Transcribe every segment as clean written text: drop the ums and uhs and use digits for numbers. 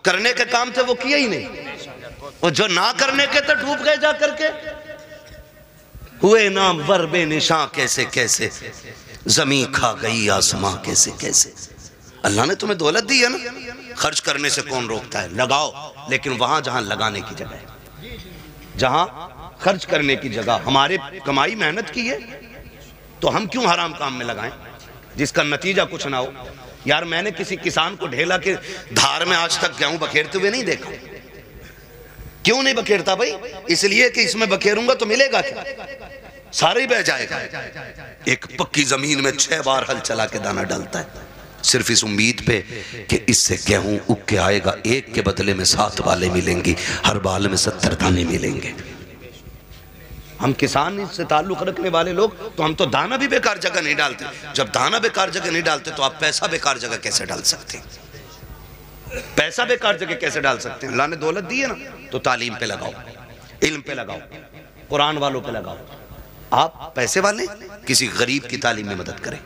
کرنے کے کام تھے وہ کیا ہی نہیں، اور جو نہ کرنے کے تھے ڈوب گئے جا کر کے. ہوئے نام ور بے نشاں کیسے کیسے، زمین کھا گئی آسماں کیسے کیسے. اللہ نے تمہیں دولت دی ہے نا، خرچ کرنے سے کون روکتا ہے؟ لگاؤ، لیکن وہاں جہاں لگانے کی جگہ ہے، جہاں خرچ کرنے کی جگہ. ہمارے کمائی محنت کی ہے تو ہم کیوں حرام کام میں لگائیں جس کا نتیجہ کچھ نہ ہو؟ یار میں نے کسی کسان کو ڈھیلا کے دھار میں آج تک گیہوں بکھیرتے ہوئے نہیں دیکھا. کیوں نہیں بکھیرتا بھائی؟ اس لیے کہ اس میں بکھیروں گا تو ملے گا کیا؟ سارے ہی بہ جائے گا. ایک پکی زمین میں 6 بار ہل چلا کے دانہ ڈالتا ہے، صرف اس امید پہ کہ اس سے گیہوں اگ کے آئے گا، ایک کے بدلے میں 7 بالیں ملیں گی، ہر بال میں 70 دانے ملیں گے. ہم کسان سے تعلق رکھنے والے لوگ تو ہم تو دانہ بھی بیکار جگہ نہیں ڈالتے. جب دانہ بیکار جگہ نہیں ڈالتے تو آپ پیسہ بیکار جگہ کیسے ڈال سکتے ہیں؟ پیسہ بیکار جگہ کیسے ڈال سکتے ہیں؟ اللہ نے دولت دی ہے نا تو تعلیم پہ لگاؤ، علم پہ لگاؤ، قرآن والوں پہ لگاؤ. آپ پیسے والے کسی غریب کی تعلیم میں مدد کریں.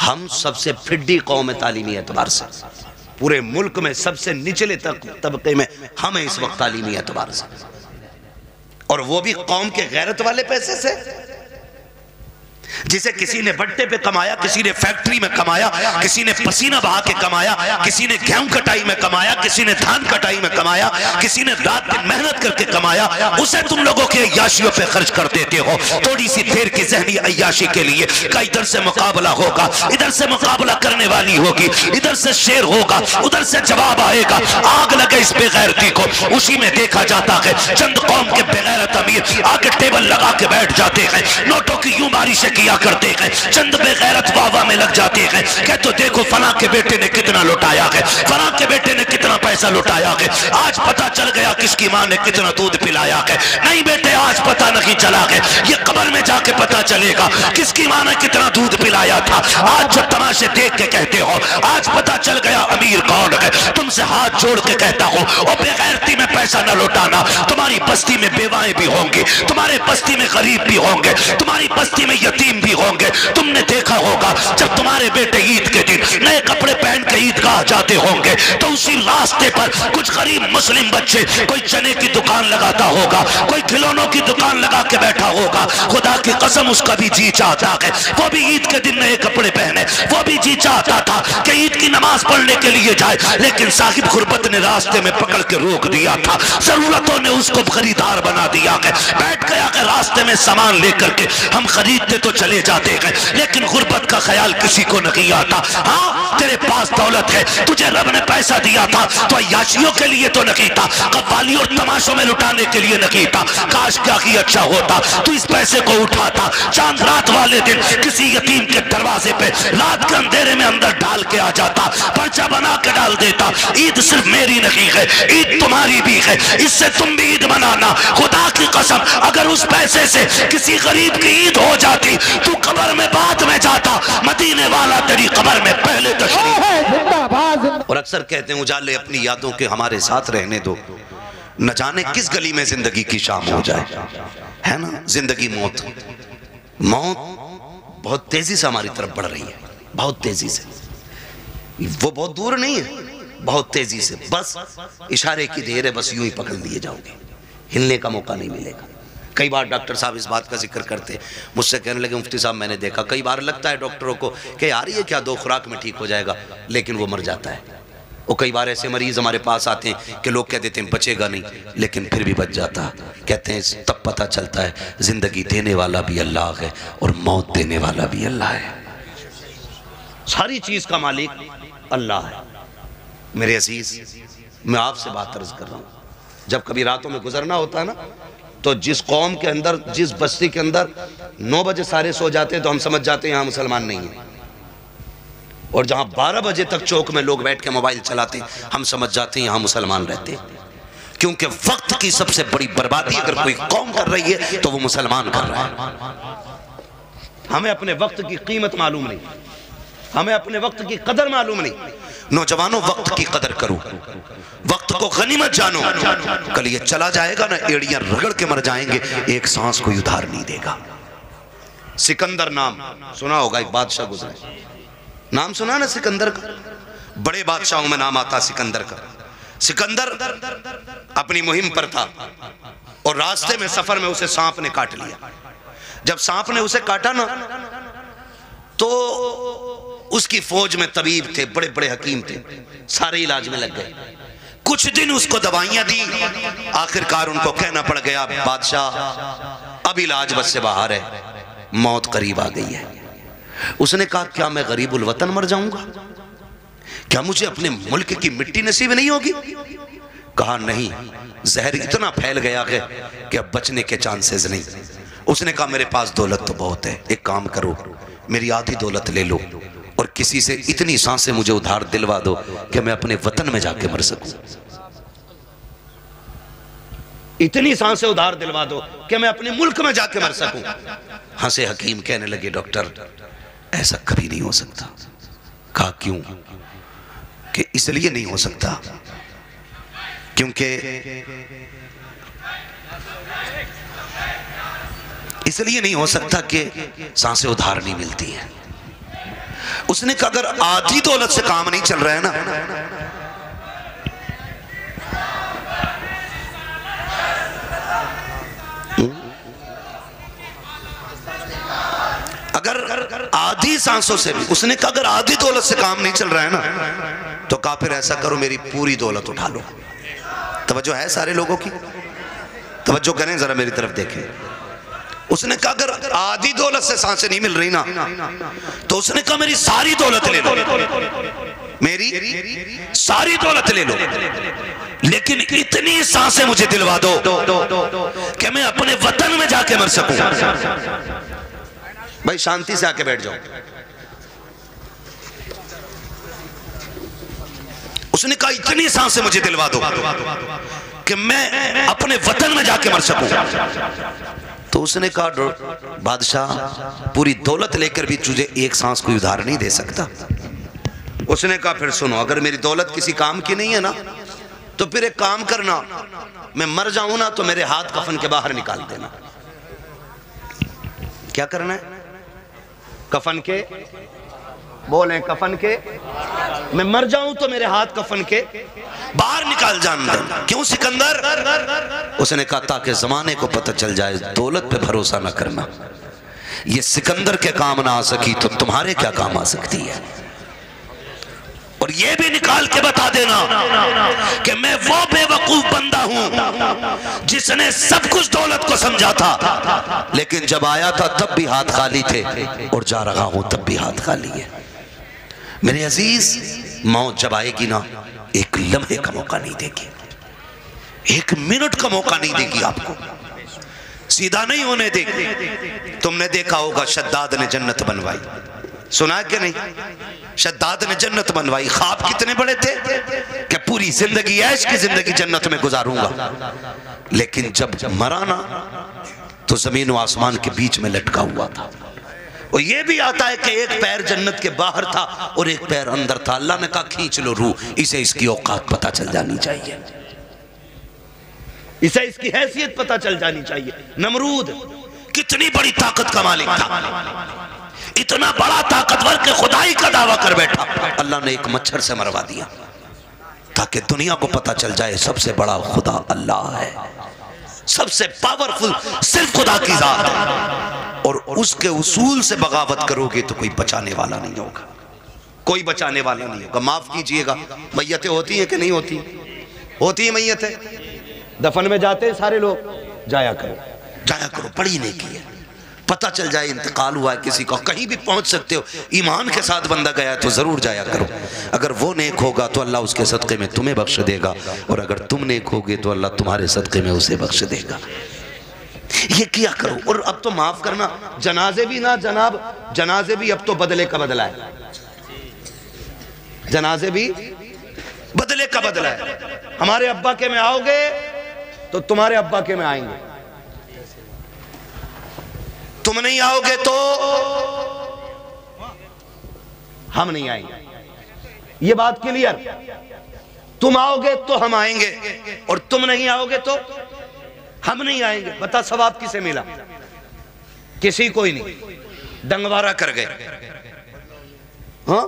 ہم سب سے پھڈی قوم ہے تعلیمی اعتبار سے، پورے ملک میں سب سے نچلے طبقے میں ہم ہیں اس وقت تعلیمی اعتبار سے، اور وہ بھی قوم کے غیرت والے پیسے سے، جسے کسی نے بٹے پہ کمایا، کسی نے فیکٹری میں کمایا، کسی نے پسینہ بہا کے کمایا، کسی نے گیہوں کٹائی میں کمایا، کسی نے دھان کٹائی میں کمایا، کسی نے رات دن محنت کر کے کمایا. اسے تم لوگوں کے عیاشیوں پہ خرچ کر دیتے ہو تھوڑی سی دیر کی ذہنی عیاشی کے لیے کہ ادھر سے مقابلہ ہوگا، ادھر سے مقابلہ کرنے والی ہوگی، ادھر سے شیر ہوگا، ادھر سے جواب آئے گا. آگ لگے اس بے غیرتی کو. اسی میں دیکھا جاتا ہے چند قوم کے بے غیرت امیر آگے ٹیبل لگا کے بیٹھ جاتے ہیں، نوٹوں کی یوں بارشیں کیا کرتے ہیں. چند بے غیرت واہ میں لگ جاتے ہیں کہ تو دیکھو فلاں کے بیٹے نے کتنا لٹایا ہے، فلاں کے بیٹے نے کتنا پیسہ لٹایا ہے، آج پتہ چل گیا کس کی ماں نے کتنا دودھ پلایا ہے. نہیں بیٹے، آج پتہ نہیں چلا ہے، یہ قبر میں جا کے پتہ چلے گا کس کی ماں نے کتنا دودھ پلایا تھا. آج جو تماشے دیکھ کے کہتے ہو آج پتہ چل گیا امیر کون ہے. تم سے ہاتھ جوڑ کے کہتا ہوں اور بے غیرتی میں پیسہ نہ لوٹانا. تمہاری بستی میں بیوائیں بھی ہوں گی، تمہارے بستی میں غریب بھی ہوں گے، تمہاری بستی میں یتیم بھی ہوں گے. تم نے دیکھا ہوگا جب تمہارے بیٹے عید کے دن نئے کپڑے پہن کے عیدگاہ جاتے ہوں گے تو اسی راستے پر کچھ غریب مسلم بچے کوئی چنے کی دکان لگاتا ہوگا، کوئی کھلونوں کی دکان لگا کے بیٹھا ہوگا. خدا کی قسم اس کا بھی جی چاہتا ہے وہ بھی عید کے دن نئے کپڑے پہنے، وہ بھی جی چاہتا تھا کہ عید کی نماز پڑھنے کے لیے جائے، لیکن صاحب غربت نے راستے میں پکڑ کے روک دیا تھا، ضرورتوں نے اس کو خریدار بنا دیا ہے. بیٹھ گیا کہ راستے میں سامان لے کر کے ہم خریدتے تو چلے جاتے ہیں لیکن غربت کا خیال کسی کو نہیں آتا. ہاں تیرے پاس دولت ہے، تجھے رب نے پیسہ دیا تھا تو عیاشیوں کے لیے تو نہیں تھا، قوالی اور تماشوں میں لٹانے کے لیے نہیں تھا. کاش کیا ہی اچھا ہوتا تو اس پیسے کو اٹھاتا، چاند رات والے دن کسی یتیم کے دروازے پہ رات کے اندھیرے میں اندر ڈال کے آ جاتا، پرچہ بنا کے ڈال دیتا. عید صرف میری نہیں ہے، عید تمہاری بھی ہے، اس سے تم بھی عید منانا. خدا کی قسم اگر اس پیسے سے کسی غریب کی عید ہو جاتی تو قبر میں بعد میں جاتا، مدینے والا تیری قبر میں پہلے تشریف. اور اکثر کہتے ہیں اجالے اپنی یادوں کے ہمارے ساتھ رہنے دو، نہ جانے کس گلی میں زندگی کی شام ہو جائے. ہے نا زندگی موت بہت تیزی سے ہماری طرف بڑھ رہی ہے، بہت تیزی سے. وہ بہت دور نہیں ہے، بہت تیزی سے. بس اشارے کی دیر ہے، بس یوں ہی پکڑ لیے جاؤ گے، ہلنے کا موقع نہیں ملے گا. کئی بار ڈاکٹر صاحب اس بات کا ذکر کرتے، مجھ سے کہنے لگے مفتی صاحب میں نے دیکھا کئی بار لگتا ہے ڈاکٹروں کو کہ یار یہ کیا 2 خوراک میں ٹھیک ہو جائے گا، لیکن وہ مر جاتا ہے. اور کئی بار ایسے مریض ہمارے پاس آتے ہیں کہ لوگ کہہ دیتے ہیں بچے گا نہیں، لیکن پھر بھی بچ جاتا. کہتے ہیں تب پتہ چلتا ہے زندگی دینے والا بھی اللہ ہے اور موت دینے والا بھی اللہ ہے. ساری چیز کا مالک اللہ ہے. میرے عزیز میں آپ سے بات عرض کر رہا ہوں، جب کبھی راتوں میں گزرنا ہوتا ہے نا تو جس قوم کے اندر جس بستی کے اندر 9 بجے سارے سو جاتے ہیں تو ہم سمجھ جاتے ہیں یہاں مسلمان نہیں ہیں، اور جہاں 12 بجے تک چوک میں لوگ بیٹھ کے موبائل چلاتے ہیں ہم سمجھ جاتے ہیں یہاں مسلمان رہتے ہیں. کیونکہ وقت کی سب سے بڑی بربادی اگر کوئی قوم کر رہی ہے تو وہ مسلمان کر رہا ہے. ہمیں اپنے وقت کی قیمت معلوم نہیں، ہمیں اپنے وقت کی قدر معلوم نہیں. نوجوانوں وقت کی قدر کرو، وقت کو غنیمت جانو. کل یہ چلا جائے گا نا، ایڑیاں رگڑ کے مر جائیں گے، ایک سانس کوئی ادھار نہیں دے گا. سکندر نام سنا ہوگا، ایک بادشاہ گزرے، نام سنا نا سکندر کا، بڑے بادشاہوں میں نام آتا سکندر کا. سکندر اپنی مہم پر تھا اور راستے میں سفر میں اسے سانپ نے کاٹ لیا. جب سانپ نے اسے کاٹا نا تو اس کی فوج میں طبیب تھے, بڑے بڑے حکیم تھے, سارے علاج میں لگ گئے. کچھ دن اس کو دوائیاں دی, آخرکار ان کو کہنا پڑ گیا بادشاہ اب علاج بس سے باہر ہے, موت قریب آ گئی ہے. اس نے کہا کیا میں غریب الوطن مر جاؤں گا؟ کیا مجھے اپنے ملک کی مٹی نصیب نہیں ہوگی؟ کہا نہیں, زہر اتنا پھیل گیا ہے کہ اب بچنے کے چانسز نہیں. اس نے کہا میرے پاس دولت تو بہت ہے, ایک کام کرو میری آدھی دولت لے لو اور کسی سے اتنی سانسیں مجھے ادھار دلوا دو کہ میں اپنے وطن میں جا کے مر سکوں. اتنی سانسیں ادھار دلوا دو کہ میں اپنے ملک میں جا کے مر سکوں. ہنسے حکیم, کہنے لگے ڈاکٹر ایسا کبھی نہیں ہو سکتا. کہا کیوں؟ کہ اس لیے نہیں ہو سکتا کیونکہ اس لیے نہیں ہو سکتا کہ سانسیں ادھار نہیں ملتی ہیں. اس نے کہا اگر آدھی دولت سے کام نہیں چل رہا ہے نا, اگر آدھی سانسوں سے بھی, اس نے کہا اگر آدھی دولت سے کام نہیں چل رہا ہے نا تو کہا پھر ایسا کرو میری پوری دولت اٹھا لو. توجہ ہے سارے لوگوں کی؟ توجہ کریں ذرا میری طرف دیکھیں. اس نے کہا اگر آدھی دولت سے سانسیں نہیں مل رہی نا تو اس نے کہا میری ساری دولت لے لو, میری ساری دولت لے لو, لیکن اتنی سانسیں مجھے دلوا دو کہ میں اپنے وطن میں جا کے مر سکوں. بھائی شانتی سے آ کے بیٹھ جاؤ. اس نے کہا اتنی سانسیں مجھے دلوا دو کہ میں اپنے وطن میں جا کے مر سکوں. تو اس نے کہا بادشاہ پوری دولت لے کر بھی تجھے ایک سانس کوئی ادھار نہیں دے سکتا. اس نے کہا پھر سنو, اگر میری دولت کسی کام کی نہیں ہے نا تو پھر ایک کام کرنا, میں مر جاؤں نا تو میرے ہاتھ کفن کے باہر نکال دینا. کیا کرنا ہے؟ کفن کے, بولیں کفن کے, میں مر جاؤں تو میرے ہاتھ کفن کے باہر نکال جانا. کیوں سکندر؟ اس نے کہا تاکہ زمانے کو پتہ چل جائے دولت پہ بھروسہ نہ کرنا. یہ سکندر کے کام نہ آ سکی تو تمہارے کیا کام آ سکتی ہے. اور یہ بھی نکال کے بتا دینا کہ میں وہ بے وقوف بندہ ہوں جس نے سب کچھ دولت کو سمجھا تھا, لیکن جب آیا تھا تب بھی ہاتھ خالی تھے اور جا رہا ہوں تب بھی ہاتھ خالی ہے. میرے عزیز, موت جب آئے گی نا ایک لمحے کا موقع نہیں دے گی, ایک منٹ کا موقع نہیں دے گی, آپ کو سیدھا نہیں ہونے دے گی. تم نے دیکھا ہوگا شداد نے جنت بنوائی, سنا کہ نہیں؟ شداد نے جنت بنوائی. خواب کتنے بڑے تھے کہ پوری زندگی عیش کی زندگی جنت میں گزاروں گا, لیکن جب مرانا تو زمین و آسمان کے بیچ میں لٹکا ہوا تھا. اور یہ بھی آتا ہے کہ ایک پیر جنت کے باہر تھا اور ایک پیر اندر تھا. اللہ نے کہا کھینچ لو روح, اسے اس کی اوقات پتہ چل جانی چاہیے, اسے اس کی حیثیت پتہ چل جانی چاہیے. نمرود کتنی بڑی طاقت کا مالک تھا, اتنا بڑا طاقتور کہ خدائی کا دعویٰ کر بیٹھا. اللہ نے ایک مچھر سے مروا دیا تاکہ دنیا کو پتہ چل جائے سب سے بڑا خدا اللہ ہے, سب سے پاورفل صرف خدا کی ذات ہے. اور اس کے اصول سے بغاوت کرو گے تو کوئی بچانے والا نہیں ہوگا, کوئی بچانے والا نہیں ہوگا. معاف کیجئے گا, میتیں ہوتی ہیں کہ نہیں ہوتی؟ ہوتی ہیں میتیں. دفن میں جاتے ہیں سارے لوگ, جایا کرو, جایا کرو, پڑھی نہیں کی ہے, پتہ چل جائے انتقال ہوا ہے کسی کو, کہیں بھی پہنچ سکتے ہو. ایمان کے ساتھ بندہ گیا تو ضرور جایا کرو. اگر وہ نیک ہوگا تو اللہ اس کے صدقے میں تمہیں بخش دے گا, اور اگر تم نیک ہوگے تو اللہ تمہارے صدقے میں اسے بخش دے گا. یہ کیا کرو. اور اب تو معاف کرنا, جنازے بھی نہ جناب, جنازے بھی اب تو بدلے کا بدلہ ہے, جنازے بھی بدلے کا بدلہ ہے. ہمارے ابا کے میں آؤ گے تو تمہارے ابا کے میں آئیں گے, تم نہیں آؤ گے تو ہم نہیں آئیں گے. یہ بات کلیئر. تم آؤ گے تو ہم آئیں گے, اور تم نہیں آؤ گے تو ہم نہیں آئیں گے. بتا ثواب کسے ملا؟ کسی کوئی نہیں, ڈنگوارا کر گئے. ہاں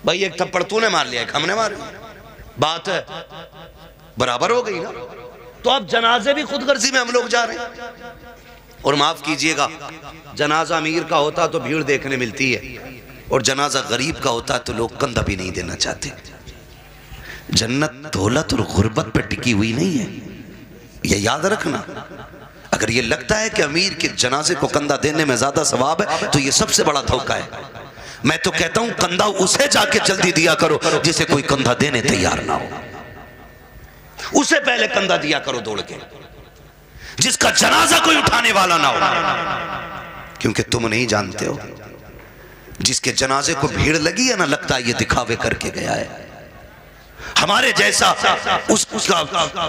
بھائی ایک تھپڑ تو نے مار لیا, ایک ہم نے مار لیا. بات ہے برابر ہو گئی نا. تو اب جنازے بھی خود غرضی میں ہم لوگ جا رہے ہیں. اور معاف کیجئے گا، جنازہ امیر کا ہوتا تو بھیڑ دیکھنے ملتی ہے، اور جنازہ غریب کا ہوتا تو لوگ کندھا بھی نہیں دینا چاہتے. جنت دولت اور غربت پہ ٹکی ہوئی نہیں ہے، یہ یاد رکھنا. اگر یہ لگتا ہے کہ امیر کے جنازے کو کندھا دینے میں زیادہ ثواب ہے تو یہ سب سے بڑا دھوکہ ہے. میں تو کہتا ہوں کندھا اسے جا کے جلدی دیا کرو جسے کوئی کندھا دینے تیار نہ ہو. اسے پہلے کندھا دیا کرو دوڑ کے، جس کا جنازہ کوئی اٹھانے والا نہ ہو. کیونکہ تم نہیں جانتے ہو جس کے جنازے کو بھیڑ لگی ہے نا، لگتا ہے یہ دکھاوے کر کے گیا ہے. ہمارے جیسا اس کا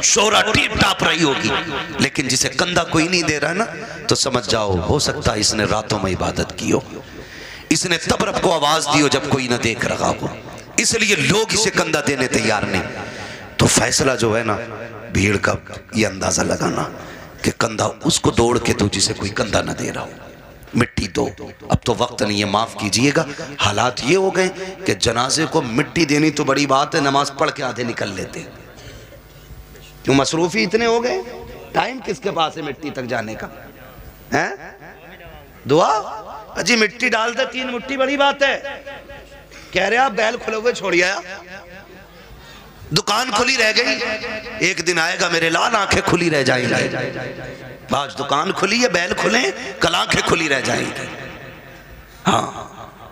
شورا ٹیپ ٹاپ رہی ہوگی، لیکن جسے کندھا کوئی نہیں دے رہا ہے نا، تو سمجھ جاؤ ہو سکتا ہے اس نے راتوں میں عبادت کی ہو، اس نے تب رب کو آواز دی ہو جب کوئی نہ دیکھ رہا ہو، اس لیے لوگ اسے کندھا دینے تیار نہیں. تو فیصلہ جو ہے نا بھیڑ کا یہ اندازہ لگانا کہ کندھا اس کو دوڑ کے تو جسے کوئی کندھا نہ دے رہا ہو. مٹی دو. اب تو وقت نہیں ہے، معاف کیجئے گا، حالات یہ ہو گئے کہ جنازے کو مٹی دینی تو بڑی بات ہے، نماز پڑھ کے آدھے نکل لیتے. کیوں مصروفی اتنے ہو گئے؟ ٹائم کس کے پاس ہے مٹی تک جانے کا؟ دعا جی مٹی ڈال دے 3 مٹھی بڑی بات ہے. کہہ رہے آپ بیل کھلے ہوئے چھوڑیا، دکان کھلی رہ گئی، ایک دن آئے گا میرے لال آنکھیں کھلی رہ جائیں گے. آج دکان کھلی ہے، بیل کھلیں، کل آنکھیں کھلی رہ جائیں گے. ہاں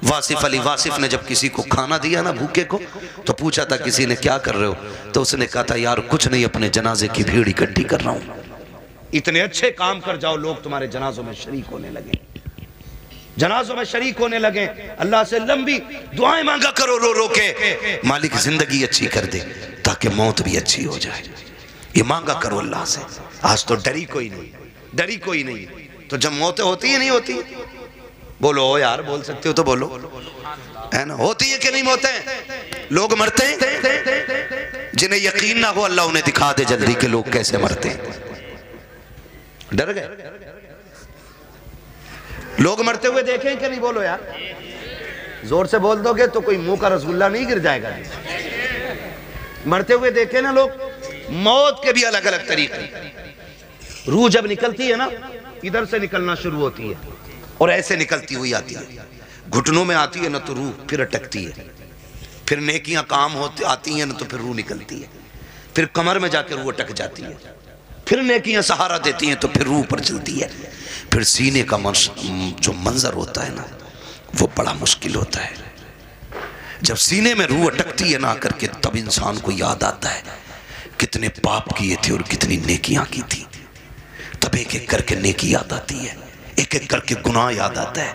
واصف علی واصف نے جب کسی کو کھانا دیا نا بھوکے کو، تو پوچھا تھا کسی نے کیا کر رہے ہو، تو اس نے کہا تھا یار کچھ نہیں، اپنے جنازے کی بھیڑ اکٹھی کر رہا ہوں. اتنے اچھے کام کر جاؤ لوگ تمہارے جنازوں میں شریک ہونے لگے، جنازوں میں شریک ہونے لگے. اللہ سے لمبی دعائیں مانگا کرو رو رو کے، مالک زندگی اچھی کر دے تاکہ موت بھی اچھی ہو جائے. یہ مانگا کرو اللہ سے. آج تو ڈری کوئی نہیں، ڈری کوئی نہیں. تو جب موتیں ہوتی ہیں نہیں ہوتی؟ بولو یار، بول سکتے ہو تو بولو، ہے نا؟ ہوتی ہے کہ نہیں موتیں؟ لوگ مرتے ہیں جنہیں یقین نہ ہو اللہ انہیں دکھا دے جلدی کہ لوگ کیسے مرتے ہیں. ڈر گئے؟ لوگ مرتے ہوئے دیکھیں کہ نہیں؟ بولو یار، زور سے بول دو گے تو کوئی منہ کا رسگلہ نہیں گر جائے گا. مرتے ہوئے دیکھیں نا لوگ. موت کے بھی الگ الگ طریقے. روح جب نکلتی ہے نا، ادھر سے نکلنا شروع ہوتی ہے اور ایسے نکلتی ہوئی آتی ہے، گھٹنوں میں آتی ہے نا تو روح پھر اٹکتی ہے، پھر نیکیاں کام آتی ہیں نا تو پھر روح نکلتی ہے، پھر کمر میں جا کے روح اٹک جاتی ہے، پھر نیکیاں سہارا دیتی ہیں تو پھر روح پر چلتی ہے. پھر سینے کا جو منظر ہوتا ہے نا وہ بڑا مشکل ہوتا ہے. جب سینے میں روح اٹکتی ہے نا کر کے، تب انسان کو یاد آتا ہے کتنے پاپ کیے تھے اور کتنی نیکیاں کی تھی. تب ایک ایک کر کے نیکی یاد آتی ہے، ایک ایک کر کے گناہ یاد آتا ہے.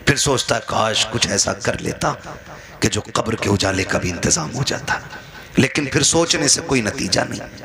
پھر سوچتا ہے کاش کچھ ایسا کر لیتا کہ جو قبر کے اجالے کا بھی انتظام ہو جاتا. لیکن پھر سوچنے سے کوئی نتیجہ نہیں،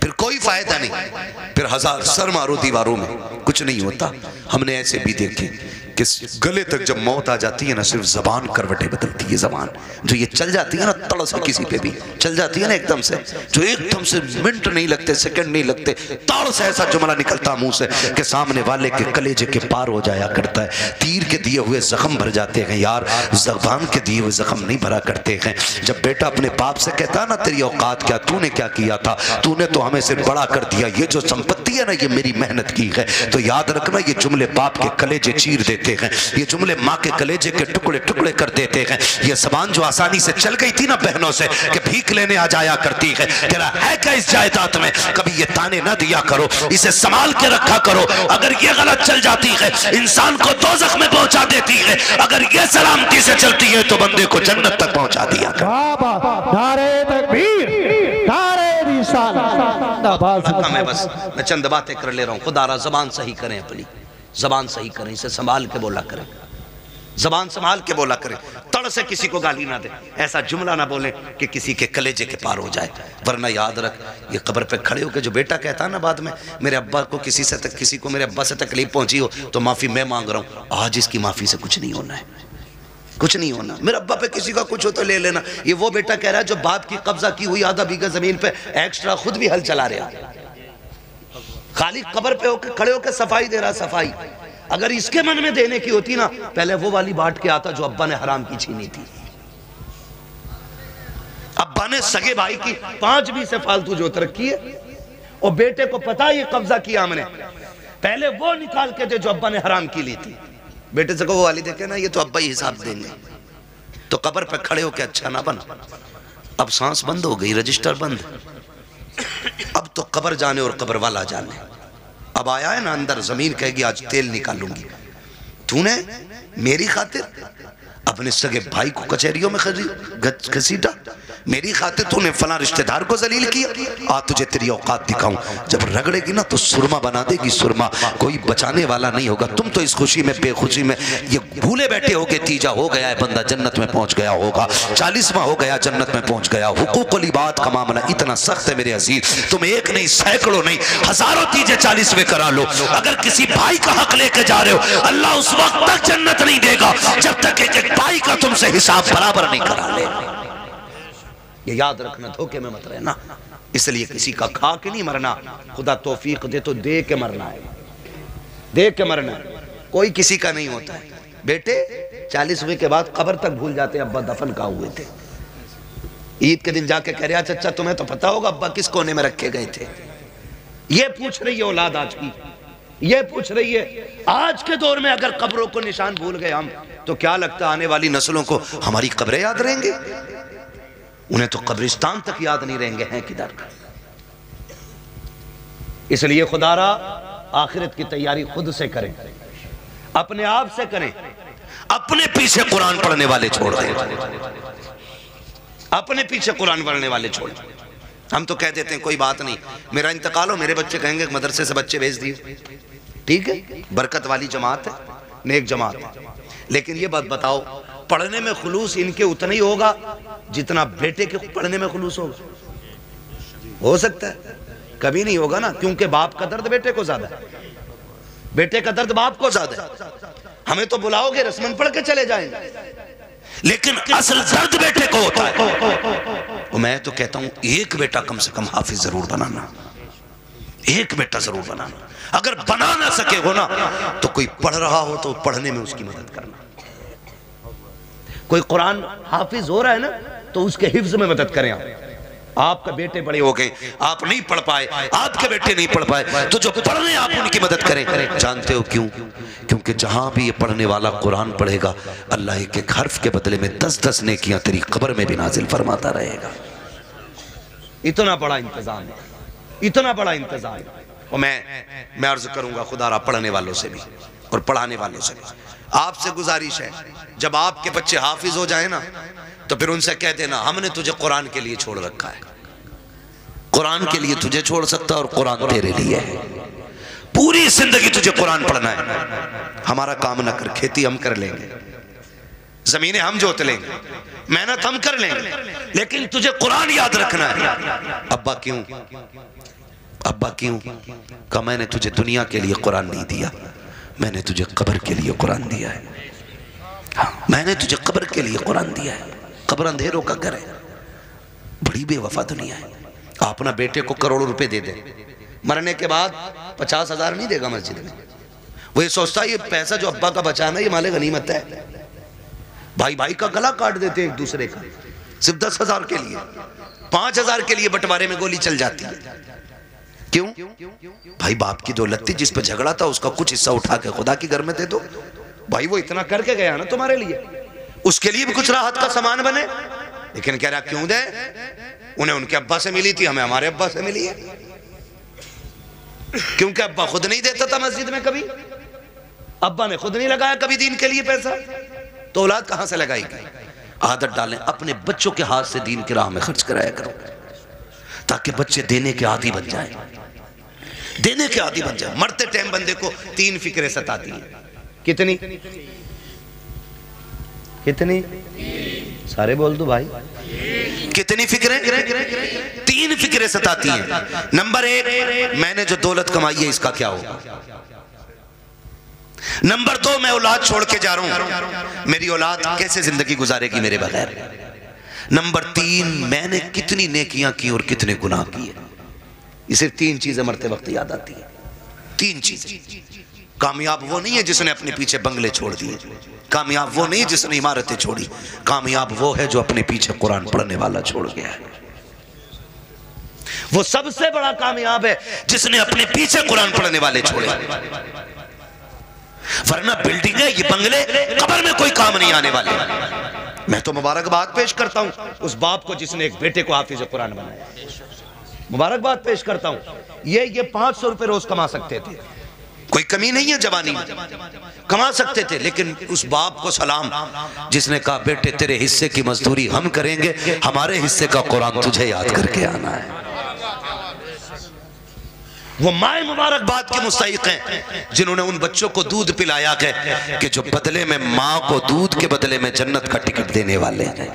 پھر کوئی فائدہ نہیں، پھر ہزار سر مارو دیواروں میں کچھ نہیں ہوتا. ہم نے ایسے بھی دیکھے کہ گلے تک جب موت آ جاتی ہے نا، صرف زبان کروٹیں بدلتی ہے. زبان جو یہ چل جاتی ہے نا تڑ سے، کسی پہ بھی چل جاتی ہے نا ایک دم سے، جو ایک دم سے منٹ نہیں لگتے، سیکنڈ نہیں لگتے، تڑ سے ایسا جملہ نکلتا منہ سے کہ سامنے والے کے کلیجے کے پار ہو جایا کرتا ہے. تیر کے دیے ہوئے زخم بھر جاتے ہیں یار، زبان کے دیے ہوئے زخم نہیں بھرا کرتے ہیں. جب بیٹا اپنے باپ سے کہتا نا تیری اوقات کیا، تو نے کیا کیا تھا، تو نے تو ہمیں صرف بڑا کر دیا، یہ جو سمپتی ہے نا یہ میری محنت کی ہے. تو یاد رکھنا یہ جملے باپ کے کلیجے چیر دیتے ہیں، یہ جملے ماں کے کلیجے کے ٹکڑے ٹکڑے کر دیتے ہیں. یہ زبان جو آسانی سے چل گئی تھی نا بہنوں سے کہ بھیک لینے آ جایا کرتی ہے، تیرا ہے کیا اس جائیداد میں، کبھی یہ تانے نہ دیا کرو، اسے سنبھال کے رکھا کرو. اگر یہ غلط چل جاتی ہے انسان کو دوزخ میں پہنچا دیتی ہے، اگر یہ سلامتی سے چلتی ہے تو بندے کو جنت تک پہنچا دیا کرو. نعرہ تکبیر، نعرہ رسالت. میں چند باتیں کر لے رہا ہوں. خدا را زبان صحیح کریں، اپنی زبان صحیح کریں، اسے سنبھال کے بولا کریں، زبان سنبھال کے بولا کریں. تڑ سے کسی کو گالی نہ دیں، ایسا جملہ نہ بولیں کہ کسی کے کلیجے کے پار ہو جائے. ورنہ یاد رکھ یہ قبر پہ کھڑے ہو کے جو بیٹا کہتا ہے نا بعد میں میرے ابا کو کسی کو میرے ابا سے تکلیف پہنچی ہو تو معافی میں مانگ رہا ہوں، آج اس کی معافی سے کچھ نہیں ہونا ہے، کچھ نہیں ہونا. میرے ابا پہ کسی کا کچھ ہو تو لے لینا. یہ وہ بیٹا کہہ رہا ہے جو باپ کی قبضہ کی ہوئی آدھا بیگہ زمین پہ ایکسٹرا خود بھی ہل چلا رہا، خالی قبر پہ ہو کے کھڑے ہو کے صفائی دے رہا. صفائی اگر اس کے من میں دینے کی ہوتی نا پہلے وہ والی بانٹ کے آتا جو ابا نے حرام کی چھینی تھی. ابا ابا نے سگے بھائی کی 5 سے فالتو جوت رکھی ہے، اور بیٹے کو پتا یہ قبضہ کیا ہم نے، پہلے وہ نکال کے دے جو ابا نے حرام کی لی تھی۔ بیٹے سے کہو وہ والی دیکھے نا، یہ تو ابا ہی حساب دیں گے۔ تو قبر پہ کھڑے ہو کے اچھا نہ بنا، اب سانس بند ہو گئی، رجسٹر بند، اب تو قبر جانے اور قبر والا جانے۔ اب آیا ہے نا اندر، زمین کہے گی آج تیل نکالوں گی، تو نے میری خاطر اپنے سگے بھائی کو کچہریوں میں گھسیٹا، میری خاطر تو نے فلاں رشتہ دار کو ذلیل کیا، آ تجھے تیری اوقات دکھاؤں، جب رگڑے گی نا تو سرما بنا دے گی، سرما، کوئی بچانے والا نہیں ہوگا۔ تم تو اس خوشی میں بے خوشی میں یہ بھولے بیٹھے ہوگے، تیجا ہو گیا ہے بندہ جنت میں پہنچ گیا ہوگا، 40واں ہو گیا جنت میں پہنچ گیا۔ حقوق العباد کا معاملہ اتنا سخت ہے میرے عزیز، تم ایک نہیں، سینکڑوں نہیں، ہزاروں تیجے 40ویں کرا لو، اگر کسی بھائی کا حق لے کے جا رہے ہو، اللہ اس وقت تک جنت نہیں دے گا جب تک ایک بھائی کا تم سے حساب برابر نہیں کرا لے۔ یہ یاد رکھنا، دھوکے میں مت رہنا، اس لیے کسی کا کھا کے نہیں مرنا، خدا توفیق دے تو دے کے مرنا ہے، دے کے مرنا ہے، کوئی کسی کا نہیں ہوتا ہے۔ بیٹے 40ویں کے بعد قبر تک بھول جاتے ابا دفن کہاں ہوئے تھے، عید کے دن جا کے کہہ رہا چچا تمہیں تو پتا ہوگا ابا کس کونے میں رکھے گئے تھے۔ یہ پوچھ رہی ہے اولاد آج کی، یہ پوچھ رہی ہے آج کے دور میں اگر قبروں کو نشان بھول گئے ہم، تو کیا لگتا آنے والی نسلوں کو ہماری قبریں یاد رہیں گے؟ انہیں تو قبرستان تک یاد نہیں رہیں گے ہیں کدھر۔ اس لیے خدا را آخرت کی تیاری خود سے کریں، اپنے آپ سے کریں، اپنے پیچھے قرآن پڑھنے والے چھوڑ دیں، اپنے پیچھے قرآن پڑھنے والے چھوڑ دیں۔ ہم تو کہہ دیتے ہیں کوئی بات نہیں، میرا انتقال ہو میرے بچے کہیں گے مدرسے سے بچے بھیج دیے، ٹھیک ہے، برکت والی جماعت ہے، نیک جماعت ہے، لیکن یہ بات بتاؤ پڑھنے میں خلوص ان کے اتنا ہی ہوگا جتنا بیٹے کے پڑھنے میں خلوص ہوگا؟ ہو سکتا ہے کبھی نہیں ہوگا نا، کیونکہ باپ کا درد بیٹے کو زیادہ ہے، بیٹے کا درد باپ کو زیادہ ہے۔ ہمیں تو بلاؤ گے رسمن پڑھ کے چلے جائیں گے، لیکن اصل درد بیٹے کو ہوتا ہے۔ میں تو کہتا ہوں ایک بیٹا کم سے کم حافظ ضرور بنانا، ایک بیٹا ضرور بنانا، اگر بنا نہ سکے ہو نا تو کوئی پڑھ رہا ہو تو پڑھنے میں اس کی مدد کرنا، کوئی قرآن حافظ ہو رہا ہے نا تو اس کے حفظ میں مدد کریں۔ آپ کا بیٹے بڑے ہو گئے، آپ نہیں پڑھ پائے، آپ کے بیٹے نہیں پڑھ پائے، تو جو پڑھنے آپ ان کی مدد کریں۔ جانتے ہو کیوں؟ کیونکہ جہاں بھی یہ پڑھنے والا قرآن پڑھے گا اللہ ایک ایک حرف کے بدلے میں 10 نیکیاں تیری قبر میں بھی نازل فرماتا رہے گا۔ اتنا بڑا انتظام ہے، اتنا بڑا انتظام ہے۔ اور میں عرض کروں گا خدا را پڑھنے والوں سے بھی اور پڑھانے والوں سے بھی آپ سے گزارش ہے، جب آپ کے بچے حافظ ہو جائیں نا تو پھر ان سے کہہ دینا ہم نے تجھے قرآن کے لیے چھوڑ رکھا ہے، قرآن کے لیے تجھے چھوڑ سکتا اور قرآن تیرے لیے ہے، پوری زندگی تجھے قرآن پڑھنا ہے۔ ہمارا کام نہ کر، کھیتی ہم کر لیں گے، زمینیں ہم جوت لیں گے، محنت ہم کر لیں گے، لیکن تجھے قرآن یاد رکھنا ہے۔ ابا کیوں؟ ابا کیوں؟ کہا میں نے تجھے دنیا کے لیے قرآن نہیں دیا، میں نے تجھے قبر کے لیے قرآن دیا ہے، میں نے تجھے قبر کے لیے قرآن دیا ہے۔ قبر اندھیروں کا گھر ہے، بڑی بے وفا دنیا ہے۔ آپ اپنا بیٹے کو کروڑوں روپے دے دیں، مرنے کے بعد 50,000 نہیں دے گا مسجد میں، وہ یہ سوچتا ہے یہ پیسہ جو ابا کا بچانا ہے یہ مال غنیمت ہے۔ بھائی بھائی کا گلا کاٹ دیتے ایک دوسرے کا، صرف 10,000 کے لیے، 5,000 کے لیے بٹوارے میں گولی چل جاتی ہے۔ کیوں؟ بھائی باپ کی دولت تھی، جس پہ جھگڑا تھا اس کا کچھ حصہ اٹھا کے خدا کی گھر میں دے دو۔ بھائی وہ اتنا کر کے گیا نا تمہارے لیے، اس کے لیے بھی کچھ راحت کا سامان بنے، لیکن کہہ رہا کیوں دے؟ انہیں ان کے ابا سے ملی تھی، ہمیں ہمارے ابا سے ملی ہے، کیونکہ ابا خود نہیں دیتا تھا مسجد میں، کبھی ابا نے خود نہیں لگایا کبھی دین کے لیے پیسہ، تو اولاد کہاں سے لگائی گئی؟ عادت ڈالیں، اپنے بچوں کے ہاتھ سے دین کی راہ میں خرچ کرایا کرو، تاکہ بچے دینے کے عادی بن جائیں، دینے کے عادی بن جائیں۔ مرتے ٹائم بندے کو 3 فکریں ستاتی ہیں، کتنی؟ کتنی؟ سارے بول دو بھائی، کتنی فکریں؟ 3 فکریں ستاتی ہیں۔ نمبر 1، میں نے جو دولت کمائی ہے اس کا کیا ہوگا؟ نمبر 2، میں اولاد چھوڑ کے جا رہا ہوں، میری اولاد کیسے زندگی گزارے گی میرے بغیر؟ نمبر 3، میں نے کتنی نیکیاں کی اور کتنے گناہ کیے؟ یہ صرف 3 چیزیں مرتے وقت یاد آتی ہیں، 3 چیزیں۔ کامیاب وہ نہیں ہے جس نے اپنے پیچھے بنگلے چھوڑ دیے، کامیاب وہ نہیں جس نے عمارتیں چھوڑی، کامیاب وہ ہے جو اپنے پیچھے قرآن پڑھنے والا چھوڑ گیا ہے۔ وہ سب سے بڑا کامیاب ہے جس نے اپنے پیچھے قرآن پڑھنے والے چھوڑے. ورنہ بلڈنگیں، یہ بنگلے قبر میں کوئی کام نہیں آنے والے. میں تو مبارکباد پیش کرتا ہوں اس باپ کو جس نے ایک بیٹے کو حافظ قرآن بنایا. مبارکباد پیش کرتا ہوں. یہ 500 روپے روز کما سکتے تھے، کوئی کمی نہیں ہے جوانی میں، کما سکتے تھے. لیکن اس باپ کو سلام جس نے کہا بیٹے تیرے حصے کی مزدوری ہم کریں گے، ہمارے حصے کا قرآن تجھے یاد کر کے آنا ہے. وہ مائیں مبارکباد کے مستحق ہیں جنہوں نے ان بچوں کو دودھ پلایا کہ جو بدلے میں ماں کو دودھ کے بدلے میں جنت کا ٹکٹ دینے والے ہیں.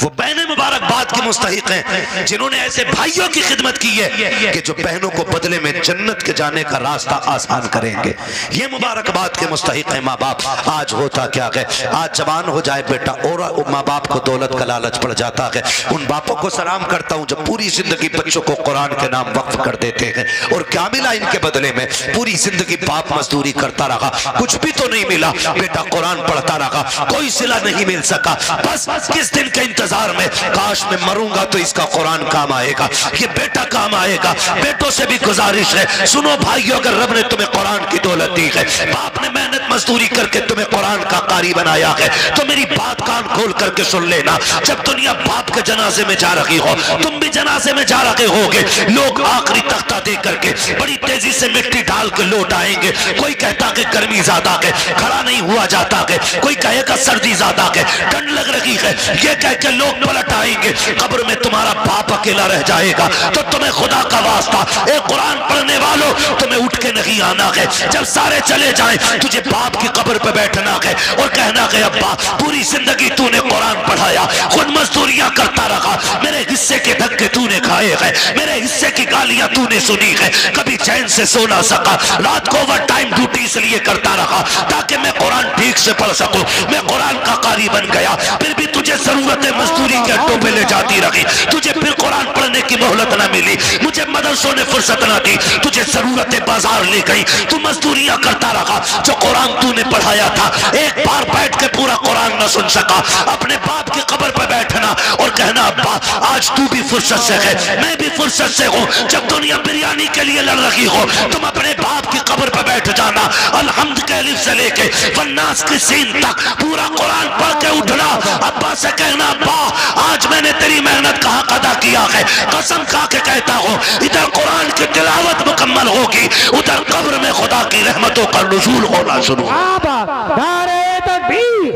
وہ بہنیں مبارکباد کے مستحق ہیں جنہوں نے ایسے بھائیوں کی خدمت کی ہے کہ جو بہنوں کو بدلے میں جنت کے جانے کا راستہ آسان کریں گے. یہ مبارکباد کے مستحق ہیں ماں باپ. آج ہوتا کیا ہے، آج جوان ہو جائے بیٹا اور ماں باپ کو دولت کا لالچ پڑ جاتا ہے. ان باپوں کو سلام کرتا ہوں جو پوری زندگی بچوں کو قرآن کے نام وقف کر دیتے ہیں. اور کیا ملا ان کے بدلے میں؟ پوری زندگی باپ مزدوری کرتا رہا، کچھ بھی تو نہیں ملا. بیٹا قرآن پڑھتا رہا، کوئی صلہ نہیں مل سکا. بس کس دن کے انتظار میں، کاش میں مروں گا تو اس کا قرآن کام آئے گا، یہ بیٹا کام آئے گا. بیٹوں سے بھی گزارش ہے، سنو بھائیو، اگر رب نے تمہیں قرآن کی دولت دی ہے، باپ نے محنت مزدوری کر کے تمہیں قرآن کا قاری بنایا ہے، تو میری بات کان کھول کر کے سن لینا. جب دنیا باپ کے جنازے میں جا رہی ہو، تم بھی جنازے میں جا رہے ہوگے. لوگ آخری تختہ دے کر کے بڑی تیزی سے مٹی ڈال کے لوٹ آئیں گے. کوئی کہتا کہ گرمی زیادہ ہے، کھڑا نہیں ہوا جاتا ہے. کوئی کہے گا سردی زیادہ ہے، ٹھنڈ لگ رہی ہے. یہ کہہ کے لوگ پلٹ آئیں گے. قبر میں تمہارا باپ اکیلا رہ جائے گا. تو تمہیں خدا کا واسطہ، اے قرآن پڑھنے والوں، تمہیں اٹھ کے نہیں آنا ہے. جب سارے چلے جائیں تجھے باپ کی قبر پہ بیٹھنا ہے اور کہنا ہے ابا پوری زندگی تو نے قرآن پڑھایا، خود مزدوریاں کرتا رہا، میرے حصے کے دھکے تو نے کھائے ہیں، میرے حصے کی گالیاں تو نے سنی ہے، کبھی چین سے سو نہ سکا. رات کو اوور ٹائم ڈیوٹی اس لیے کرتا رہا تاکہ میں قرآن ٹھیک سے پڑھ سکوں. میں قرآن کا قاری بن گیا. پھر بھی تجھے ضرورت مزدوری کے اڈوں پہ لے جاتی رہی، تجھے پھر قرآن پڑھنے کی مہلت نہ ملی، مجھے مدرسوں نے فرصت نہ دی، تجھے ضرورت بازار لے گئی، تو مزدوریاں کرتا رہا. جو قرآن تو نے پڑھایا تھا ایک بار بیٹھ کے پورا قرآن نہ سن سکا. اپنے باپ کی قبر پہ بیٹھنا اور کہنا ابا آج تو بھی فرصت سے ہے، میں بھی فرصت سے ہوں. جب دنیا بریانی کے لیے لڑ رہی ہو، تم اپنے باپ کی قبر پہ بیٹھ جانا. الحمد کے الف سے لے کے والناس کی سین تک پورا قرآن پڑھ کے اٹھنا. ابا سے کہنا ابا آج میں نے تیری محنت کا حق ادا کیا ہے، قسم کھا کے کہتا ہوں ادھر قرآن کی تلاوت مکمل ہوگی، ادھر قبر میں خدا کی رحمتوں کا نزول ہونا شروع. نعرہ تکبیر،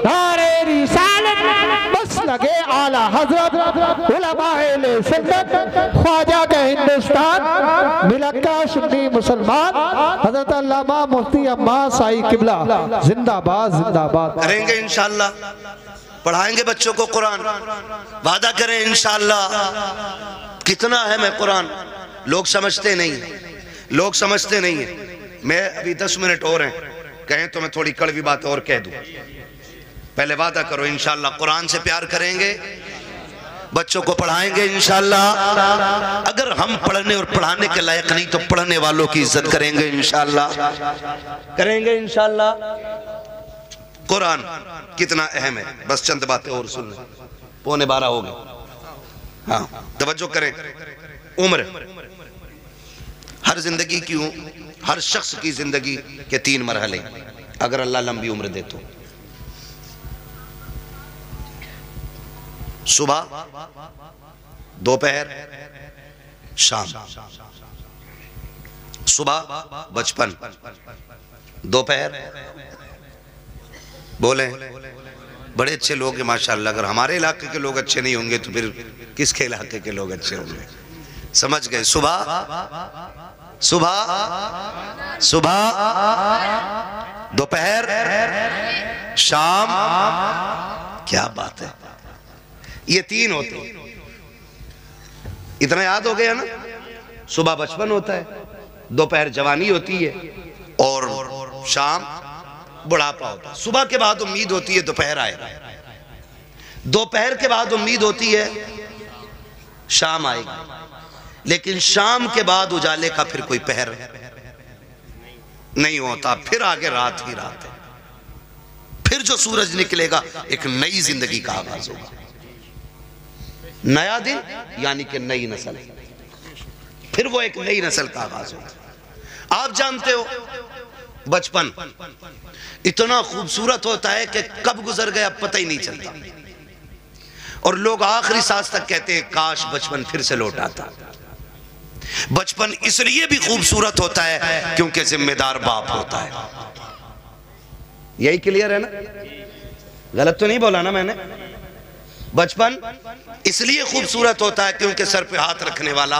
نعرہ رسالت، مسلک اعلی حضرت علماء اہل سنت خواجہ کے ہندوستان ملکہ سنی مسلمان حضرت علامہ مفتی عباس سائی قبلہ زندہ باد زندہ باد. کریں گے انشاءاللہ، پڑھائیں گے بچوں کو قرآن، وعدہ کریں انشاءاللہ. کتنا ہے میں قرآن، لوگ سمجھتے نہیں ہیں. میں ابھی 10 منٹ اور ہیں، کہیں تو میں تھوڑی کڑوی بات اور کہہ دوں. پہلے وعدہ کرو انشاءاللہ قرآن سے پیار کریں گے، بچوں کو پڑھائیں گے انشاءاللہ. اگر ہم پڑھنے اور پڑھانے کے لائق نہیں تو پڑھنے والوں کی عزت کریں گے انشاءاللہ. قرآن کتنا اہم ہے، بس چند باتیں اور سن لیں، 11:15 ہو گئے. ہاں توجہ کریں. عمر، ہر زندگی کی، ہر شخص کی زندگی کے 3 مرحلے اگر اللہ لمبی عمر دے تو. صبح، دوپہر، شام. صبح بچپن، دوپہر بولیں بڑے اچھے لوگ ہیں ماشاءاللہ. اگر ہمارے علاقے کے لوگ اچھے نہیں ہوں گے تو پھر کس کے علاقے کے لوگ اچھے ہوں گے؟ سمجھ گئے. صبح، دوپہر، شام. کیا بات ہے، یہ 3 ہوتے ہیں. اتنا یاد ہو گیا نا. صبح بچپن ہوتا ہے، دوپہر جوانی ہوتی ہے اور شام بڑھاپا ہوتا ہے. صبح کے بعد امید ہوتی ہے دوپہر آئے گا، دوپہر کے بعد امید ہوتی ہے شام آئے گی، لیکن شام کے بعد اجالے کا پھر کوئی پہر نہیں ہوتا. پھر آگے رات ہی رات ہے. پھر جو سورج نکلے گا ایک نئی زندگی کا آغاز ہوگا. نیا دن یعنی کہ نئی نسل. پھر وہ ایک نئی نسل کا آغاز ہوتا۔ آپ جانتے ہو بچپن اتنا خوبصورت ہوتا ہے کہ کب گزر گیا پتہ ہی نہیں چلتا، اور لوگ آخری سانس تک کہتے ہیں کاش بچپن پھر سے لوٹ آتا۔ بچپن اس لیے بھی خوبصورت ہوتا ہے کیونکہ ذمہ دار باپ ہوتا ہے۔ یہی کلیئر ہے نا؟ غلط تو نہیں بولا نا میں نے؟ بچپن اس لیے خوبصورت ہوتا ہے کیونکہ سر پہ ہاتھ رکھنے والا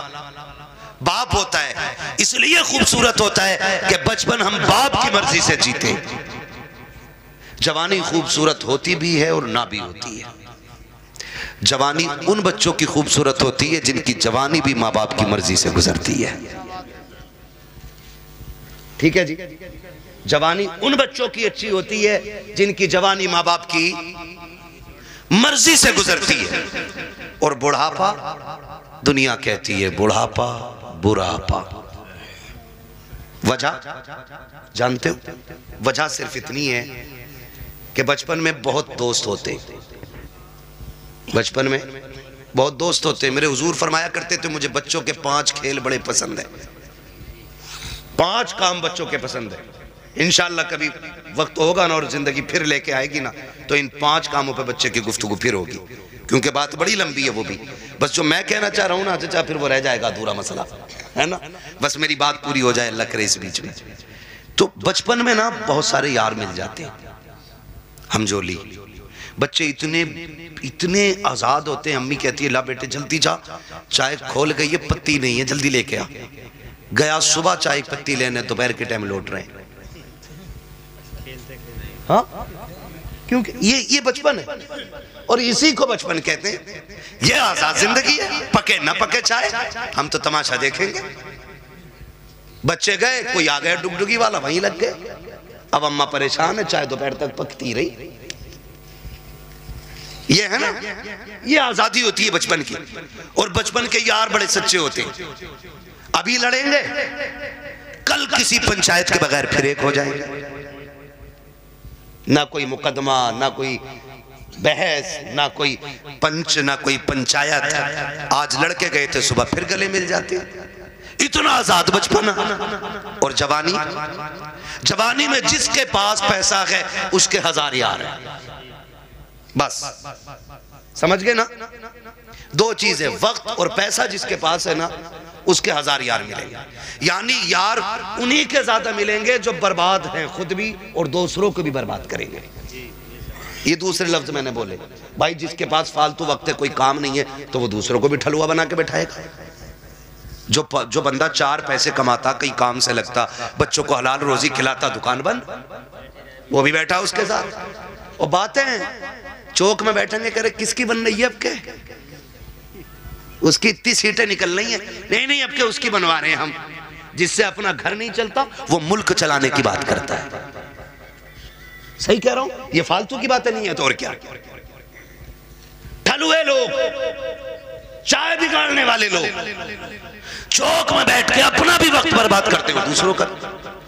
باپ ہوتا ہے، اس لیے خوبصورت ہوتا ہے کہ بچپن ہم باپ کی مرضی سے جیتے۔ جوانی خوبصورت ہوتی بھی ہے اور نہ بھی ہوتی ہے۔ جوانی ان بچوں کی خوبصورت ہوتی ہے جن کی جوانی بھی ماں باپ کی مرضی سے گزرتی ہے۔ ٹھیک ہے جی؟ جوانی ان بچوں کی اچھی ہوتی ہے جن کی جوانی ماں باپ کی مرضی سے گزرتی ہے، اور بڑھاپا دنیا کہتی ہے بڑھاپا براپا۔ وجہ جانتے ہو؟ وجہ صرف اتنی ہے کہ بچپن میں بہت دوست ہوتے، بچپن میں بہت دوست ہوتے۔ میرے حضور فرمایا کرتے تھے مجھے بچوں کے 5 کھیل بڑے پسند ہیں، 5 کام بچوں کے پسند ہیں۔ انشاءاللہ کبھی وقت ہوگا نا اور زندگی پھر لے کے آئے گی نا تو ان 5 کاموں پہ بچے کی گفتگو پھر ہوگی، کیونکہ بات بڑی لمبی ہے وہ بھی۔ بس جو میں کہنا چاہ رہا ہوں نا چچا پھر وہ رہ جائے گا ادھورا مسئلہ ہے نا، بس میری بات پوری ہو جائے اللہ کرے اس بیچ میں۔ تو بچپن میں نا بہت سارے یار مل جاتے ہیں، ہم جو لی بچے اتنے آزاد ہوتے ہیں۔ امی کہتی ہے لا بیٹے جلدی جا، چائے کھول گئی ہے پتی نہیں ہے جلدی لے کے آ۔ گیا صبح چائے پتی لینے، دوپہر کے ٹائم لوٹ رہے ہیں۔ ہاں کیونکہ یہ بچپن ہے، اور اسی کو بچپن کہتے ہیں۔ یہ آزاد زندگی ہے، پکے نہ پکے چائے ہم تو تماشا دیکھیں گے۔ بچے گئے، کوئی آ گیا ڈگڈگی والا وہیں لگ گئے۔ اب اماں پریشان ہے، چائے دوپہر تک پکتی رہی۔ یہ ہے نا، یہ آزادی ہوتی ہے بچپن کی، اور بچپن کے یار بڑے سچے ہوتے ہیں۔ ابھی لڑیں گے، کل کسی پنچایت کے بغیر پھر ایک ہو جائیں گے۔ نہ کوئی مقدمہ، نہ کوئی بحث، نہ کوئی پنچ، نہ کوئی پنچایت۔ آج لڑکے گئے تھے صبح پھر گلے مل جاتے ہیں۔ اتنا آزاد بچپن۔ اور جوانی میں جس کے پاس پیسہ ہے اس کے 1000 یار ہیں، بس سمجھ گئے نا؟ 2 چیزیں، وقت اور پیسہ جس کے پاس ہے نا اس کے 1000 یار ملیں گے۔ یعنی یار انہی کے زیادہ ملیں گے جو برباد ہیں خود بھی اور دوسروں کو بھی برباد کریں گے۔ یہ دوسرے لفظ میں نے بولے، بھائی جس کے پاس فالتو وقت ہے کوئی کام نہیں ہے تو وہ دوسروں کو بھی ٹھلوا بنا کے بٹھائے گا۔ جو بندہ 4 پیسے کماتا، کئی کام سے لگتا، بچوں کو حلال روزی کھلاتا، دکان بند، وہ بھی بیٹھا اس کے ساتھ۔ اور باتیں چوک میں بیٹھیں گے کہ کس کی بن رہی ہے اب کے؟ اس کی اتنی سیٹیں نکل رہی ہیں، نہیں اب کے اس کی بنوا رہے ہیں ہم۔ جس سے اپنا گھر نہیں چلتا وہ ملک چلانے کی بات کرتا ہے۔ صحیح کہہ رہا ہوں؟ یہ فالتو کی باتیں نہیں ہے تو اور کیا؟ ٹھلوے لوگ، چائے بگاڑنے والے لوگ چوک میں بیٹھ کے اپنا بھی وقت برباد کرتے ہو دوسروں کا۔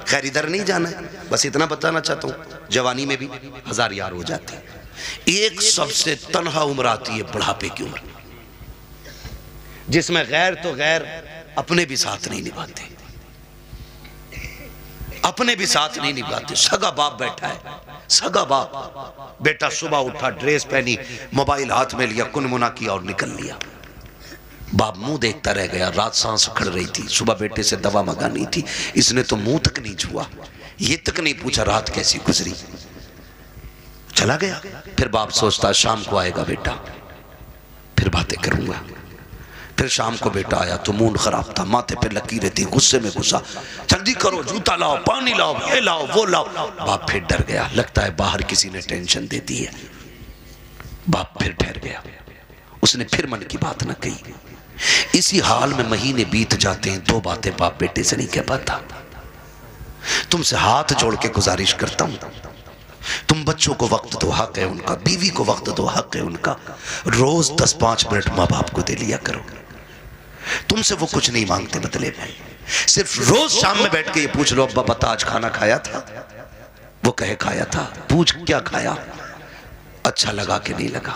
خیر ادھر نہیں جانا ہے، بس اتنا بتانا چاہتا ہوں جوانی میں بھی 1000 یار ہو جاتے ہیں۔ ایک سب سے تنہا عمر آتی ہے بڑھاپے کی عمر، جس میں غیر تو غیر اپنے بھی ساتھ نہیں نبھاتے، اپنے بھی ساتھ نہیں نبھاتے۔ سگا باپ بیٹھا ہے، سگا باپ، بیٹا صبح اٹھا، ڈریس پہنی، موبائل ہاتھ میں لیا، کنمنا کیا اور نکل لیا۔ باپ منہ دیکھتا رہ گیا، رات سانس اکھڑ رہی تھی، صبح بیٹے سے دوا منگانی تھی، اس نے تو منہ تک نہیں چھوا، یہ تک نہیں پوچھا رات کیسی گزری، چلا گیا۔ پھر باپ سوچتا شام کو آئے گا بیٹا، پھر باتیں کروں گا۔ پھر شام کو بیٹا آیا تو موڈ خراب تھا، ماتھے پہ لکیریں تھی، غصے میں غصہ، جلدی کرو، جوتا لاؤ، پانی لاؤ، یہ لاؤ، وہ لاؤ۔ باپ پھر ڈر گیا، لگتا ہے باہر کسی نے ٹینشن دے دی ہے۔ باپ پھر ٹھہر گیا، اس نے پھر من کی بات نہ کہی۔ اسی حال میں مہینے بیت جاتے ہیں، 2 باتیں باپ بیٹے سے نہیں کہہ پاتا۔ تم سے ہاتھ جوڑ کے گزارش کرتا ہوں، تم بچوں کو وقت دو، حق ہے ان کا، بیوی کو وقت دو، حق ہے ان کا، روز 10-5 منٹ ماں باپ کو دے لیا کرو۔ تم سے وہ کچھ نہیں مانگتے بدلے میں، صرف روز شام میں بیٹھ کے یہ پوچھ لو ابا بتا آج کھانا کھایا تھا؟ وہ کہے کھایا تھا، پوچھ کیا کھایا، اچھا لگا کہ نہیں لگا۔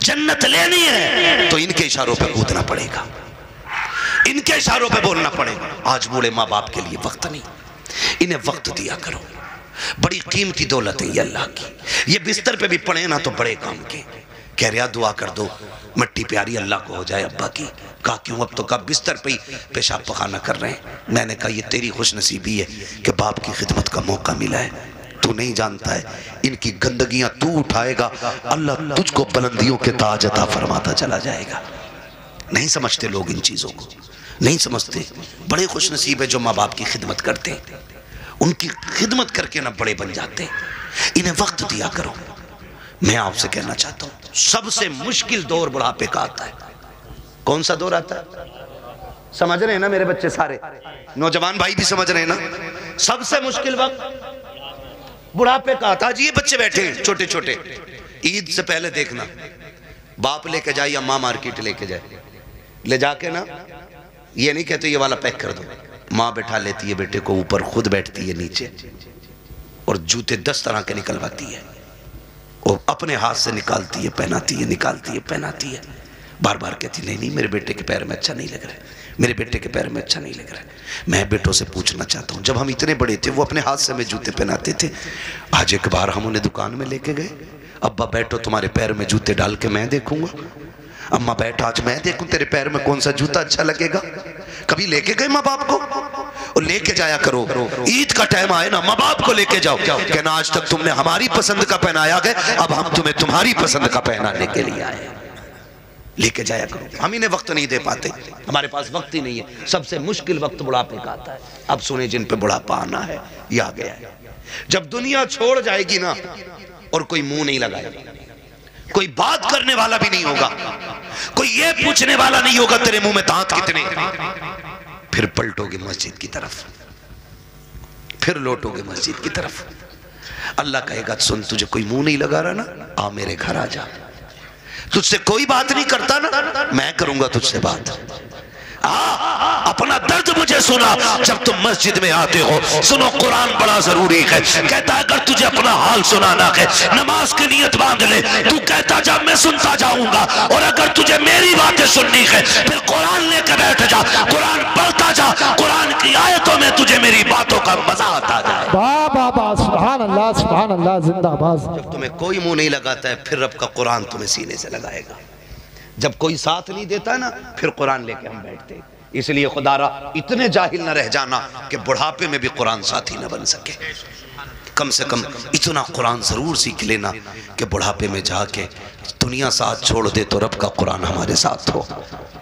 جنت لینی ہے تو ان کے اشاروں پہ کودنا پڑے گا، ان کے اشاروں پہ بولنا پڑے گا۔ آج بوڑھے ماں باپ کے لیے وقت نہیں، انہیں وقت دیا کرو، بڑی قیمتی دولت ہے یہ اللہ کی۔ یہ بستر پہ بھی پڑے نا تو بڑے کام کے، کہہ رہا دعا کر دو مٹی پیاری اللہ کو ہو جائے ابا کی۔ کہا کیوں؟ اب تو کہا بستر پہ ہی پیشاب پخانہ کر رہے ہیں۔ میں نے کہا یہ تیری خوش نصیبی ہے کہ باپ کی خدمت کا موقع ملا ہے، تو نہیں جانتا ہے ان کی گندگیاں تو اٹھائے گا، اللہ تجھ کو بلندیوں کے تاج عطا فرماتا چلا جائے گا۔ نہیں سمجھتے لوگ ان چیزوں کو، نہیں سمجھتے۔ بڑے خوش نصیب ہے جو ماں باپ کی خدمت کرتے ہیں، ان کی خدمت کر کے نہ بڑے بن جاتے ہیں۔ انہیں وقت دیا کرو۔ میں آپ سے کہنا چاہتا ہوں سب سے مشکل دور بڑھاپے کا آتا ہے۔ کون سا دور آتا ہے؟ سمجھ رہے ہیں نا میرے بچے سارے؟ نوجوان بھائی بھی سمجھ رہے ہیں نا؟ سب سے مشکل وقت بڑھاپے کا آتا ہے۔ جی یہ بچے بیٹھے ہیں چھوٹے چھوٹے، عید سے پہلے دیکھنا باپ لے کے جائے یا ماں مارکیٹ لے کے جائے، لے جا کے نا یہ نہیں کہتے یہ والا پیک کر دو، ماں بیٹھا لیتی ہے بیٹے کو اوپر، خود بیٹھتی ہے نیچے، اور جوتے 10 طرح کے نکلواتی ہے، اور اپنے ہاتھ سے نکالتی ہے پہناتی ہے، نکالتی ہے پہناتی ہے، بار بار کہتی نہیں میرے بیٹے کے پیر میں اچھا نہیں لگ رہا، میرے بیٹے کے پیر میں اچھا نہیں لگ رہا۔ میں بیٹوں سے پوچھنا چاہتا ہوں جب ہم اتنے بڑے تھے وہ اپنے ہاتھ سے ہمیں جوتے پہناتے تھے، آج ایک بار ہم انہیں دکان میں لے کے گئے، ابا بیٹھو تمہارے پیر میں جوتے ڈال کے میں دیکھوں گا، اماں بیٹھ آج میں دیکھوں تیرے پیر میں کون سا جوتا اچھا لگے گا۔ کبھی لے کے گئے ماں باپ کو؟ اور لے کے جایا کرو، عید کا ٹائم آئے نا ماں باپ کو لے کے جاؤ، کہنا آج تک تم نے ہماری پسند کا پہنایا گئے، اب ہم تمہیں تمہاری پسند کا پہنانے کے لیے آئے۔ لے کے جایا کرو۔ ہم انہیں وقت نہیں دے پاتے، ہمارے پاس وقت ہی نہیں ہے۔ سب سے مشکل وقت بڑھاپے کا آتا ہے۔ اب سنیں جن پہ بڑھاپا آنا ہے یہ آ گیا ہے۔ جب دنیا چھوڑ جائے گی نا اور کوئی منہ نہیں لگائے گا، کوئی بات کرنے والا بھی نہیں ہوگا، کوئی یہ پوچھنے والا نہیں ہوگا تیرے منہ میں دانت کتنے، پھر پلٹو گے مسجد کی طرف، پھر لوٹو گے مسجد کی طرف۔ اللہ کہے گا سن تجھے کوئی منہ نہیں لگا رہا نا، آ میرے گھر آ جا، تجھ سے کوئی بات نہیں کرتا نا، میں کروں گا تجھ سے بات۔ اپنا درد مجھے سنا جب تم مسجد میں آتے ہو، سنو قرآن بڑا ضروری ہے۔ کہتا ہے اگر تجھے اپنا حال سنانا ہے نماز کی نیت باندھ لے، تو کہتا جب میں سنتا جاؤں گا، اور اگر تجھے میری باتیں سننی ہے پھر قرآن لے کے بیٹھ جا، قرآن پڑھتا جا، قرآن کی آیتوں میں تجھے میری باتوں کا مزہ آتا جائے۔ بابا سبحان اللہ زندہ باز۔ جب تمہیں کوئی منہ نہیں لگاتا ہے پھر رب کا قرآن تمہیں سینے سے لگائے گا۔ جب کوئی ساتھ نہیں دیتا نا پھر قرآن لے کے ہم بیٹھتے۔ اس لیے خدا را اتنے جاہل نہ رہ جانا کہ بڑھاپے میں بھی قرآن ساتھی نہ بن سکے۔ کم سے کم اتنا قرآن ضرور سیکھ لینا کہ بڑھاپے میں جا کے دنیا ساتھ چھوڑ دے تو رب کا قرآن ہمارے ساتھ ہو۔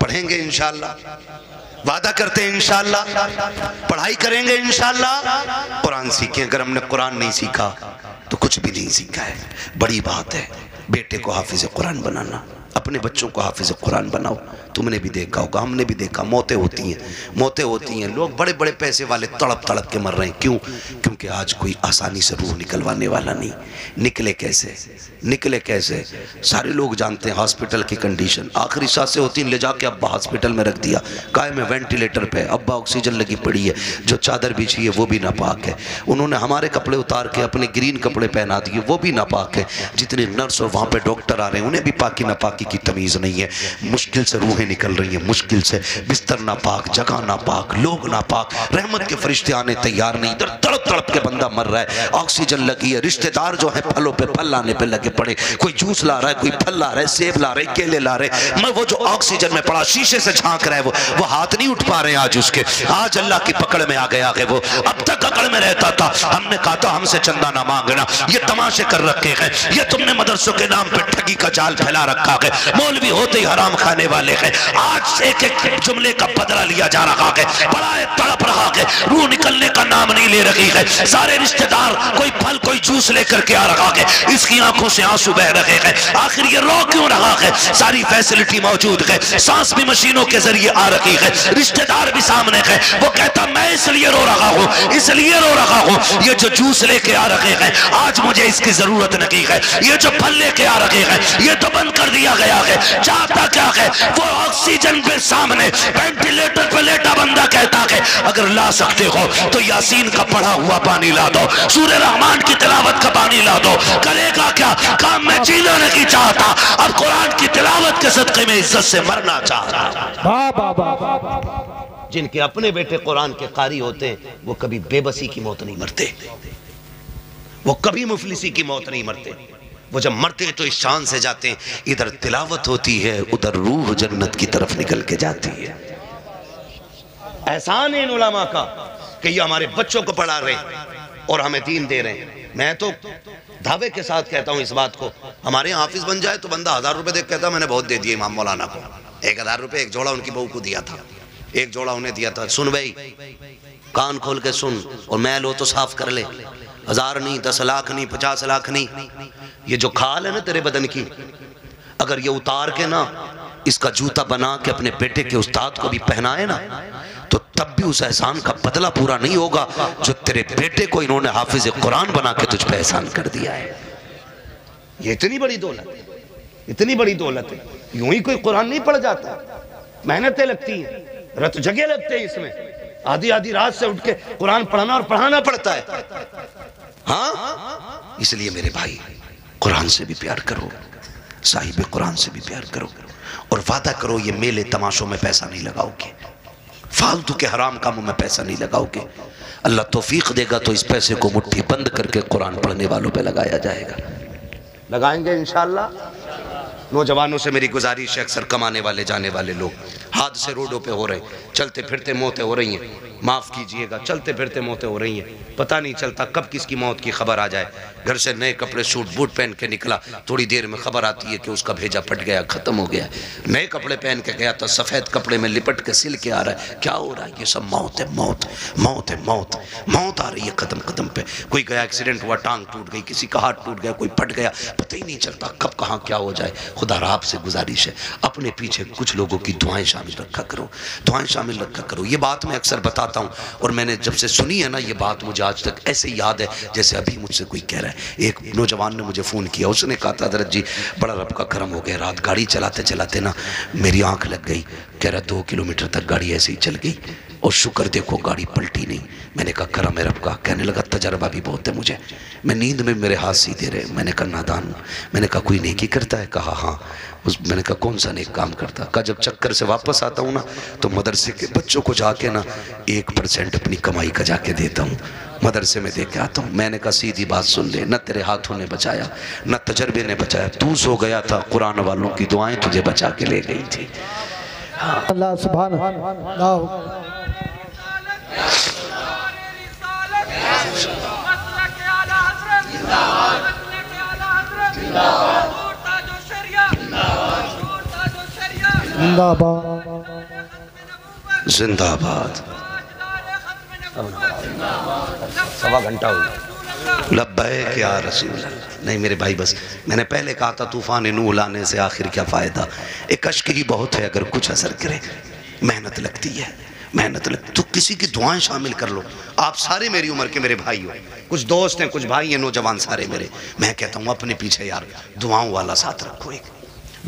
پڑھیں گے انشاءاللہ، وعدہ کرتے ہیں انشاءاللہ، پڑھائی کریں گے انشاءاللہ، قرآن سیکھیں۔ اگر ہم نے قرآن نہیں سیکھا تو کچھ بھی نہیں سیکھا ہے۔ بڑی بات ہے بیٹے کو حافظ قرآن بنانا، اپنے بچوں کو حافظ قرآن بناؤ۔ تم نے بھی دیکھا ہوگا، ہم نے بھی دیکھا، موتیں ہوتی ہیں، لوگ بڑے بڑے پیسے والے تڑپ تڑپ کے مر رہے ہیں۔ کیوں؟ کیونکہ آج کوئی آسانی سے روح نکلوانے والا نہیں۔ نکلے کیسے؟ سارے لوگ جانتے ہیں ہاسپٹل کی کنڈیشن، آخری سانسیں ہوتی ہیں، لے جا کے ابا ہاسپٹل میں رکھ دیا، قائم ہے وینٹیلیٹر پہ، ابا آکسیجن لگی پڑی ہے، جو چادر بچھی ہے وہ بھی ناپاک ہے، انہوں نے ہمارے کپڑے اتار کے اپنے گرین کپڑے پہنا دیے وہ بھی ناپاک ہے، جتنے نرس اور وہاں پہ ڈاکٹر آ رہے ہیں انہیں بھی پاکی ناپاکی کی تمیز نہیں ہے، مشکل سے روحیں نکل رہی ہیں، مشکل سے بستر ناپاک، جگہ ناپاک، لوگ ناپاک، رحمت کے فرشتے آنے تیار نہیں، ادھر تڑپ تڑپ کے بندہ مر رہا ہے، آکسیجن لگی ہے، رشتہ دار جو ہیں پھلوں پہ پھل لانے پہ لگے پڑے، کوئی جوس لا رہا ہے، کوئی پھل لا رہا ہے، سیب لا رہے، کیلے لا رہے، میں وہ جو آکسیجن میں پڑا شیشے سے جھانک رہا ہے وہ ہاتھ نہیں اٹھ پا رہے ہیں آج اس کے، آج اللہ کی پکڑ میں آ گیا ہے وہ، اب تک اکڑ میں رہتا تھا، ہم نے کہا تھا ہم سے چندہ نہ مانگنا، یہ تماشے کر رکھے ہیں، یہ تم نے مدرسوں کے نام پہ ٹھگی کا جال پھیلا رکھا ہے، مولوی ہوتے ہی حرام کھانے والے ہیں، آج ایک ایک جملے کا بدلہ لیا جا رہا ہے، بڑا تڑپ رہا ہے، روح نکلنے کا نام نہیں لے رہی ہے، سارے رشتہ دار کوئی پھل کوئی جوس لے کر کے آ رہا ہے، اس کی آنکھوں سے آنسو بہ رہے ہیں، آخر یہ رو کیوں رہا ہے، ساری فیسلٹی موجود ہے، سانس بھی مشینوں کے ذریعے آ رہی ہے، رشتہ دار بھی سامنے ہے، وہ کہتا میں اس لیے رو رہا ہوں، اس لیے رو رہا ہوں، یہ جو جوس لے کے آ رہے ہیں آج مجھے اس کی ضرورت نہیں ہے، یہ جو پھل لے کے آ رہے ہیں یہ تو بند کر دیا گیا ہے، چاہتا کیا ہے وہ آکسیجن پہ سامنے وینٹیلیٹر پہ لیٹا بندہ کہتا کہ اگر لا سکتے ہو تو یاسین کا پڑھا ہوا پانی لا دو، سورہ رحمان کی تلاوت کا پانی لا دو، کرے گا کیا؟ کام میں جینا نہیں چاہتا، اب قرآن کی تلاوت کے صدقے میں عزت سے مرنا چاہتا۔ جن کے اپنے بیٹے قرآن کے قاری ہوتے ہیں وہ کبھی بے بسی کی موت نہیں مرتے، وہ کبھی مفلسی کی موت نہیں مرتے، وہ جب مرتے تو اس شان سے جاتے ہیں ادھر تلاوت ہوتی ہے ادھر روح جنت کی طرف نکل کے جاتی ہے۔ احسان ہے ان علماء کا کہ یہ ہمارے بچوں کو پڑھا رہے ہیں اور ہمیں دین دے رہے ہیں۔ میں تو دعوے کے ساتھ کہتا ہوں اس بات کو، ہمارے یہاں حافظ بن جائے تو بندہ 1000 روپے دے کہتا میں نے بہت دے دیے امام مولانا کو، 1000 روپے ایک جوڑا ان کی بہو کو دیا تھا، ایک جوڑا انہیں دیا تھا۔ سن بھائی، کان کھول کے سن اور میل ہو تو صاف کر لے، 1000 نہیں، 10 لاکھ نہیں، 50 لاکھ نہیں، یہ جو کھال ہے نا تیرے بدن کی، اگر یہ اتار کے نا اس کا جوتا بنا کے اپنے بیٹے کے استاد کو بھی پہنائے نا تو تب بھی اس احسان کا بدلہ پورا نہیں ہوگا جو تیرے بیٹے کو انہوں نے حافظ قرآن بنا کے تجھ پہ احسان کر دیا ہے۔ یہ اتنی بڑی دولت ہے، اتنی بڑی دولت ہے، یوں ہی کوئی قرآن نہیں پڑھ جاتا، محنتیں لگتی ہیں، رت جگہ لگتے ہیں، اس میں آدھی آدھی رات سے اٹھ کے قرآن پڑھنا اور پڑھانا پڑتا ہے۔ ہاں اس لیے میرے بھائی قرآن سے بھی پیار کرو، صاحب قرآن سے بھی پیار کرو، اور وعدہ کرو یہ میلے تماشوں میں پیسہ نہیں لگاؤ گے، فالتو کے حرام کاموں میں پیسہ نہیں لگاؤ گے۔ اللہ توفیق دے گا تو اس پیسے کو مٹھی بند کر کے قرآن پڑھنے والوں پہ لگایا جائے گا، لگائیں گے انشاءاللہ۔ نوجوانوں سے میری گزارش ہے، اکثر کمانے والے جانے والے لوگ حادثے روڈوں پہ ہو رہے ہیں، چلتے پھرتے موتیں ہو رہی ہیں، معاف کیجئے گا، چلتے پھرتے موتیں ہو رہی ہیں، پتہ نہیں چلتا کب کس کی موت کی خبر آ جائے۔ گھر سے نئے کپڑے سوٹ بوٹ پہن کے نکلا، تھوڑی دیر میں خبر آتی ہے کہ اس کا بھیجا پھٹ گیا، ختم ہو گیا۔ نئے کپڑے پہن کے گیا تھا، سفید کپڑے میں لپٹ کے سل کے آ رہا ہے، کیا ہو رہا ہے؟ یہ سب موت ہے، موت موت ہے، موت موت آ رہی ہے قدم قدم پہ۔ کوئی گیا ایکسیڈنٹ ہوا، ٹانگ ٹوٹ گئی، کسی کا ہاتھ ٹوٹ گیا، کوئی پھٹ گیا، پتہ ہی نہیں چلتا کب کہاں کیا ہو جائے۔ خدا آپ سے گزارش ہے اپنے پیچھے کچھ لوگوں کی دعائیں شامل رکھا کرو، دعائیں شامل رکھا کرو۔ یہ بات میں اکثر بتاتا ہوں اور میں نے جب سے سنی ہے نا یہ بات مجھے آج تک ایسے یاد ہے جیسے ابھی مجھ سے کوئی کہہ رہا ہے۔ ایک نوجوان نے مجھے فون کیا، اس نے کہا تھا حضرت جی بڑا رب کا کرم ہو گیا، رات گاڑی چلاتے چلاتے نا میری آنکھ لگ گئی، کہہ رہا 2 کلومیٹر تک گاڑی ایسے ہی چل گئی اور شکر دیکھو گاڑی پلٹی نہیں۔ میں نے کہا کرم ہے رب کا۔ کہنے لگا تجربہ بھی بہت ہے مجھے، میں نیند میں میرے ہاتھ سیدھے رہے۔ میں نے کہا نادان ہوں۔ میں نے کہا کوئی نیکی کرتا ہے؟ کہا ہاں۔ میں نے کہا کون سا نیک کام کرتا؟ کہا جب چکر سے واپس آتا ہوں نا تو مدرسے کے بچوں کو جا کے نا 1% اپنی کمائی کا جا کے دیتا ہوں، مدرسے میں دے کے آتا ہوں۔ میں نے کہا سیدھی بات سن لے، نہ تیرے ہاتھوں نے بچایا نہ تجربے نے بچایا، تو سو گیا تھا، قرآن والوں کی دعائیں تجھے بچا کے لے گئی تھی۔ اللہ سبحانہ زندہ باد، زندہ باد۔ سوا گھنٹہ ہو گیا۔ لبیک یا رسول اللہ۔ نہیں میرے بھائی بس میں نے پہلے کہا تھا طوفان نوح لانے سے آخر کیا فائدہ، ایک اشک ہی بہت ہے اگر کچھ اثر کرے۔ محنت لگتی ہے، محنت لگتی تو کسی کی دعائیں شامل کر لو۔ آپ سارے میری عمر کے میرے بھائی ہو، کچھ دوست ہیں کچھ بھائی ہیں نوجوان سارے میرے، میں کہتا ہوں اپنے پیچھے یار دعاؤں والا ساتھ رکھو، ایک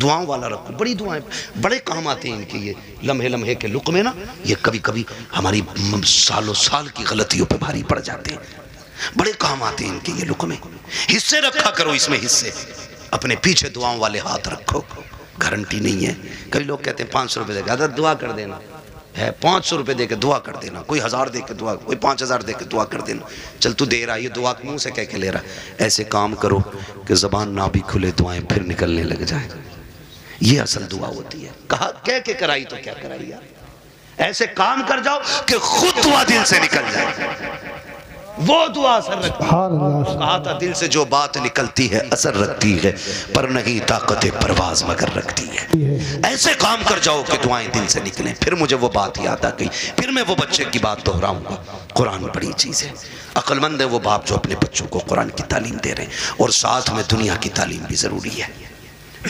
دعاؤں والا رکھو۔ بڑی دعائیں بڑے کام آتے ہیں ان کے، یہ لمحے لمحے کے لقمے نا یہ کبھی کبھی ہماری سالوں سال کی غلطیوں پہ بھاری پڑ جاتے ہیں، بڑے کام آتے ہیں ان کے یہ لقمے۔ حصے رکھا کرو اس میں، حصے اپنے پیچھے دعاؤں والے ہاتھ رکھو، گارنٹی نہیں ہے۔ کئی لوگ کہتے ہیں 500 روپے دے کے حضرت دعا کر دینا ہے، 500 روپے دے کے دعا کر دینا، کوئی 1000 دے کے دعا، کوئی 5000 دے کے دعا کر دینا، چل تو دے رہا ہے یہ دعا منہ سے کہہ کے لے رہا ہے۔ ایسے کام کرو کہ زبان نہ بھی کھلے دعائیں پھر نکلنے لگ جائیں، یہ اصل دعا ہوتی ہے۔ کہا کہہ کے کرائی تو کیا کرائی یار، ایسے کام کر جاؤ کہ خود دعا دل سے نکل جائے، وہ دعا اثر رکھتی ہے۔ کہا تھا دل سے جو بات نکلتی ہے اثر رکھتی ہے، پر نہیں طاقت پرواز مگر رکھتی ہے۔ ایسے کام کر جاؤ کہ دعائیں دل سے نکلیں۔ پھر مجھے وہ بات یاد آ گئی، پھر میں وہ بچے کی بات دہراؤں گا۔ قرآن بڑی چیز ہے، عقل مند ہے وہ باپ جو اپنے بچوں کو قرآن کی تعلیم دے رہے ہیں، اور ساتھ میں دنیا کی تعلیم بھی ضروری ہے،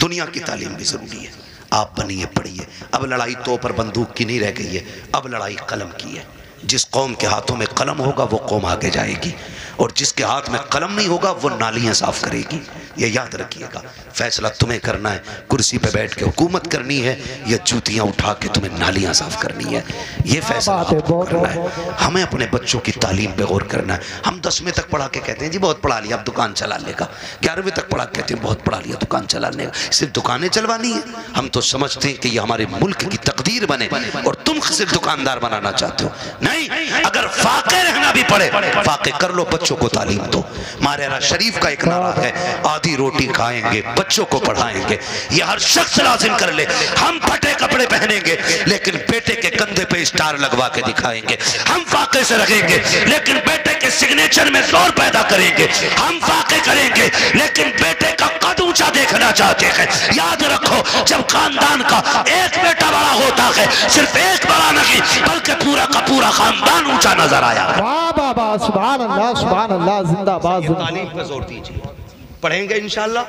دنیا کی تعلیم بھی ضروری ہے۔ آپ بنیے پڑھیے، اب لڑائی تو پر بندوق کی نہیں رہ گئی ہے، اب لڑائی قلم کی ہے۔ جس قوم کے ہاتھوں میں قلم ہوگا وہ قوم آگے جائے گی۔ اور جس کے ہاتھ میں قلم نہیں ہوگا وہ نالیاں صاف کرے گی. یہ یاد رکھیے گا. فیصلہ تمہیں کرنا ہے, کرسی پہ بیٹھ کے حکومت کرنی ہے یا جوتیاں اٹھا کے تمہیں نالیاں صاف کرنی ہے. یہ فیصلہ آپ کو کرنا ہے. ہمیں اپنے بچوں کی تعلیم پہ غور کرنا ہے. ہم 10ویں تک پڑھا کے کہتے ہیں جی بہت پڑھا لیا اب دکان چلا لے گا. 11ویں تک پڑھا کے کہتے ہیں بہت پڑھا لیا دکان چلا لے گا. صرف دکانیں چلوانی ہے. ہم تو سمجھتے ہیں کہ یہ ہمارے ملک کی تقدیر بنے اور تم صرف دکاندار بنانا چاہتے ہو. نہیں, اگر فاقے رہنا بھی پڑے فاقے کر لو, بچوں کو تعلیم دو. مارے شریف کا ایک نعرہ ہے, آدھی روٹی کھائیں گے بچوں کو پڑھائیں گے. یہ ہر شخص لازم کر لے. ہم پھٹے کپڑے پہنیں گے لیکن بیٹے کے کندھے پہ اسٹار لگوا کے دکھائیں گے. ہم فاقے سے رکھیں گے لیکن بیٹے کے سگنیچر میں زور پیدا کریں گے. ہم فاقے کریں گے لیکن بیٹے کا قد اونچا دیکھنا چاہتے ہیں. یاد رکھو جب خاندان کا ایک بیٹا بڑا ہوتا ہے صرف ایک بڑا نہیں بلکہ پورا کا پورا خاندان اونچا نظر آیا. واہ بابا, سبحان اللہ سبحان اللہ, زندہ باد. تعلیم پہ زور دیجیے. پڑھیں گے انشاءاللہ,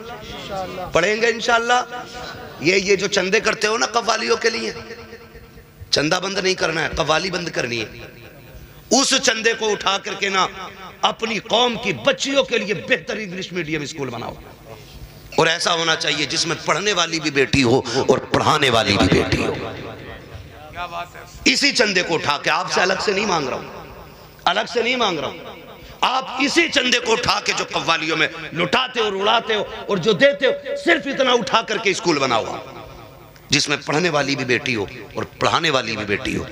پڑھیں گے انشاءاللہ. یہ جو چندے کرتے ہو نا قوالیوں کے لیے, چندہ بند نہیں کرنا ہے, قوالی بند کرنی ہے. اس چندے کو اٹھا کر کے نا اپنی قوم کی بچیوں کے لیے بہتر انگلش میڈیم اسکول بناؤ. اور ایسا ہونا چاہیے جس میں پڑھنے والی بھی بیٹی ہو اور پڑھانے والی بھی بیٹی ہو. اسی چندے کو اٹھا کے, آپ سے الگ سے نہیں مانگ رہا ہوں, الگ سے نہیں مانگ رہا ہوں, آپ اسی چندے کو اٹھا کے جو قوالیوں میں لٹاتے ہو اور اڑاتے ہو اور جو دیتے ہو صرف اتنا اٹھا کر کے اسکول بناؤ جس میں پڑھنے والی بھی بیٹی ہو اور پڑھانے والی بھی بیٹی ہو.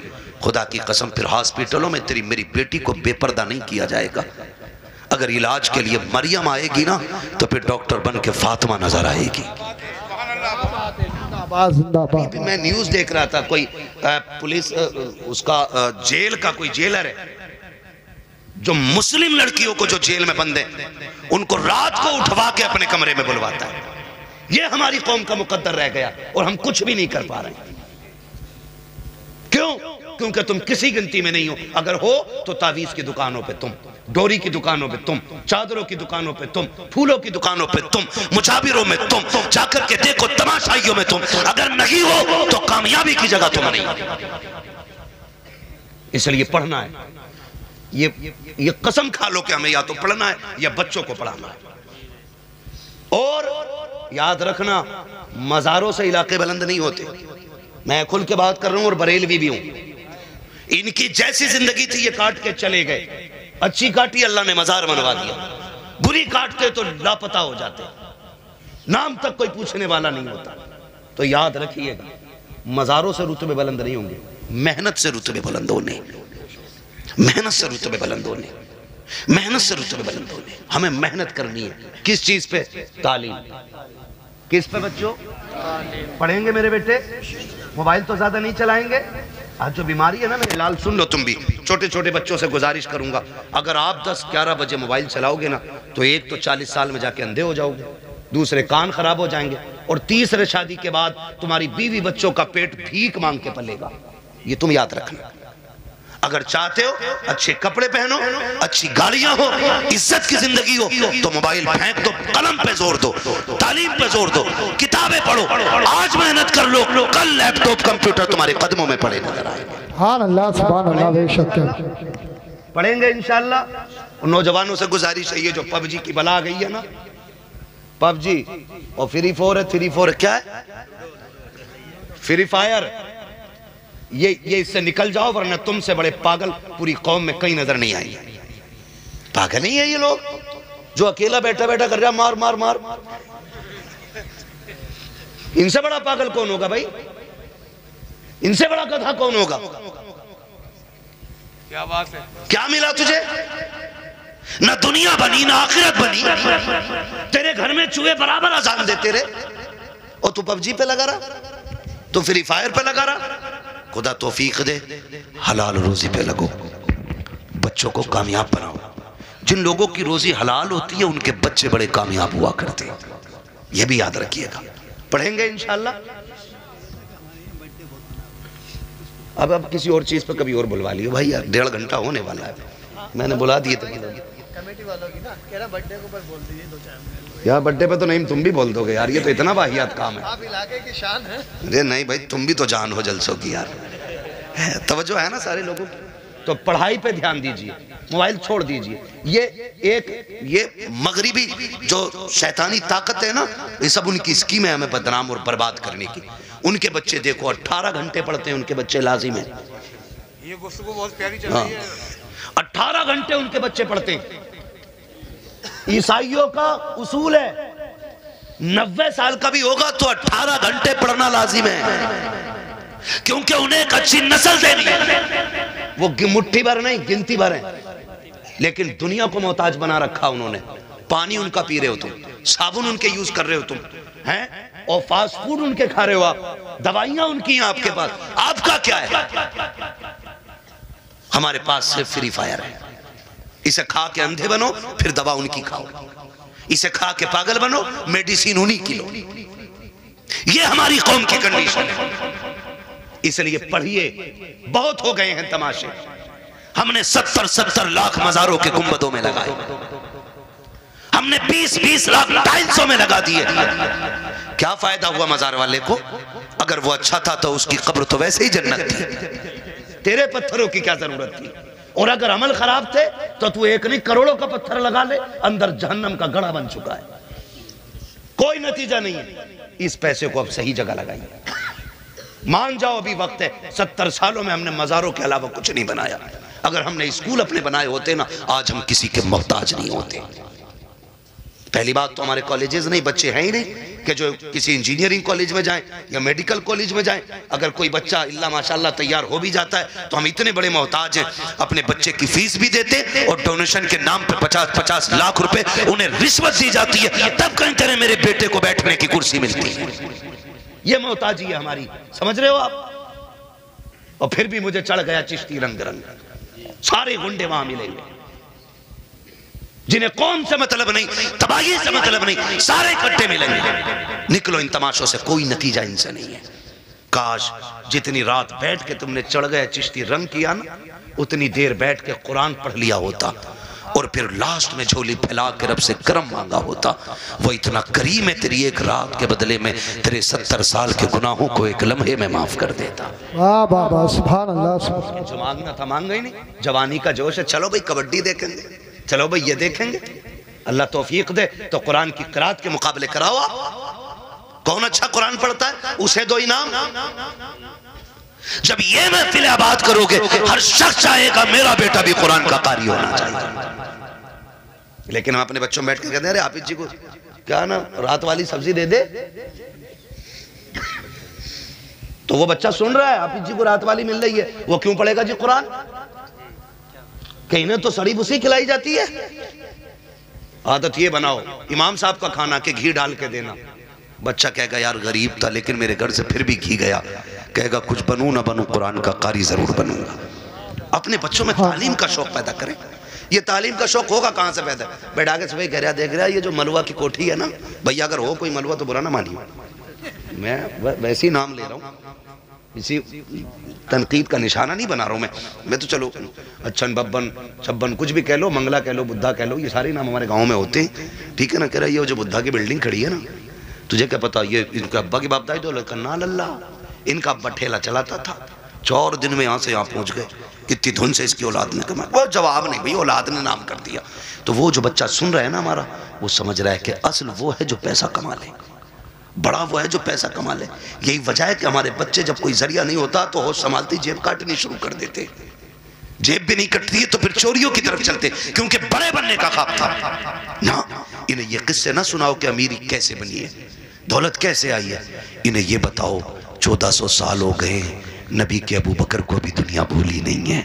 خدا کی قسم پھر ہاسپٹلوں میں تیری میری بیٹی کو بے پردہ نہیں کیا جائے گا. اگر علاج کے لیے مریم آئے گی نا تو پھر ڈاکٹر بن کے فاطمہ نظر آئے گی. میں نیوز دیکھ رہا تھا, کوئی پولیس اس کا جیل کا کوئی جیلر ہے جو مسلم لڑکیوں کو جو جیل میں بند ہیں ان کو رات کو اٹھوا کے اپنے کمرے میں بلواتا ہے. یہ ہماری قوم کا مقدر رہ گیا اور ہم کچھ بھی نہیں کر پا رہے. کیوں؟ کیونکہ تم کسی گنتی میں نہیں ہو. اگر ہو تو تعویذ کی دکانوں پہ تم, ڈوری کی دکانوں پہ تم, چادروں کی دکانوں پہ تم, پھولوں کی دکانوں پہ تم, مجابروں میں تم, جا کر کے دیکھو تماشائیوں میں تم. اگر نہیں ہو تو کامیابی کی جگہ تم نہیں. اس لیے پڑھنا ہے. یہ قسم کھا لو کہ ہمیں یا تو پڑھنا ہے یا بچوں کو پڑھانا ہے. اور یاد رکھنا مزاروں سے علاقے بلند نہیں ہوتے. میں کھل کے بات کر رہا ہوں اور بریلوی بھی ہوں. ان کی جیسی زندگی تھی یہ کاٹ کے چلے گئے. اچھی کاٹی اللہ نے مزار بنوا دیا, بری کاٹتے تو لاپتہ ہو جاتے, نام تک کوئی پوچھنے والا نہیں ہوتا. تو یاد رکھیے گا مزاروں سے رتبے بلند نہیں ہوں گے, محنت سے رتبے بلند ہونے, محنت سے رتبے بلند ہونے, محنت سے رتبے بلند ہونے. ہمیں محنت کرنی ہے. کس چیز پہ؟ تعلیم. کس پہ بچوں؟ پڑھیں گے میرے بیٹے, موبائل تو زیادہ نہیں چلائیں گے. آج جو بیماری ہے نا میرے لال سن لو تم بھی, چھوٹے چھوٹے بچوں سے گزارش کروں گا اگر آپ 10-11 بجے موبائل چلاؤ گے نا تو ایک تو 40 سال میں جا کے اندھے ہو جاؤ گے, دوسرے کان خراب ہو جائیں گے, اور تیسرے شادی کے بعد تمہاری بیوی بچوں کا پیٹ بھیک مانگ کے پلے گا. یہ تم یاد رکھنا. اگر چاہتے ہو اچھے کپڑے پہنو, اچھی گاڑیاں ہو, عزت کی زندگی ہو تو موبائل پھینک دو, قلم پہ زور دو, تعلیم پہ زور دو, کتابیں پڑھو. آج محنت کر لو, کل لیپ ٹاپ کمپیوٹر تمہارے قدموں میں پڑے نظر آئے گا. سبحان اللہ سبحان اللہ, بے شک پڑھیں گے انشاءاللہ. نوجوانوں سے گزارش ہے, یہ جو پب جی کی بلا گئی ہے نا, پب جی اور فری فور ہے, فری فور کیا ہے, فری فائر, یہ اس سے نکل جاؤ ورنہ تم سے بڑے پاگل پوری قوم میں کہیں نظر نہیں آئی. پاگل نہیں ہے یہ لوگ جو اکیلا بیٹھا بیٹھا کر رہا مار مار مار. ان سے بڑا پاگل کون ہوگا بھائی, ان سے بڑا گدھا کون ہوگا. کیا بات ہے, کیا ملا تجھے؟ نہ دنیا بنی نہ آخرت بنی. تیرے گھر میں چوہے برابر اذان دیتے رہے اور تو پب جی پہ لگا رہا, تو فری فائر پہ لگا رہا. خدا توفیق دے, حلال روزی پہ لگو, بچوں کو کامیاب بناؤ. جن لوگوں کی روزی حلال ہوتی ہے ان کے بچے بڑے کامیاب ہوا کرتے ہیں. یہ بھی یاد رکھیے گا. پڑھیں گے انشاءاللہ. اب کسی اور چیز پہ کبھی اور بلوا لیو بھائی, یار 1.5 گھنٹہ ہونے والا ہے. میں نے بلا دیے تھے کمیٹی والوں کی نا, کہہ رہا بڑھنے کو پر بول دیجئے 2-4 یار بڑھنے پہ تو نہیں, تم بھی بول دو گے یار, یہ تو اتنا واہیات کام ہے. آپ علاقے کی شان ہے. ارے نہیں بھائی, تم بھی تو جان ہو جلسوں کی یار. توجہ ہے نا سارے لوگوں کی. تو پڑھائی پہ دھیان دیجئے، موبائل چھوڑ دیجئے۔ یہ مغربی جو شیطانی طاقت ہے نا، یہ سب ان کی سکیم ہے ہمیں بدنام اور برباد کرنے کی۔ ان کے بچے دیکھو 18 گھنٹے پڑھتے ہیں، ان کے بچے لازم ہیں۔ یہ گفتگو بہت پیاری چل رہی ہے۔ 18 گھنٹے ان کے بچے پڑھتے ہیں۔ عیسائیوں کا اصول ہے 90 سال کا بھی ہوگا تو 18 گھنٹے پڑھنا لازم ہے، کیونکہ انہیں ایک اچھی نسل دینی ہے۔ وہ مٹھی بھر نہیں، گنتی بھر ہیں، لیکن دنیا کو محتاج بنا رکھا انہوں نے۔ پانی ان کا پی رہے ہو تم، صابن ان کے یوز کر رہے ہو تم ہیں، اور فاسٹ فوڈ ان کے کھا رہے ہو آپ، دوائیاں ان کی ہیں آپ کے پاس۔ آپ کا کیا ہے؟ ہمارے پاس صرف فری فائر ہے۔ اسے کھا کے اندھے بنو، پھر دوا ان کی کھاؤ۔ اسے کھا کے پاگل بنو، میڈیسین انہی کی لو۔ یہ ہماری قوم کی کنڈیشن ہے۔ اس لیے پڑھیے، بہت ہو گئے ہیں تماشے۔ ہم نے 70 لاکھ مزاروں کے گنبدوں میں لگائے، ہم نے 20 لاکھ ٹائلسوں میں لگا دیے۔ کیا فائدہ ہوا مزار والے کو؟ اگر وہ اچھا تھا تو اس کی قبر تو ویسے ہی جنت تھی، تیرے پتھروں کی کیا ضرورت تھی؟ اور اگر عمل خراب تھے تو ایک نہیں کروڑوں کا پتھر لگا لے، اندر جہنم کا گڑھا بن چکا ہے، کوئی نتیجہ نہیں ہے۔ اس پیسے کو اب صحیح جگہ لگائیے، مان جاؤ ابھی وقت ہے۔ 70 سالوں میں ہم نے مزاروں کے علاوہ کچھ نہیں بنایا۔ اگر ہم نے اسکول اپنے بنائے ہوتے نا، آج ہم کسی کے محتاج نہیں ہوتے۔ پہلی بات تو ہمارے کالجز نہیں، بچے ہیں ہی نہیں کہ جو کسی انجینئرنگ کالج میں جائیں یا میڈیکل کالج میں جائیں۔ اگر کوئی بچہ اللہ ماشاءاللہ تیار ہو بھی جاتا ہے تو ہم اتنے بڑے محتاج ہیں، اپنے بچے کی فیس بھی دیتے اور ڈونیشن کے نام پہ 50 لاکھ روپے انہیں رشوت دی جاتی ہے، تب کہیں تیرے میرے بیٹے کو بیٹھنے کی کرسی ملتی ہے۔ یہ محتاجی ہے ہماری، سمجھ رہے ہو آپ؟ اور پھر بھی مجھے چڑھ گیا چشتی رنگ رنگ، سارے گنڈے وہاں ملیں گے جنہیں قوم سے مطلب نہیں، تباہی سے مطلب نہیں، سارے اکٹھے ملیں گے۔ نکلو ان تماشوں سے، کوئی نتیجہ ان سے نہیں ہے۔ کاش جتنی رات بیٹھ کے تم نے چڑھ گئے چشتی رنگ کیا نا، اتنی دیر بیٹھ کے قرآن پڑھ لیا ہوتا، اور پھر لاسٹ میں جھولی پھیلا کے رب سے کرم مانگا ہوتا۔ وہ اتنا کریم ہے، تیری ایک رات کے بدلے میں تیرے 70 سال کے گناہوں کو ایک لمحے میں معاف کر دیتا۔ واہ بابا، سبحان اللہ، سبحان اللہ۔ جو مانگنا تھا مانگا ہی نہیں۔ جوانی کا جوش ہے، چلو بھائی کبڈی دیکھیں گے، چلو بھائی یہ دیکھیں گے، اللہ توفیق دے تو قرآن کی قرات کے مقابلے کراؤ۔ کون اچھا قرآن پڑھتا ہے اسے دو انعام۔ جب یہ محفل آباد کرو گے، ہر شخص چاہے گا میرا بیٹا بھی قرآن کا قاری ہونا چاہیے۔ لیکن ہم اپنے بچوں میں بیٹھ کے کہتے ہیں ارے حافظ جی کو کیا نا رات والی سبزی دے دے، تو وہ بچہ سن رہا ہے حافظ جی کو رات والی مل رہی ہے، وہ کیوں پڑھے گا جی قرآن؟ کہ انہیں تو سڑی بھوسی کھلائی جاتی ہے۔ عادت یہ بناؤ امام صاحب کا کھانا کہ گھی ڈال کے دینا، بچہ کہے گا یار غریب تھا لیکن میرے گھر سے پھر بھی گھی گیا، کہے گا کچھ بنوں نہ بنوں قرآن کا قاری ضرور بنوں گا۔ اپنے بچوں میں تعلیم کا شوق پیدا کریں۔ یہ تعلیم کا شوق ہوگا کہاں سے پیدا؟ بیٹھا کے صبح کہہ رہا دیکھ رہا یہ جو ملوہ کی کوٹھی ہے نا، بھیا اگر ہو کوئی ملوہ تو برا نہ مانی، میں ویسے ہی نام لے رہا ہوں، اسی تنقید کا نشانہ نہیں بنا رہا ہوں میں تو چلو اچھن ببن چھبن کچھ بھی کہہ لو، منگلہ کہہ لو، بدھا کہہ لو، یہ سارے نام ہمارے گاؤں میں ہوتے ہیں، ٹھیک ہے نا؟ کہہ رہا یہ جو بدھا کی بلڈنگ کھڑی ہے نا، تجھے کیا پتا یہ ان کے ابا کی باپ دائی دولت کا نال اللہ، ان کا ابا ٹھیلا چلاتا تھا، 4 دن میں یہاں سے یہاں پہنچ گئے، کتنی دھن سے اس کی اولاد نے کمایا۔ وہ جواب نہیں بھئی، اولاد نے نام کر دیا۔ تو وہ جو بچہ سن رہا ہے نا ہمارا، وہ سمجھ رہا ہے کہ اصل وہ ہے جو پیسہ کما لے، بڑا وہ ہے جو پیسہ کما لے۔ یہی وجہ ہے کہ ہمارے بچے جب کوئی ذریعہ نہیں ہوتا تو ہوش سنبھالتی جیب کاٹنی شروع کر دیتے، جیب بھی نہیں کٹتی ہے تو پھر چوریوں کی طرف چلتے، کیونکہ بڑے بننے کا خواب تھا نا۔ انہیں یہ قصے نہ سناؤ کہ امیری کیسے بنی ہے، دولت کیسے آئی ہے، انہیں یہ بتاؤ 1400 سال ہو گئے نبی کے ابو بکر کو بھی دنیا بھولی نہیں ہے،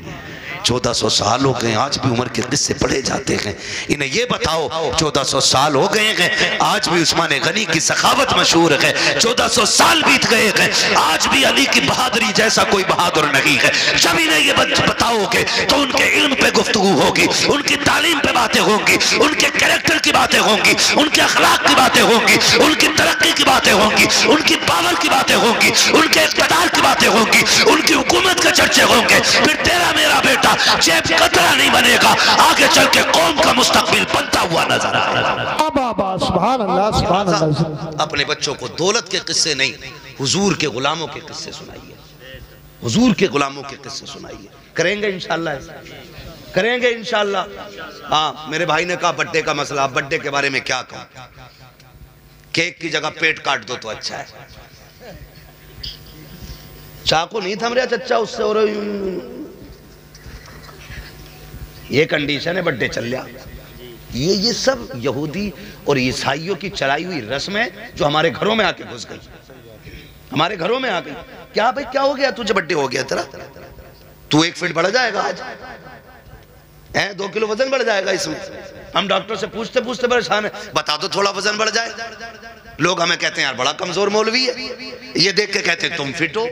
1400 سال ہو گئے آج بھی عمر کے قصے پڑھے جاتے ہیں۔ انہیں یہ بتاؤ 1400 سال ہو گئے ہیں آج بھی عثمان غنی کی سخاوت مشہور ہے، 1400 سال بیت گئے ہیں آج بھی علی کی بہادری جیسا کوئی بہادر نہیں ہے۔ جب انہیں یہ بتاؤ گے تو ان کے علم پہ گفتگو ہوگی، ان کی تعلیم پہ باتیں ہوں گی، ان کے کریکٹر کی باتیں ہوں گی، ان کے اخلاق کی باتیں ہوں گی، ان کی ترقی کی باتیں ہوں گی، ان کی پاور کی باتیں ہوں گی، ان کے اقتدار کی باتیں ہوں گی، ان کی حکومت کے چرچے ہوں گے۔ پھر تیرا میرا بیٹا جیب قطرہ نہیں بنے گا، آگے چل کے قوم کا مستقبل بنتا ہوا نظر آئے گا۔ بابا سبحان اللہ، سبحان اللہ۔ اپنے بچوں کو دولت کے قصے نہیں، حضور کے غلاموں کے قصے سنائیے۔ حضور کے غلاموں کے قصے سنائیے. کریں گے انشاءاللہ ایسا؟ کریں گے انشاءاللہ. ہاں میرے بھائی نے کہا بڈے کا مسئلہ. اب بڈے کے بارے میں کیا کہوں؟ کیک کی جگہ پیٹ کاٹ دو تو اچھا ہے. چاقو نہیں تھم رہا چچا اس سے. اور یہ کنڈیشن ہے بڈے چل لیا. یہ سب یہودی اور عیسائیوں کی چلائی ہوئی رسم ہے جو ہمارے گھروں میں آ کے گھس گئی. ہمارے گھروں میں آ گئی. کیا بھئی کیا ہو گیا تجھے بڈے ہو گیا تیرا؟ تو 1 فٹ بڑھ جائے گا آج. 2 کلو وزن بڑھ جائے گا اس میں. ہم ڈاکٹر سے پوچھتے پوچھتے پریشان ہیں. بتا دو تھوڑا وزن بڑھ جائے. لوگ ہمیں کہتے ہیں یار بڑا کمزور مولوی ہے. یہ دیکھ کے کہتے ہیں تم فٹ ہو.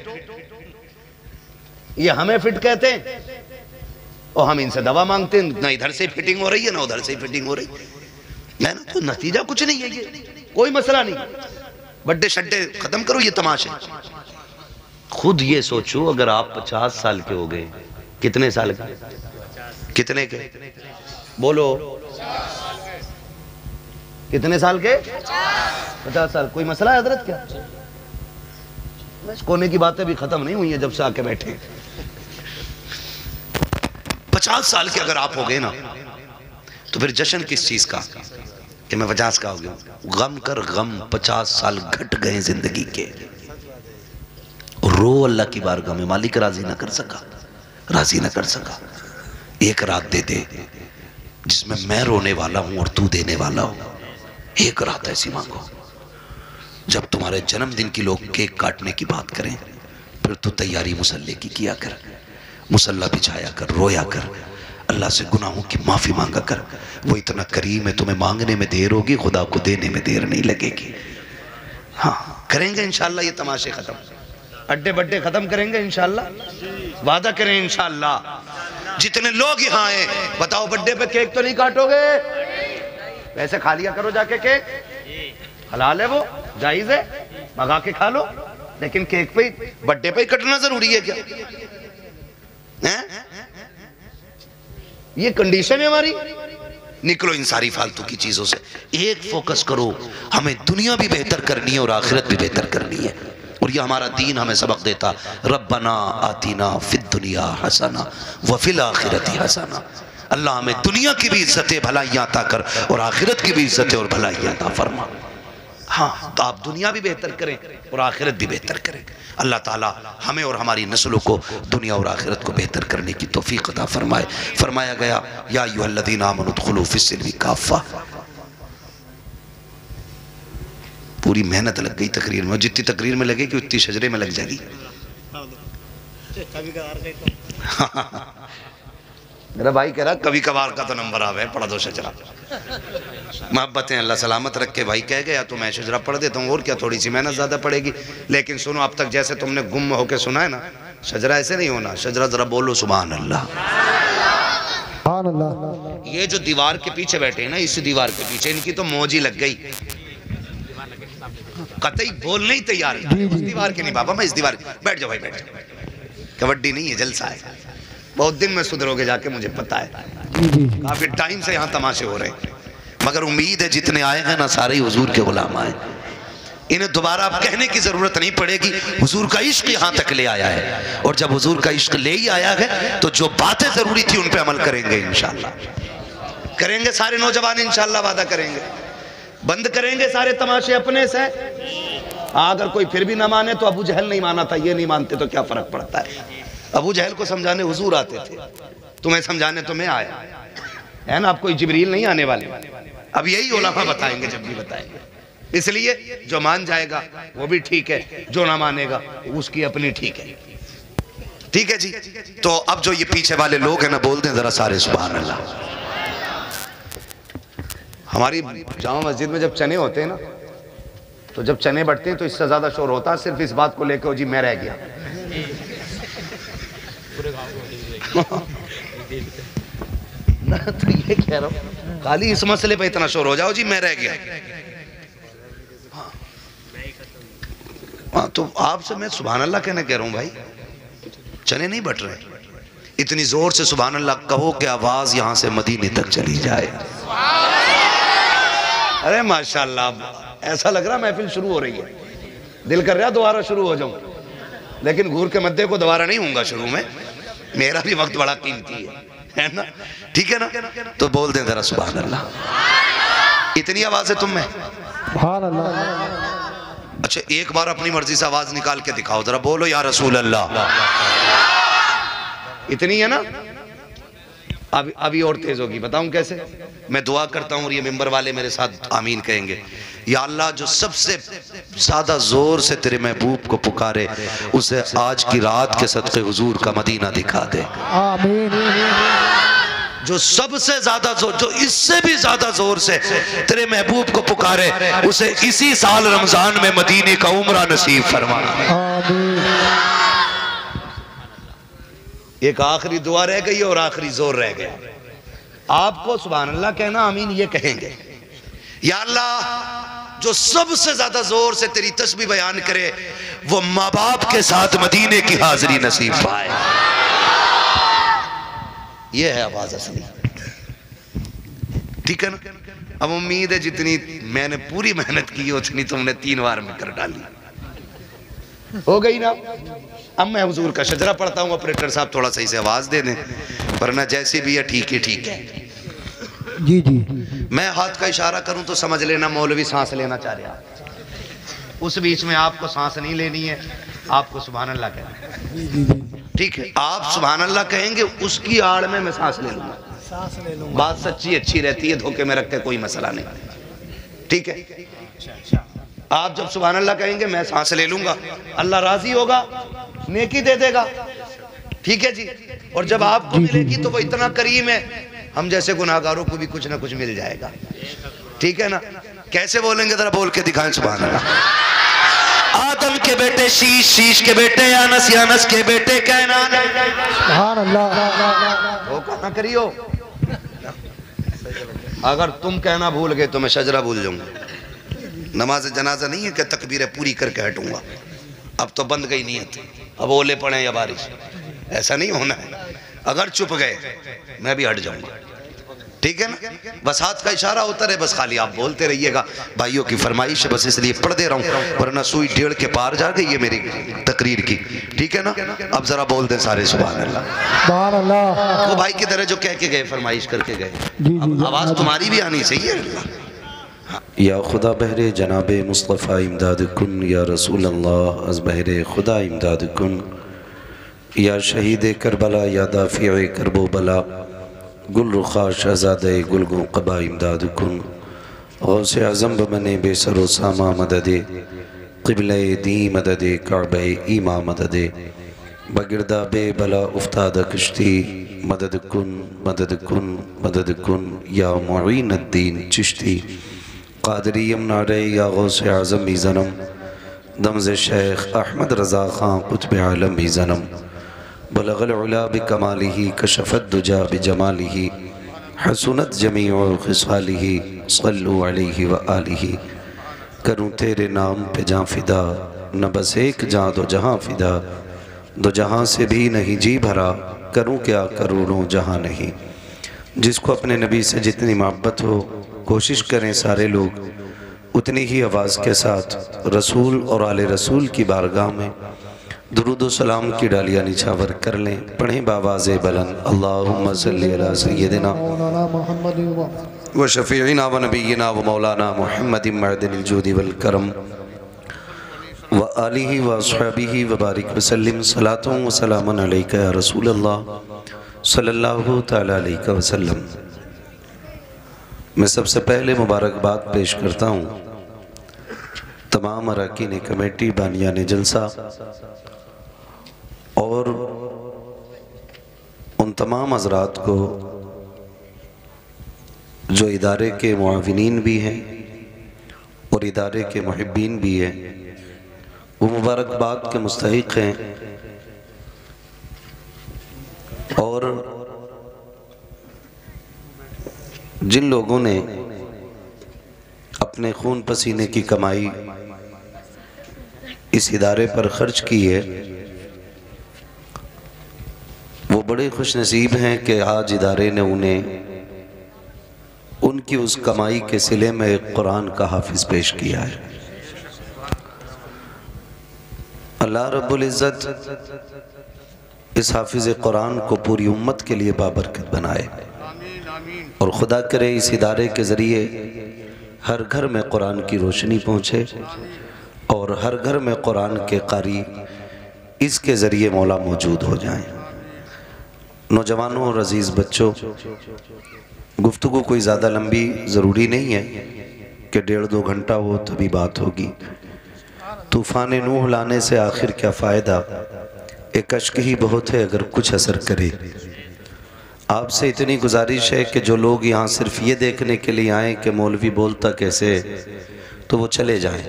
یہ ہمیں فٹ کہتے ہیں اور ہم ان سے دوا مانگتے ہیں. نہ ادھر سے فٹنگ ہو رہی ہے نہ ادھر سے فٹنگ ہو رہی ہے نا. تو نتیجہ کچھ نہیں ہے. یہ کوئی مسئلہ نہیں. بڈے شڈے ختم کرو یہ تماشے. خود یہ سوچو اگر آپ 50 سال کے ہو گئے. کتنے سال کے؟ کتنے کے بولو؟ کتنے سال کے؟ 50 سال. کوئی مسئلہ ہے حضرت کیا؟ اس کونے کی باتیں بھی ختم نہیں ہوئی ہیں جب سے آ کے بیٹھے. 50 سال کے اگر آپ ہو گئے نا تو پھر جشن کس چیز کا کہ میں 50 کا ہو گیا. غم کر غم 50 سال گھٹ گئے زندگی کے. رو اللہ کی بارگاہ میں. مالک راضی نہ کر سکا. راضی نہ کر سکا. ایک رات دے دے جس میں میں رونے والا ہوں اور تو دینے والا ہوں. ایک رات ایسی مانگو. جب تمہارے جنم دن کی لوگ کیک کاٹنے کی بات کریں پھر تو تیاری مسلح کی کیا کر. مسلح بچھایا کر. رویا کر. اللہ سے گناہوں کی معافی مانگا کر. وہ اتنا کریم ہے تمہیں مانگنے میں دیر ہوگی خدا کو دینے میں دیر نہیں لگے گی. ہاں کریں گے انشاءاللہ یہ تماشے ختم. اڈے بڈے ختم کریں گے انشاءاللہ. وعدہ کریں انشاءاللہ. جتنے لوگ یہاں آئے بتاؤ بڈے پہ کیک تو نہیں کاٹو گے؟ ویسے کھا لیا کرو جا کے کیک. حلال ہے وہ جائز ہے منگا کے کھا لو. لیکن کیک پہ بڈے پہ ہی کٹنا ضروری ہے کیا؟ یہ کنڈیشن ہے ہماری. نکلو ان ساری فالتو کی چیزوں سے. ایک فوکس کرو. ہمیں دنیا بھی بہتر کرنی ہے اور آخرت بھی بہتر کرنی ہے. اور یہ ہمارا دین ہمیں سبق دیتا. ربنا آتینا فی الدنیا حسنہ وفی الآخرۃ حسنہ. اللہ ہمیں دنیا کی بھی عزتیں بھلائیاں عطا کر اور آخرت کی بھی عزتیں اور بھلائیاں عطا فرما. ہاں تو آپ دنیا بھی بہتر کریں اور آخرت بھی بہتر کریں. اللہ تعالی ہمیں اور ہماری نسلوں کو دنیا اور آخرت کو بہتر کرنے کی توفیق عطا فرمائے. فرمایا گیا یا ایھا الذین آمنوا ادخلوا فی السلم کافہ. پوری محنت لگ گئی تقریر میں. جتنی تقریر میں لگے گی اتنی شجرے میں لگ جائے گی. میرا بھائی کہہ رہا کبھی کبھار کا تو نمبر آوے پڑھ دو شجرہ. محبتیں اللہ سلامت رکھ کے بھائی کہہ گیا تو میں شجرہ پڑھ دیتا ہوں. اور کیا تھوڑی سی محنت زیادہ پڑے گی. لیکن سنو اب تک جیسے تم نے گم ہو کے سنا ہے نا شجرہ ایسے نہیں ہونا. شجرہ ذرا بولو سبحان اللہ. سبحان اللہ. یہ جو دیوار کے پیچھے بیٹھے ہیں نا اس دیوار کے پیچھے ان کی تو موج ہی لگ گئی. قطعی بولنے ہی تیار ہے. اس دیوار کے نہیں بابا میں اس دیوار بیٹھ جاؤ بھائی بیٹھ جاؤ. کبڈی نہیں ہے جلسہ ہے. بہت دن میں سدھرو گے جا کے مجھے پتا ہے. کافی ٹائم سے یہاں تماشے ہو رہے ہیں مگر امید ہے جتنے آئے ہیں نا سارے حضور کے غلام آئے. انہیں دوبارہ اب کہنے کی ضرورت نہیں پڑے گی. حضور کا عشق یہاں تک لے آیا ہے اور جب حضور کا عشق لے ہی آیا ہے تو جو باتیں ضروری تھی ان پہ عمل کریں گے انشاءاللہ. کریں گے سارے نوجوان انشاءاللہ. وعدہ کریں گے. بند کریں گے سارے تماشے اپنے سے. اگر کوئی پھر بھی نہ مانے تو ابو جہل نہیں مانا تھا. یہ نہیں مانتے تو کیا فرق پڑتا ہے. ابو جہل کو سمجھانے حضور آتے تھے. تمہیں سمجھانے تو میں آیا ہے نا. اب کوئی جبریل نہیں آنے والے. اب یہی علماء بتائیں گے جب بھی بتائیں گے. اس لیے جو مان جائے گا وہ بھی ٹھیک ہے. جو نہ مانے گا اس کی اپنی ٹھیک ہے. ٹھیک ہے جی. تو اب جو یہ پیچھے والے لوگ ہیں نا بول دیں ذرا سارے سبحان اللہ. ہماری جامع مسجد میں جب چنے ہوتے ہیں نا تو جب چنے بٹتے ہیں تو اس سے زیادہ شور ہوتا ہے صرف اس بات کو لے کے جی میں رہ گیا. تو یہ کہہ رہا ہوں خالی اس مسئلے پہ اتنا شور ہو جاؤ جی میں رہ گیا. ہاں تو آپ سے میں سبحان اللہ کہنے کہہ رہا ہوں بھائی. چنے نہیں بٹ رہے. اتنی زور سے سبحان اللہ کہو کہ آواز یہاں سے مدینے تک چلی جائے. ارے ماشاءاللہ ایسا لگ رہا محفل شروع ہو رہی ہے. دل کر رہا دوبارہ شروع ہو جاؤں. لیکن گور کے مدے کو دوبارہ نہیں ہوں گا شروع میں، میرا بھی وقت بڑا قیمتی ہے نا، ٹھیک ہے نا؟ تو بول دیں ذرا سبحان اللہ۔ اتنی آواز ہے تم میں؟ سبحان اللہ۔ اچھا ایک بار اپنی مرضی سے آواز نکال کے دکھاؤ ذرا، بولو یا رسول اللہ۔ اتنی ہے نا؟ ابھی اور تیز ہوگی، بتاؤں کیسے؟ میں دعا کرتا ہوں اور یہ ممبر والے میرے ساتھ آمین کہیں گے۔ یا اللہ جو سب سے زیادہ زور سے تیرے محبوب کو پکارے اسے آج کی رات کے صدقے حضور کا مدینہ دکھا دے۔ آمین۔ جو سب سے زیادہ زور، جو اس سے بھی زیادہ زور سے تیرے محبوب کو پکارے اسے اسی سال رمضان میں مدینے کا عمرہ نصیب فرما۔ آمین۔ ایک آخری دعا رہ گئی اور آخری زور رہ گیا۔ آپ کو سبحان اللہ کہنا، آمین یہ کہیں گے۔ یا اللہ جو سب سے زیادہ زور سے تیری تسبیح بیان کرے وہ ماں باپ کے ساتھ مدینے کی حاضری نصیب پائے۔ یہ ہے آواز اصلی، ٹھیک ہے نا؟ اب امید ہے جتنی میں نے پوری محنت کی اتنی تم نے 3 بار میں کر ڈالی، ہو گئی نا؟ اب میں حضور کا شجرہ پڑھتا ہوں، آپریٹر صاحب تھوڑا صحیح سے آواز دے دیں، ورنہ جیسی بھی ہے ٹھیک ہے ٹھیک ہے۔ جی جی۔ میں ہاتھ کا اشارہ کروں تو سمجھ لینا مولوی سانس لینا چاہ رہا، اس بیچ میں آپ کو سانس نہیں لینی ہے، آپ کو سبحان اللہ کہنا ہے، ٹھیک ہے؟ آپ سبحان اللہ کہیں گے، اس کی آڑ میں سانس لے لوں گا، بات سچی اچھی رہتی ہے، دھوکے میں رکھ کے کوئی مسئلہ نہیں، ٹھیک ہے؟ آپ جب سبحان اللہ کہیں گے میں سانس لے لوں گا، اللہ راضی ہوگا، نیکی دے دے گا، ٹھیک ہے جی؟ اور جب آپ کو ملے گی تو وہ اتنا کریم ہے، ہم جیسے گناہگاروں کو بھی کچھ نہ کچھ مل جائے گا، ٹھیک ہے نا؟ کیسے بولیں گے ذرا بول کے دکھائیں سبحان اللہ۔ آدم کے بیٹے شیش، شیش کے بیٹے یانس، یانس کے بیٹے کینان۔ سبحان اللہ۔ وہ کہاں کریو؟ اگر تم کہنا بھول گئے تو میں شجرہ بھول جاؤں گا۔ نماز جنازہ نہیں ہے کہ تکبیریں پوری کر کے ہٹوں گا، اب تو بند گئی نیت، اب اولے پڑیں یا بارش، ایسا نہیں ہونا ہے۔ اگر چپ گئے میں بھی ہٹ جاؤں گا، ٹھیک ہے نا؟ بس ہاتھ کا اشارہ ہوتا رہے، بس خالی آپ بولتے رہیے گا۔ بھائیوں کی فرمائش ہے، بس اس لیے پڑھ دے رہا ہوں، ورنہ سوئی 1.5 کے پار جا گئی ہے میری تقریر کی، ٹھیک ہے نا؟ اب ذرا بول دیں سارے سبحان اللہ۔ سبحان اللہ۔ وہ بھائی کی طرح جو کہہ کے گئے، فرمائش کر کے گئے، اب آواز تمہاری بھی آنی چاہیے۔ یا خدا بہر جناب مصطفیٰ امداد کن، یا رسول اللہ از بہر خدا امداد کن، یا شہید کربلا، یا دافع کرب و بلا، گل رخا شہزادہ گلگوں قبا امداد کن، غوث اعظم بمن بے سر و ساما مدد، قبلہ دی مدد، کعبہ ایما مدد، بگردہ بے بلا افتاد کشتی، مدد کن مدد کن مدد کن، یا معین الدین چشتی، قادری امنارے، یا غوث اعظم بھی زنم، دمز شیخ احمد رضا خان قطب عالم بھی زنم، بلغ العلا بکمالہ، کشف الدجا بجمالہ، حسنت جمیع خصالہ، صلو علیہ وآلہ، کروں تیرے نام پہ جاں فدا، نہ بس ایک جاں دو جہاں فدا، دو جہاں سے بھی نہیں جی بھرا، کروں کیا کروڑوں جہاں نہیں۔ جس کو اپنے نبی سے جتنی محبت ہو کوشش کریں سارے لوگ اتنی ہی آواز کے ساتھ رسول اور آل رسول کی بارگاہ میں درود و سلام کی ڈالیاں نچھاور کر لیں، پڑھیں بآواز بلند، اللہم صلی علی سیدنا و شفیعنا و نبینا و مولانا محمد معدن الجود والکرم و آلہ و اصحابہ و بارک وسلم، صلاۃ و سلام علیکہ یا رسول اللہ صلی اللہ تعالیٰ علیہ وسلم۔ میں سب سے پہلے مبارکباد پیش کرتا ہوں تمام اراکین کمیٹی، بانیان جلسہ اور ان تمام حضرات کو جو ادارے کے معاونین بھی ہیں اور ادارے کے محبین بھی ہیں، وہ مبارکباد کے مستحق ہیں، اور جن لوگوں نے اپنے خون پسینے کی کمائی اس ادارے پر خرچ کی ہے، وہ بڑے خوش نصیب ہیں کہ آج ادارے نے انہیں ان کی اس کمائی کے صلے میں ایک قرآن کا حافظ پیش کیا ہے۔ اللہ رب العزت اس حافظ قرآن کو پوری امت کے لیے بابرکت بنائے، اور خدا کرے اس ادارے کے ذریعے ہر گھر میں قرآن کی روشنی پہنچے، اور ہر گھر میں قرآن کے قاری اس کے ذریعے مولا موجود ہو جائیں۔ نوجوانوں اور عزیز بچوں، گفتگو کوئی زیادہ لمبی ضروری نہیں ہے کہ 1.5-2 گھنٹہ ہو تبھی بات ہوگی۔ طوفان نوح لانے سے آخر کیا فائدہ، ایک اشک ہی بہت ہے اگر کچھ اثر کرے۔ آپ سے اتنی گزارش ہے کہ جو لوگ یہاں صرف یہ دیکھنے کے لیے آئیں کہ مولوی بولتا کیسے، تو وہ چلے جائیں،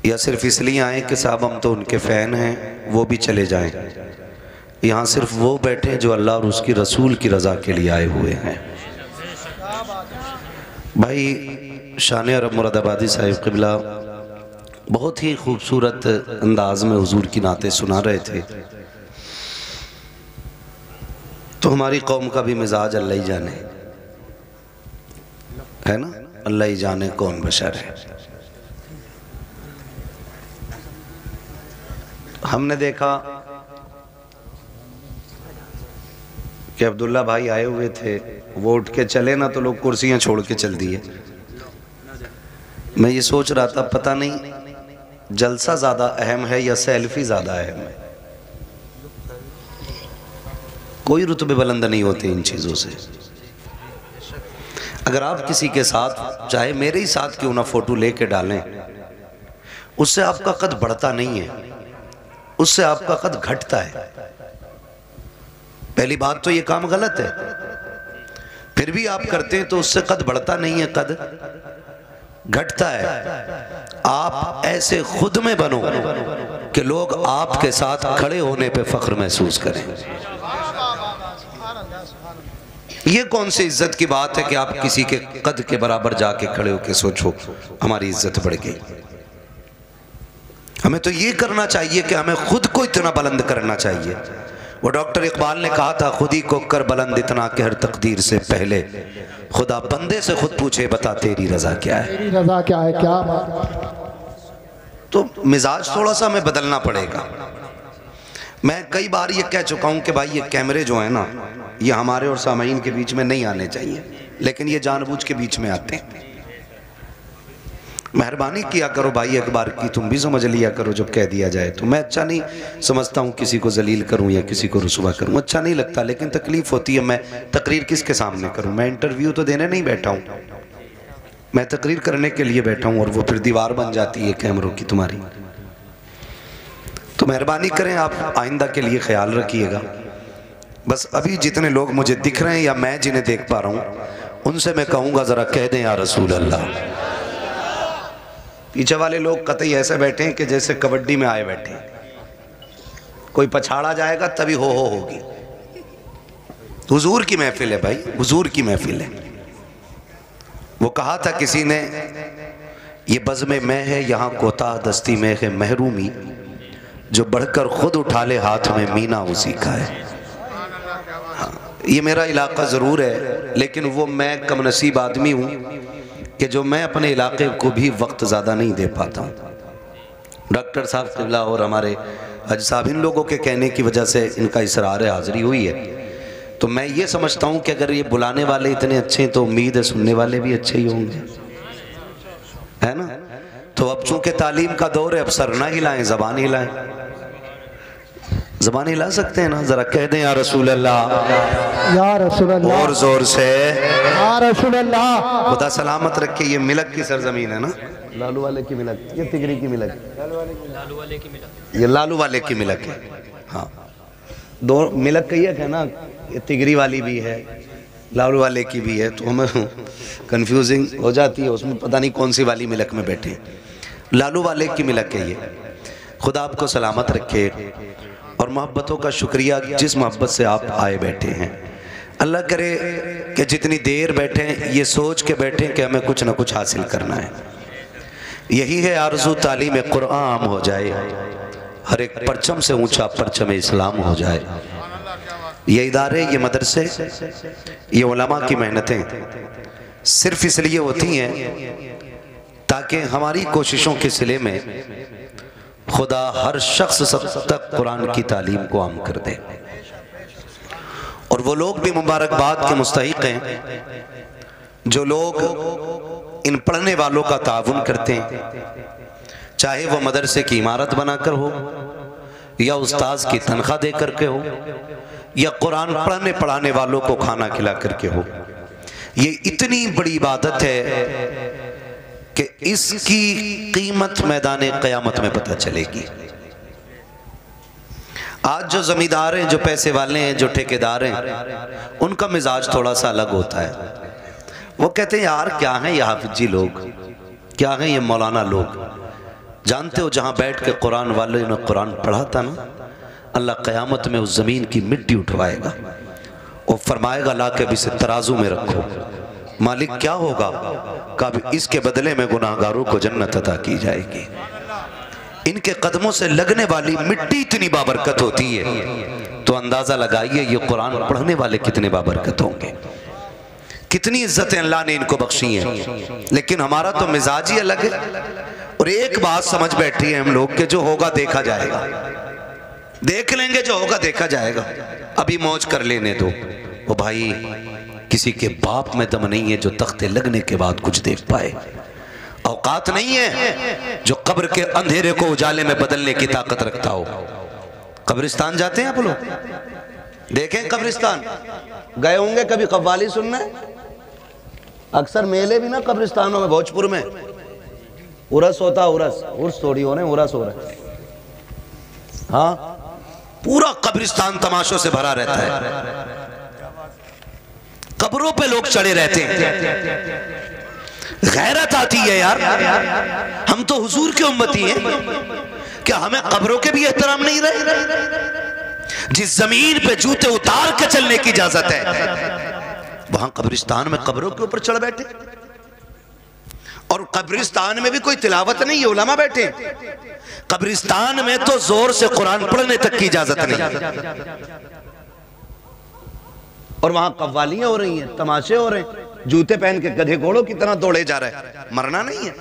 یا صرف اس لیے آئیں کہ صاحب ہم تو ان کے فین ہیں، وہ بھی چلے جائیں۔ یہاں صرف وہ بیٹھے جو اللہ اور اس کی رسول کی رضا کے لیے آئے ہوئے ہیں۔ بھائی شان عرب مراد آبادی صاحب قبلہ بہت ہی خوبصورت انداز میں حضور کی نعتیں سنا رہے تھے، تو ہماری قوم کا بھی مزاج اللہ ہی جانے ہے نا، اللہ ہی جانے کون بشر ہے۔ ہم نے دیکھا کہ عبداللہ بھائی آئے ہوئے تھے، وہ اٹھ کے چلے نا تو لوگ کرسیاں چھوڑ کے چل دیے۔ میں یہ سوچ رہا تھا پتہ نہیں جلسہ زیادہ اہم ہے یا سیلفی زیادہ اہم ہے۔ کوئی رتبے بلند نہیں ہوتے ان چیزوں سے۔ اگر آپ کسی کے ساتھ چاہے میرے ہی ساتھ کیوں نہ فوٹو لے کے ڈالیں، اس سے آپ کا قد بڑھتا نہیں ہے، اس سے آپ کا قد گھٹتا ہے۔ پہلی بات تو یہ کام غلط ہے، پھر بھی آپ کرتے ہیں تو اس سے قد بڑھتا نہیں ہے، قد گھٹتا ہے۔ آپ ایسے خود میں بنو کہ لوگ آپ کے ساتھ کھڑے ہونے پہ فخر محسوس کریں۔ یہ کون سی عزت کی بات ہے کہ آپ کسی کے قد کے برابر جا کے کھڑے ہو کے سوچو ہماری عزت بڑھ گئی۔ ہمیں تو یہ کرنا چاہیے کہ ہمیں خود کو اتنا بلند کرنا چاہیے۔ وہ ڈاکٹر اقبال نے کہا تھا خود ہی کو کر بلند اتنا کہ ہر تقدیر سے پہلے خدا بندے سے خود پوچھے بتا تیری رضا کیا ہے۔ تیری رضا کیا ہے، کیا بات۔ تو مزاج تھوڑا سا ہمیں بدلنا پڑے گا۔ میں کئی بار یہ کہہ چکا ہوں کہ بھائی یہ کیمرے جو ہیں نا، یہ ہمارے اور سامعین کے بیچ میں نہیں آنے چاہیے، لیکن یہ جان بوجھ کے بیچ میں آتے ہیں۔ مہربانی کیا کرو بھائی، ایک بار کی تم بھی سمجھ لیا کرو جب کہہ دیا جائے تو۔ میں اچھا نہیں سمجھتا ہوں کسی کو ذلیل کروں یا کسی کو رسوا کروں، اچھا نہیں لگتا، لیکن تکلیف ہوتی ہے۔ میں تقریر کس کے سامنے کروں؟ میں انٹرویو تو دینے نہیں بیٹھا ہوں، میں تقریر کرنے کے لیے بیٹھا ہوں، اور وہ پھر دیوار بن جاتی ہے کیمروں کی تمہاری۔ تو مہربانی کریں، آپ آئندہ کے لیے خیال رکھیے گا۔ بس ابھی جتنے لوگ مجھے دکھ رہے ہیں یا میں جنہیں دیکھ پا رہا ہوں، ان سے میں کہوں گا ذرا کہہ دیں یا رسول اللہ۔ پیچھے والے لوگ قطعی ایسے بیٹھے ہیں کہ جیسے کبڈی میں آئے بیٹھے ہیں، کوئی پچھاڑا جائے گا تبھی ہو ہوگی۔ حضور کی محفل ہے بھائی، حضور کی محفل ہے۔ وہ کہا تھا کسی نے، یہ بزم میں ہے یہاں کوتاہ دستی میں ہے محرومی، جو بڑھ کر خود اٹھا لے ہاتھ میں مینا اسی کا ہے۔ یہ میرا علاقہ ضرور ہے، لیکن وہ میں کم نصیب آدمی ہوں کہ جو میں اپنے علاقے کو بھی وقت زیادہ نہیں دے پاتا ہوں۔ ڈاکٹر صاحب قبلہ اور ہمارے حج صاحب، ان لوگوں کے کہنے کی وجہ سے ان کا اصرار حاضری ہوئی ہے، تو میں یہ سمجھتا ہوں کہ اگر یہ بلانے والے اتنے اچھے ہیں تو امید ہے سننے والے بھی اچھے ہی ہوں گے، ہے نا؟ تو اب چونکہ تعلیم کا دور ہے، اب سر نہ ہلائیں، زبان ہلائیں۔ زبان ہلا سکتے ہیں نا؟ ذرا کہہ دیں یا رسول اللہ، یا رسول اللہ، اور زور سے یا رسول اللہ۔ خدا سلامت رکھے۔ یہ ملک کی سرزمین ہے نا، لالو والے کی ملک، یہ تگری کی ملک، یہ لالو والے کی ملک ہے۔ ہاں، دو ملک کئی ہے نا، یہ تگری والی بھی ہے، لالو والے کی بھی ہے، تو ہمیں کنفیوزنگ ہو جاتی ہے، اس میں پتہ نہیں کون سی والی ملک میں بیٹھے ہیں۔ لالو والے کی ملک ہے یہ۔ خدا آپ کو سلامت رکھے، اور محبتوں کا شکریہ جس محبت سے آپ آئے بیٹھے ہیں۔ اللہ کرے کہ جتنی دیر بیٹھیں یہ سوچ کے بیٹھیں کہ ہمیں کچھ نہ کچھ حاصل کرنا ہے۔ یہی ہے آرزو، تعلیم قرآن ہو جائے، ہر ایک پرچم سے اونچا پرچم اسلام ہو جائے۔ یہ ادارے، یہ مدرسے، یہ علماء کی محنتیں صرف اس لیے ہوتی ہیں تاکہ ہماری کوششوں کے صلے میں خدا ہر شخص تک قرآن کی تعلیم کو عام کر دے، اور وہ لوگ بھی مبارکباد کے مستحق ہیں جو لوگ ان پڑھنے والوں کا تعاون کرتے ہیں، چاہے وہ مدرسے کی عمارت بنا کر ہو، یا استاذ کی تنخواہ دے کر کے ہو، یا قرآن پڑھنے پڑھانے والوں کو کھانا کھلا کر کے ہو۔ یہ اتنی بڑی عبادت ہے کہ اس کی قیمت میدان قیامت میں پتہ چلے گی۔ آج جو زمیندار ہیں، جو پیسے والے ہیں، جو ٹھیکیدار ہیں، ان کا مزاج تھوڑا سا الگ ہوتا ہے۔ وہ کہتے ہیں یار کیا ہیں یہ حافظ جی لوگ، کیا ہیں یہ مولانا لوگ، جانتے ہو جہاں بیٹھ کے قرآن والے نے قرآن پڑھا تھا نا، اللہ قیامت میں اس زمین کی مٹی اٹھوائے گا اور فرمائے گا لا کے بھی سے ترازو میں رکھو۔ مالک کیا ہوگا؟ کبھی اس کے بدلے میں گناہگاروں کو جنت عطا کی جائے گی۔ ان کے قدموں سے لگنے والی مٹی اتنی بابرکت ہوتی ہے تو اندازہ لگائیے یہ قرآن پڑھنے والے کتنے بابرکت ہوں گے، کتنی عزتیں اللہ نے ان کو بخشی ہیں۔ لیکن ہمارا تو مزاج ہی الگ ہے، اور ایک بات سمجھ بیٹھی ہے ہم لوگ کہ جو ہوگا دیکھا جائے گا، دیکھ لیں گے، جو ہوگا دیکھا جائے گا، ابھی موج کر لینے دو۔ وہ بھائی کسی کے باپ میں دم نہیں ہے جو تختے لگنے کے بعد کچھ دیکھ پائے، اوقات نہیں ہے جو قبر کے اندھیرے کو اجالے میں بدلنے کی طاقت رکھتا ہو۔ قبرستان جاتے ہیں آپ لوگ؟ دیکھیں قبرستان، گئے ہوں گے کبھی قوالی سننا ہے؟ اکثر میلے بھی نا قبرستانوں میں، بھوجپور میں عرس ہوتا، عرس تھوڑی ہو رہے ہیں، عرس ہو رہے ہیں، ہاں پورا قبرستان تماشوں سے بھرا رہتا ہے، قبروں پہ لوگ چڑھے رہتے ہیں۔ غیرت آتی ہے یار، ہم تو حضور کے امتی ہیں، کیا ہمیں قبروں کے بھی احترام نہیں رہے؟ جس زمین پہ جوتے اتار کے چلنے کی اجازت ہے وہاں قبرستان میں قبروں کے اوپر چڑھ بیٹھے، اور قبرستان میں بھی کوئی تلاوت نہیں، علماء بیٹھے، قبرستان میں تو زور سے قرآن پڑھنے تک کی اجازت نہیں، اور وہاں قوالیاں ہو رہی ہیں، تماشے ہو رہے ہیں، جوتے پہن کے گدھے گھوڑوں کی طرح دوڑے جا رہے ہیں۔ مرنا نہیں ہے،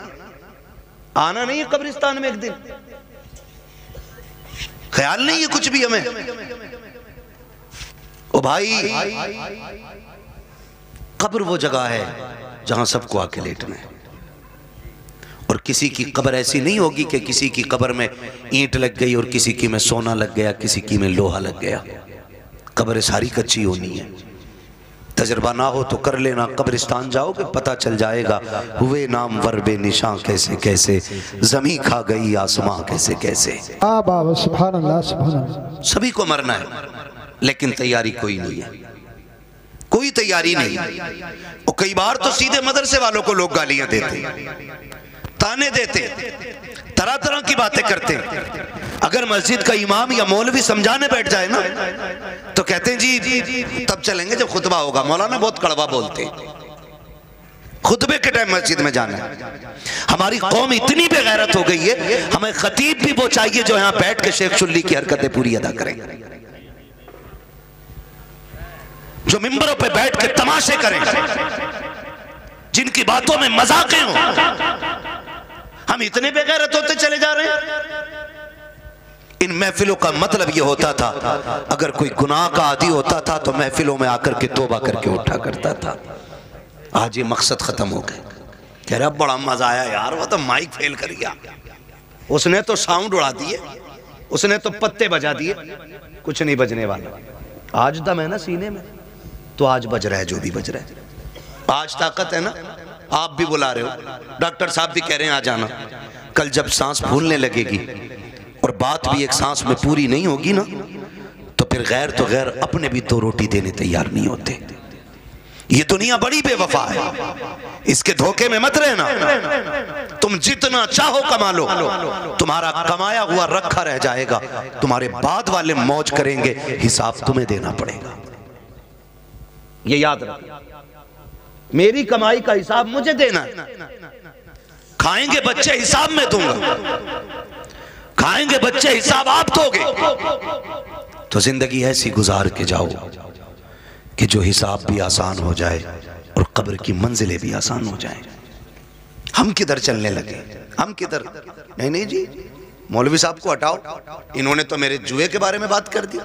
آنا نہیں ہے قبرستان میں ایک دن، خیال نہیں ہے کچھ بھی ہمیں۔ او بھائی قبر وہ جگہ ہے جہاں سب کو آ کے لیٹنا ہے، اور کسی کی قبر ایسی نہیں ہوگی کہ کسی کی قبر میں اینٹ لگ گئی اور کسی کی میں سونا لگ گیا، کسی کی میں لوہا لگ گیا۔ قبر ساری کچی ہونی ہے، تجربہ نہ ہو تو کر لینا، قبرستان جاؤ گے پتہ چل جائے گا، ہوئے نام ور بے نشان کیسے کیسے، زمین کھا گئی آسماں کیسے کیسے۔ سبحان اللہ سبحان اللہ۔ سبھی کو مرنا ہے، لیکن تیاری کوئی نہیں ہے، کوئی تیاری نہیں۔ اور کئی بار تو سیدھے مدرسے والوں کو لوگ گالیاں دیتے، تانے دیتے، طرح طرح کی باتیں کرتے۔ اگر مسجد کا امام یا مولوی سمجھانے بیٹھ جائے نا تو کہتے ہیں جی تب چلیں گے جب خطبہ ہوگا، مولانا بہت کڑوا بولتے، خطبے کے ٹائم مسجد میں جانا ہے۔ ہماری قوم اتنی بے غیرت ہو گئی ہے، ہمیں خطیب بھی وہ چاہیے جو یہاں بیٹھ کے شیخ شلی کی حرکتیں پوری ادا کریں، جو ممبروں پہ بیٹھ کے تماشے کریں، جن کی باتوں میں مذاقیں ہوں۔ ہم اتنے بے غیرت ہوتے چلے جا رہے ہیں۔ ان محفلوں کا مطلب یہ ہوتا تھا اگر کوئی گناہ کا عادی ہوتا تھا تو محفلوں میں آ کر کے توبہ کر کے اٹھا کرتا تھا۔ آج یہ مقصد ختم ہو گئے، کہہ رہا بڑا مزہ آیا یار، وہ تو مائک فیل کر گیا، اس نے تو ساؤنڈ اڑا دیے، اس نے تو پتے بجا دیے، کچھ نہیں بجنے والا۔ آج دم ہے نا سینے میں تو آج بج رہا ہے جو بھی بج رہا ہے، آج طاقت ہے نا۔ آپ بھی بلا رہے ہو، ڈاکٹر صاحب بھی کہہ رہے ہیں آ جانا۔ کل جب سانس پھولنے لگے گی اور بات بھی ایک سانس میں پوری نہیں ہوگی نا تو پھر غیر تو غیر اپنے بھی دو روٹی دینے تیار نہیں ہوتے۔ یہ دنیا بڑی بے وفا ہے، اس کے دھوکے میں مت رہنا۔ تم جتنا چاہو کما لو، تمہارا کمایا ہوا رکھا رہ جائے گا، تمہارے بعد والے موج کریں گے، حساب تمہیں دینا پڑے گا۔ یہ یاد رکھو، میری کمائی کا حساب مجھے دینا ہے۔ کھائیں گے بچے حساب میں دوں گا، کھائیں گے بچے حساب آپ دو گے۔ تو زندگی ایسی گزار کے جاؤ کہ جو حساب بھی آسان ہو جائے اور قبر کی منزلیں بھی آسان ہو جائیں۔ ہم کدھر چلنے لگے، ہم کدھر، نہیں جی مولوی صاحب کو ہٹاؤ، انہوں نے تو میرے جوئے کے بارے میں بات کر دی،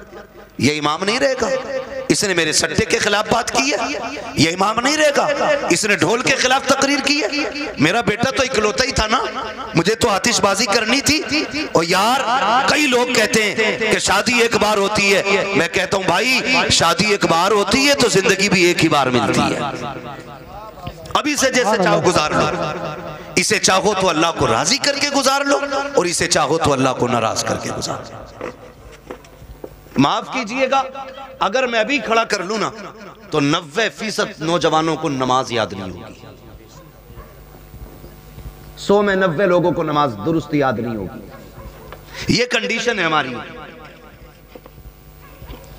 یہ امام نہیں رہے گا۔ اس نے میرے سٹے کے خلاف بات کی ہے، یہ امام نہیں رہے گا۔ اس نے ڈھول کے خلاف تقریر کی ہے۔ میرا بیٹا تو اکلوتا ہی تھا نا، مجھے تو آتش بازی کرنی تھی۔ اور یار کئی لوگ کہتے ہیں کہ شادی ایک بار ہوتی ہے، میں کہتا ہوں بھائی شادی ایک بار ہوتی ہے تو زندگی بھی ایک ہی بار ملتی ہے۔ اب اسے جیسے چاہو گزار لو، اسے چاہو تو اللہ کو راضی کر کے گزار لو، اور اسے چاہو تو اللہ کو ناراض کر کے گزار لو۔ معاف کیجئے گا اگر میں ابھی کھڑا کر لوں نا تو 90% نوجوانوں کو نماز یاد نہیں ہوگی، 100 میں 90 لوگوں کو نماز درست یاد نہیں ہوگی۔ یہ کنڈیشن ہے ہماری۔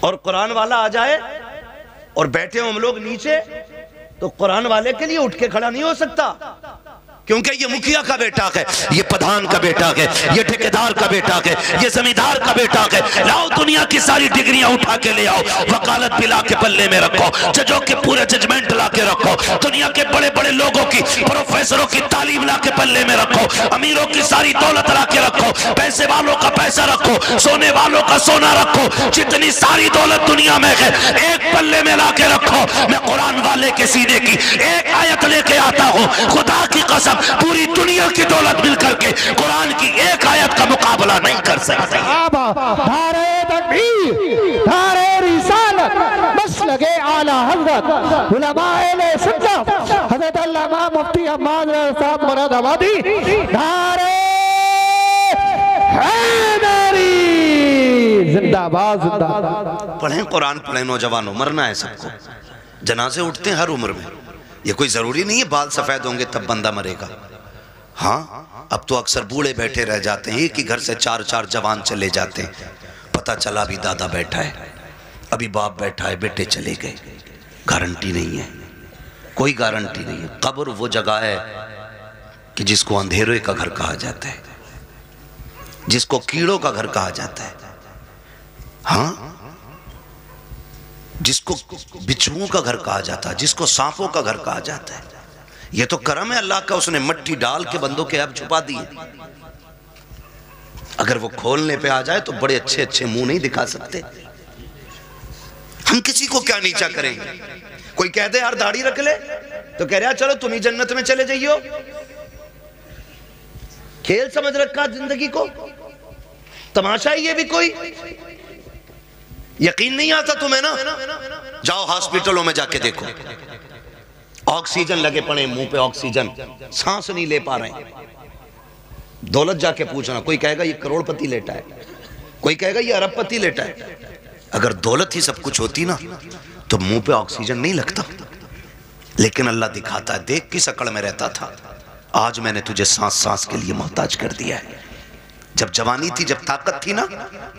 اور قرآن والا آ جائے اور بیٹھے ہوں ہم لوگ نیچے تو قرآن والے کے لیے اٹھ کے کھڑا نہیں ہو سکتا، کیونکہ یہ مکھیا کا بیٹا ہے، یہ پدھان کا بیٹا ہے، یہ ٹھیکیدار کا بیٹا ہے، یہ زمیندار کا بیٹا ہے۔ لاؤ دنیا کی ساری ڈگریاں اٹھا کے لے آؤ، وکالت بھی لا کے پلے میں رکھو، ججوں کے پورے ججمنٹ لا کے رکھو، دنیا کے بڑے بڑے لوگوں کی پروفیسروں کی تعلیم لا کے پلے میں رکھو، امیروں کی ساری دولت لا کے رکھو، پیسے والوں کا پیسہ رکھو، سونے والوں کا سونا رکھو، جتنی ساری دولت دنیا میں ہے ایک پلے میں لا کے رکھو۔ میں قرآن والے کے سینے کی ایک آیت لے کے آتا ہوں، خدا کی قسم پوری دنیا کی دولت مل کر کے قرآن کی ایک آیت کا مقابلہ نہیں کر سکتے۔ نعرہ تکبیر، نعرہ رسالت، مسلک اعلیٰ حضرت علماء سنت حضرت علامہ مفتی حماد صاحب مراد آبادی، نعرہ حیدری، زندہ باد زندہ باد۔ پڑھیں قرآن پڑھیں نوجوانوں، مرنا ہے سب کو، جنازے اٹھتے ہیں ہر عمر میں، یہ کوئی ضروری نہیں ہے بال سفید ہوں گے تب بندہ مرے گا۔ ہاں اب تو اکثر بوڑھے بیٹھے رہ جاتے ہیں، ایک ہی گھر سے 4 جوان چلے جاتے ہیں، پتہ چلا ابھی دادا بیٹھا ہے، ابھی باپ بیٹھا ہے، بیٹے چلے گئے۔ گارنٹی نہیں ہے، کوئی گارنٹی نہیں ہے۔ قبر وہ جگہ ہے کہ جس کو اندھیرے کا گھر کہا جاتا ہے، جس کو کیڑوں کا گھر کہا جاتا ہے، ہاں جس کو بچھوؤں کا گھر کہا جاتا ہے، جس کو سانپوں کا گھر کہا جاتا ہے۔ یہ تو کرم ہے اللہ کا، اس نے مٹی ڈال کے بندوں کے عیب چھپا دیے۔ اگر وہ کھولنے پہ آ جائے تو بڑے اچھے اچھے منہ نہیں دکھا سکتے۔ ہم کسی کو کیا نیچا کریں گے؟ کوئی کہہ دے یار داڑھی رکھ لے تو کہہ رہا چلو تم ہی جنت میں چلے جائیو۔ کھیل سمجھ رکھا زندگی کو، تماشا ہی یہ بھی کوئی؟ یقین نہیں آتا تمہیں نا؟ جاؤ ہاسپٹلوں میں جا کے دیکھو، آکسیجن لگے پڑے منہ پہ، آکسیجن، سانس نہیں لے پا رہے ہیں۔ دولت جا کے پوچھنا، کوئی کہے گا یہ کروڑ پتی لیٹا ہے، کوئی کہے گا یہ ارب پتی لیٹا ہے۔ اگر دولت ہی سب کچھ ہوتی نا تو منہ پہ آکسیجن نہیں لگتا، لیکن اللہ دکھاتا ہے دیکھ کس اکڑ میں رہتا تھا، آج میں نے تجھے سانس سانس کے لیے محتاج کر دیا ہے۔ جب جوانی تھی، جب طاقت تھی نا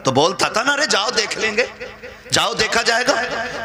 تو بولتا تھا نا رے جاؤ دیکھ لیں گے، جاؤ دیکھا جائے گا۔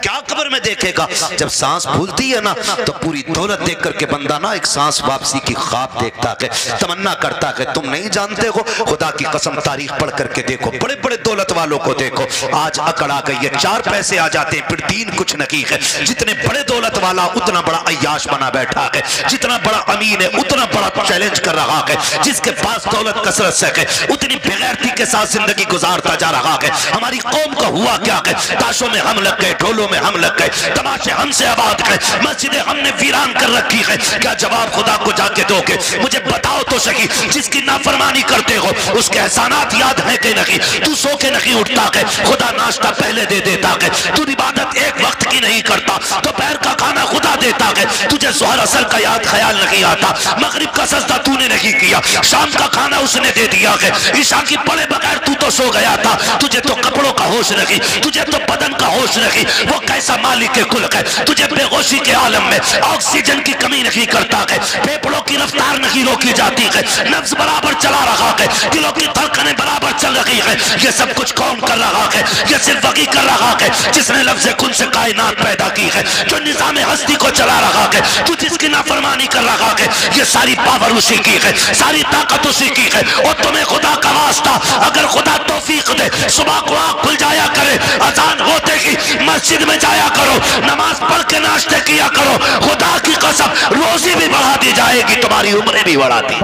کیا قبر میں دیکھے گا؟ جب سانس بھولتی ہے نا تو پوری دولت دیکھ کر کے بندہ نا ایک سانس واپسی کی خواب دیکھتا ہے، تمنا کرتا ہے۔ تم نہیں جانتے ہو، خدا کی قسم تاریخ پڑھ کر کے دیکھو، بڑے بڑے دولت والوں کو دیکھو، آج اکڑ آ گئی ہے، 4 پیسے آ جاتے ہیں پھر دین کچھ نہیں ہے۔ جتنے بڑے دولت والا اتنا بڑا عیاش بنا بیٹھا ہے، جتنا بڑا امین ہے اتنا بڑا چیلنج کر رہا ہے، جس کے پاس دولت کثرت سے ہے اتنی بغیرتی کے ساتھ زندگی گزارتا جا رہا ہے۔ ہماری قوم کا ہوا کیا ہے؟ تاشوں میں ہم لگ گئے، ڈھولوں میں ہم لگ گئے، تماشے ہم سے آباد گئے، مسجدیں ہم نے ویران کر رکھی ہے۔ کیا جواب خدا کو جا کے دو گے؟ مجھے بتاؤ تو صحیح، جس کی نافرمانی کرتے ہو اس کے احسانات یاد ہیں کہ نہیں؟ تو سو کے نہیں اٹھتا ہے، خدا ناشتہ پہلے دے دیتا ہے، تو عبادت ایک وقت کی نہیں کرتا، دوپہر کا کھانا خدا دیتا ہے، تجھے ظہر اثر کا یاد خیال نہیں آتا، مغرب کا سجدہ تو نے نہیں کیا، شام کا کھانا اس نے دے دیا ہے، عشاء کی پڑھے بغیر تو سو گیا تھا، تجھے تو کپڑوں کا ہوش نہیں، تجھے تو بدن کا ہوش نہیں، وہ کیسا مالک خلق ہے، تجھے بے ہوشی کے عالم میں آکسیجن کی کمی نہیں کرتا ہے، پھیپھڑوں کی رفتار نہیں روکی جاتی ہے، نفس برابر چلا رہا ہے، دلوں کی دھڑکنیں برابر چل رہی ہے، یہ سب کچھ کون کر رہا ہے؟ یہ صرف وہی کر رہا ہے جس نے لفظ کن سے کائنات پیدا کی ہے، جو نظام ہستی کو چلا رہا ہے، تو جس کی نافرمانی کر رہا ہے، یہ ساری پاور اسی کی ہے، ساری طاقت اسی کی ہے۔ اور تمہیں خدا کا واسطہ اگر خدا توفیق دے صبح کو آنکھ کھل جایا کرے، اذان ہوتے ہی مسجد میں جایا کھایا کرو, نماز پڑھ کے ناشتے کیا کرو. خدا کی قسم روزی بھی بڑھا دی جائے گی, تمہاری عمریں بھی بڑھا دی.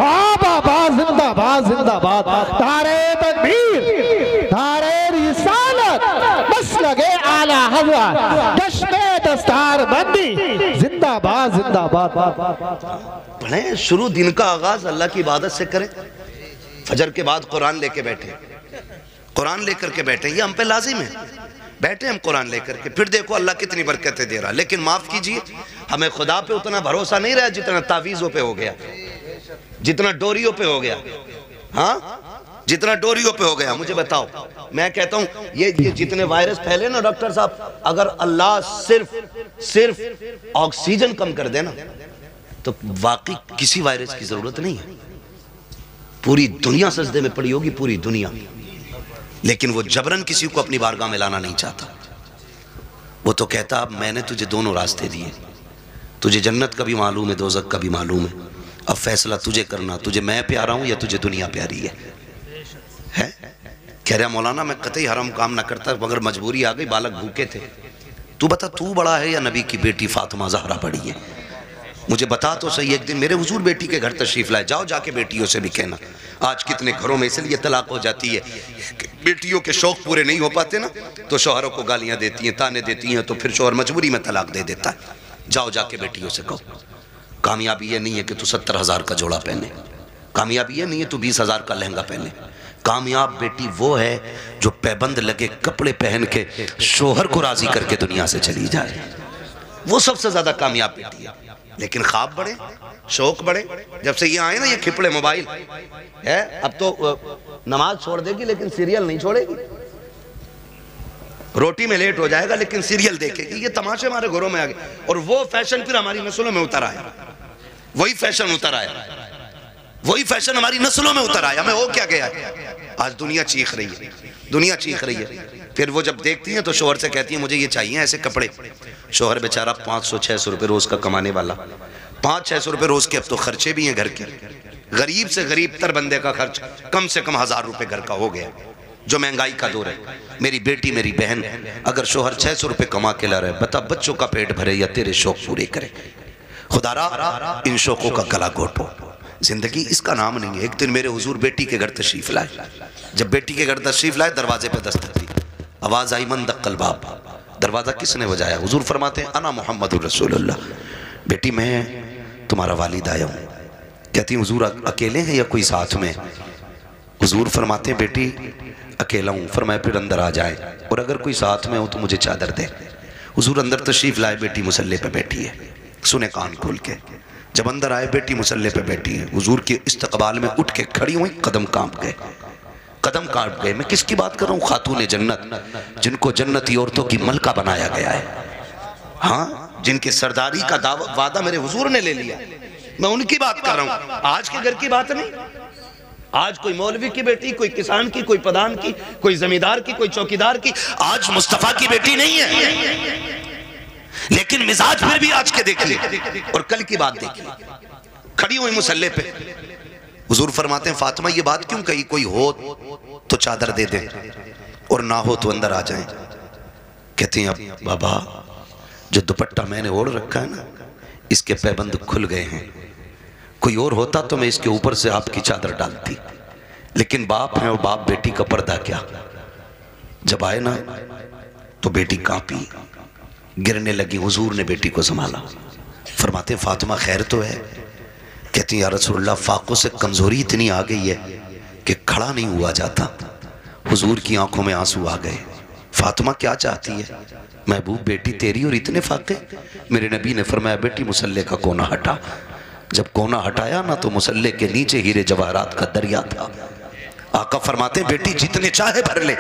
زندہ باد زندہ باد. نعرہ تکبیر, نعرہ رسالت, مسلک اعلی حضرت, جشن دستار بندی, زندہ باد زندہ باد. پڑھیں, شروع دن کا آغاز اللہ کی عبادت سے کریں. فجر کے بعد قرآن لے کے بیٹھیں, قرآن لے کر کے بیٹھیں, یہ ہم پہ لازم ہے. بیٹھیں ہم قرآن لے کر کے, پھر دیکھو اللہ کتنی برکتیں دے رہا. لیکن معاف کیجئے, ہمیں خدا پہ اتنا بھروسہ نہیں رہا جتنا تعویذوں پہ ہو گیا, جتنا ڈوریوں پہ ہو گیا. ہاں, جتنا ڈوریوں پہ ہو گیا. مجھے بتاؤ, میں کہتا ہوں یہ جتنے وائرس پھیلے نا ڈاکٹر صاحب, اگر اللہ صرف آکسیجن کم کر دے نا تو واقعی کسی وائرس کی ضرورت نہیں ہے. پوری دنیا سجدے میں پڑی ہوگی, پوری دنیا. لیکن وہ جبرن کسی کو اپنی بارگاہ میں لانا نہیں چاہتا. وہ تو کہتا اب میں نے تجھے دونوں راستے دیے, تجھے جنت کا بھی معلوم ہے, دوزخ کا بھی معلوم ہے, اب فیصلہ تجھے کرنا, تجھے میں پیارا ہوں یا تجھے دنیا پیاری ہے. کہہ رہا مولانا میں قطعی حرام کام نہ کرتا مگر مجبوری آ گئی, بالک بھوکے تھے. تو بتا تو بڑا ہے یا نبی کی بیٹی فاطمہ زہرا بڑی ہے؟ مجھے بتا تو صحیح. ایک دن میرے حضور بیٹی کے گھر تشریف لائے, جاؤ جا کے بیٹیوں سے بھی کہنا. آج کتنے گھروں میں اس لیے طلاق ہو جاتی ہے, بیٹیوں کے شوق پورے نہیں ہو پاتے نا تو شوہروں کو گالیاں دیتی ہیں, تانے دیتی ہیں, تو پھر شوہر مجبوری میں طلاق دے دیتا ہے. جاؤ جا کے بیٹیوں سے کہو, کامیابی یہ نہیں ہے کہ تو 70,000 کا جوڑا پہنے, کامیابی یہ نہیں ہے تو 20,000 کا لہنگا پہنے. کامیاب بیٹی وہ ہے جو پیبند لگے کپڑے پہن کے شوہر کو راضی کر کے دنیا سے چلی جائے, وہ سب سے زیادہ کامیاب بیٹی ہے. لیکن خواب بڑھے, شوق بڑھے. جب سے یہ آئے نا یہ کھپڑے موبائل ہے, اب تو نماز چھوڑ دے گی لیکن سیریل نہیں چھوڑے گی. روٹی میں لیٹ ہو جائے گا لیکن سیریل دیکھے گی. یہ تماشے ہمارے گھروں میں آ گئے, اور وہ فیشن پھر ہماری نسلوں میں اتر آیا. وہی فیشن اتر آیا, وہی فیشن ہماری نسلوں میں اتر آیا. ہمیں ہو کیا گیا, آج دنیا چیخ رہی ہے, دنیا چیخ رہی ہے. پھر وہ جب دیکھتی ہیں تو شوہر سے کہتی ہیں مجھے یہ چاہیے ایسے کپڑے. شوہر بیچارہ 500-600 روپے روز کا کمانے والا, 500-600 روپے روز کے اب تو خرچے بھی ہیں گھر کے. غریب سے غریب تر بندے کا خرچ کم سے کم 1000 روپے گھر کا ہو گیا, جو مہنگائی کا دور ہے. میری بیٹی میری بہن, اگر شوہر 600 روپے کما کے لا رہے, بتا بچوں کا پیٹ بھرے یا تیرے شوق پورے کرے. خدا را ان شوقوں کا گلا گھوٹو. زندگی اس کا نام نہیں ہے. ایک دن میرے حضور بیٹی کے گھر تشریف لائے. جب بیٹی کے گھر تشریف لائے دروازے پہ دستک دی, آواز آئی من دق الباب. دروازہ کس نے بجایا؟ حضور فرماتے ہیں انا محمد الرسول اللہ. بیٹی میں تمہارا والد آیا ہوں. کہتی ہیں حضور اکیلے ہیں یا کوئی ساتھ میں؟ حضور فرماتے ہیں بیٹی اکیلا ہوں. فرمایا پھر اندر آ جائے, اور اگر کوئی ساتھ میں ہو تو مجھے چادر دے. حضور اندر تشریف لائے, بیٹی مصلی پہ بیٹھی ہے. سنے کان کھول کے, جب اندر آئے بیٹی مصلی پہ بیٹھی ہے. حضور کے استقبال میں اٹھ کے کھڑی ہوئی, قدم کانپ گئے, قدم کانپ گئے. میں کس کی بات کر رہا ہوں؟ خاتون جنت, جن کو جنتی عورتوں کی ملکہ بنایا گیا ہے. ہاں, جن کے سرداری کا وعدہ میرے حضور نے لے لیا. میں ان کی بات کر رہا ہوں, آج کے گھر کی بات نہیں. آج کوئی مولوی کی بیٹی, کوئی کسان کی, کوئی پدان کی, کوئی زمیندار کی, کوئی چوکیدار کی, آج مصطفیٰ کی بیٹی نہیں ہے. لیکن مزاج پھر بھی آج کے دیکھیے, اور کل کی بات دیکھیے. کھڑی ہوئی مصلی پہ, حضور فرماتے ہیں فاطمہ یہ بات کیوں کہی؟ کوئی ہو تو چادر دے دے, اور نہ ہو تو اندر آ جائیں. کہتے ہیں اب بابا جو دوپٹہ میں نے اوڑھ رکھا ہے نا, اس کے پیبند کھل گئے ہیں. کوئی اور ہوتا تو میں اس کے اوپر سے آپ کی چادر ڈالتی, لیکن باپ ہیں اور باپ بیٹی کا پردہ کیا. جب آئے نا تو بیٹی کانپی, گرنے لگی. حضور نے بیٹی کو سنبھالا. فرماتے ہیں فاطمہ خیر تو ہے؟ کہتی ہیں یا رسول اللہ فاقوں سے کمزوری اتنی آ گئی ہے کہ کھڑا نہیں ہوا جاتا. حضور کی آنکھوں میں آنسو آ گئے. فاطمہ کیا چاہتی ہے؟ محبوب بیٹی تیری اور اتنے فاقے؟ میرے نبی نے فرمایا بیٹی مصلی کا کونا ہٹا. جب کونا ہٹایا نا تو مصلی کے نیچے ہیرے جواہرات کا دریا تھا. آقا فرماتے ہیں بیٹی جتنے چاہے بھر لے,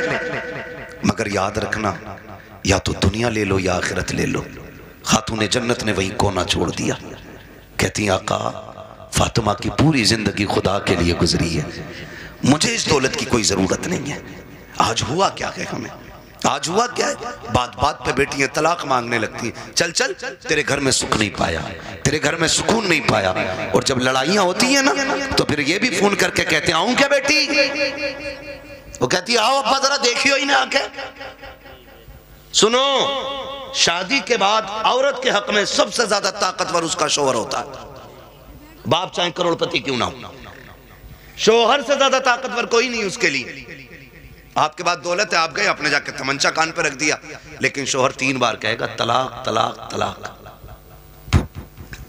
مگر یاد رکھنا یا تو دنیا لے لو یا آخرت لے لو. خاتون جنت نے وہی کونا چھوڑ دیا. کہتی ہیں آقا فاطمہ کی پوری زندگی خدا کے لیے گزری ہے, مجھے اس دولت کی کوئی ضرورت نہیں ہے. آج ہوا کیا ہے ہمیں؟ آج ہوا کیا ہے؟ بات بات پہ بیٹیاں طلاق مانگنے لگتی ہیں. چل چل تیرے گھر میں سکھ نہیں پایا, تیرے گھر میں سکون نہیں پایا. اور جب لڑائیاں ہوتی ہیں نا تو پھر یہ بھی فون کر کے کہتے ہیں آؤں کیا بیٹی؟ وہ کہتی ہے آؤ ابا ذرا دیکھیو ہی نہ آ کے. سنو شادی کے بعد عورت کے حق میں سب سے زیادہ طاقتور اس کا شوہر ہوتا ہے، باپ چاہے کروڑ پتی کیوں نہ ہو، شوہر سے زیادہ طاقتور کوئی نہیں اس کے لیے۔ آپ کے بعد دولت ہے، آپ گئے آپ نے جا کے تمنچا کان پہ رکھ دیا، لیکن شوہر 3 بار کہے گا طلاق طلاق طلاق،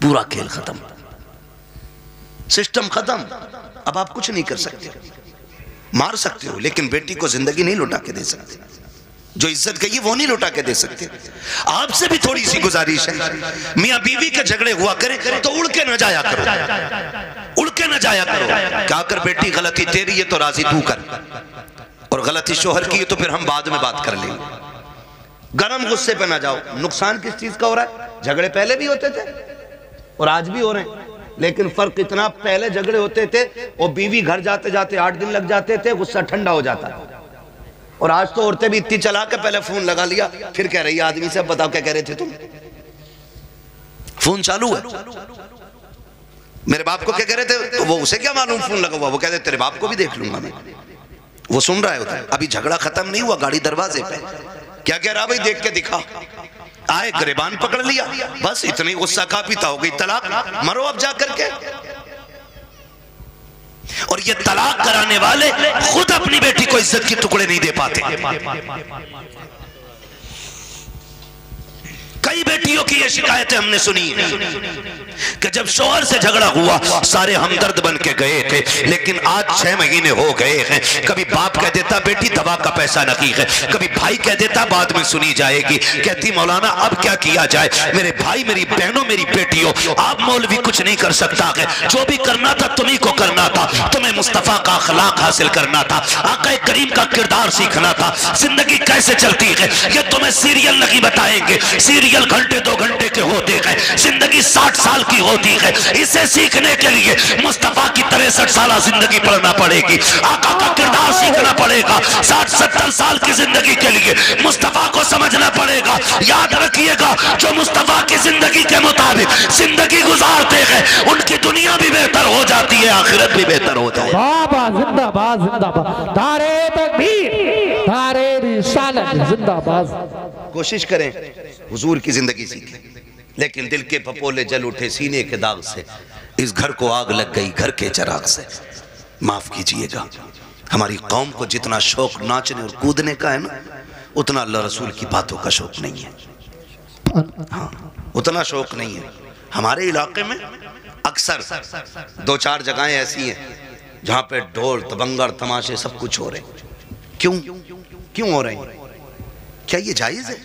پورا کھیل ختم، سسٹم ختم۔ اب آپ کچھ نہیں کر سکتے، مار سکتے ہو لیکن بیٹی کو زندگی نہیں لوٹا کے دے سکتے، جو عزت گئی وہ نہیں لوٹا کے دے سکتے۔ آپ سے بھی تھوڑی سی گزارش ہے، میاں بیوی کے جھگڑے ہوا کرے تو اڑ کے نہ جایا کرو، اڑ کے نہ جایا کرو، کہا کر بیٹی غلطی تیری ہے تو راضی تو کر، اور غلطی شوہر کی ہے تو پھر ہم بعد میں بات کر لیں گے۔ گرم غصے پہ نہ جاؤ۔ نقصان کس چیز کا ہو رہا ہے؟ جھگڑے پہلے بھی ہوتے تھے اور آج بھی ہو رہے ہیں، لیکن فرق اتنا، پہلے جھگڑے ہوتے تھے اور بیوی گھر جاتے جاتے 8 دن لگ جاتے تھے، غصہ ٹھنڈا ہو جاتا، اور آج تو عورتیں بھی اتنی چلا کے پہلے فون لگا لیا، پھر کہہ رہی ہے آدمی سے اب بتاؤ کیا کہہ رہے تھے تم، فون چالو ہے، میرے باپ کو کیا کہہ رہے تھے، تو وہ اسے کیا معلوم فون لگا ہوا، وہ کہتے تیرے باپ کو بھی دیکھ لوں گا میں، وہ سن رہا ہے، ابھی جھگڑا ختم نہیں ہوا، گاڑی دروازے پہ، کیا کہہ رہا بھائی دیکھ کے دکھا، آئے گریبان پکڑ لیا، بس اتنی غصہ کا پیتا ہو گئی، طلاق، مرو اب جا کر کے۔ اور یہ طلاق کرانے والے خود اپنی بیٹی کو عزت کی ٹکڑے نہیں دے پاتے۔ کئی بیٹیوں کی یہ شکایتیں ہم نے سنی کہ جب شوہر سے جھگڑا ہوا سارے ہمدرد بن کے گئے تھے، لیکن آج 6 مہینے ہو گئے ہیں، کبھی باپ کہہ دیتا بیٹی دوا کا پیسہ نقیق ہے، کبھی بھائی کہہ دیتا بعد میں سنی جائے گی، کہتی مولانا اب کیا کیا جائے، میرے بھائی میری بہنوں میری بیٹیوں، آپ مولوی کچھ نہیں کر سکتا ہے، جو بھی کرنا تھا تمہیں کو کرنا تھا، تمہیں مصطفیٰ کا اخلاق حاصل کرنا تھا، آقا کریم کا کردار سیکھنا تھا، زندگی کیسے چلتی ہے یہ تمہیں سیریل نہیں بتائیں گے، سیریل گھنٹے 2 گھنٹے کے ہوتے ہیں، زندگی 60 سال کی ہوتی ہے، اسے سیکھنے کے لیے مصطفیٰ کی 63 سالہ زندگی پڑھنا پڑے گی، آقا کا کردار سیکھنا پڑے گا، 60-70 سال کی زندگی کے لیے مصطفیٰ کو سمجھنا پڑے گا۔ یاد رکھیے گا جو مصطفیٰ کی زندگی کے مطابق زندگی گزارتے ہیں ان کی دنیا بھی بہتر ہو جاتی ہے، آخرت بھی بہتر ہو جاتی ہے۔ بابا زندہ باد زندہ باد، نعرہ تکبیر، نعرہ رسالت زندہ باد۔ کوشش کریں حضور کی زندگی سیکھیں، لیکن دل کے پھپولے جل اٹھے سینے کے داغ سے، اس گھر کو آگ لگ گئی گھر کے چراغ سے، معاف کیجئے گا۔ ہماری قوم کو جتنا شوق ناچنے اور کودنے کا ہے نا، اتنا اللہ رسول کی باتوں کا شوق نہیں ہے، ہاں اتنا شوق نہیں ہے۔ ہمارے علاقے میں اکثر 2-4 جگہیں ایسی ہیں جہاں پہ ڈھول تبنگر تماشے سب کچھ ہو رہے ہیں۔ کیوں ہو رہے ہیں؟ کیا یہ جائز ہے؟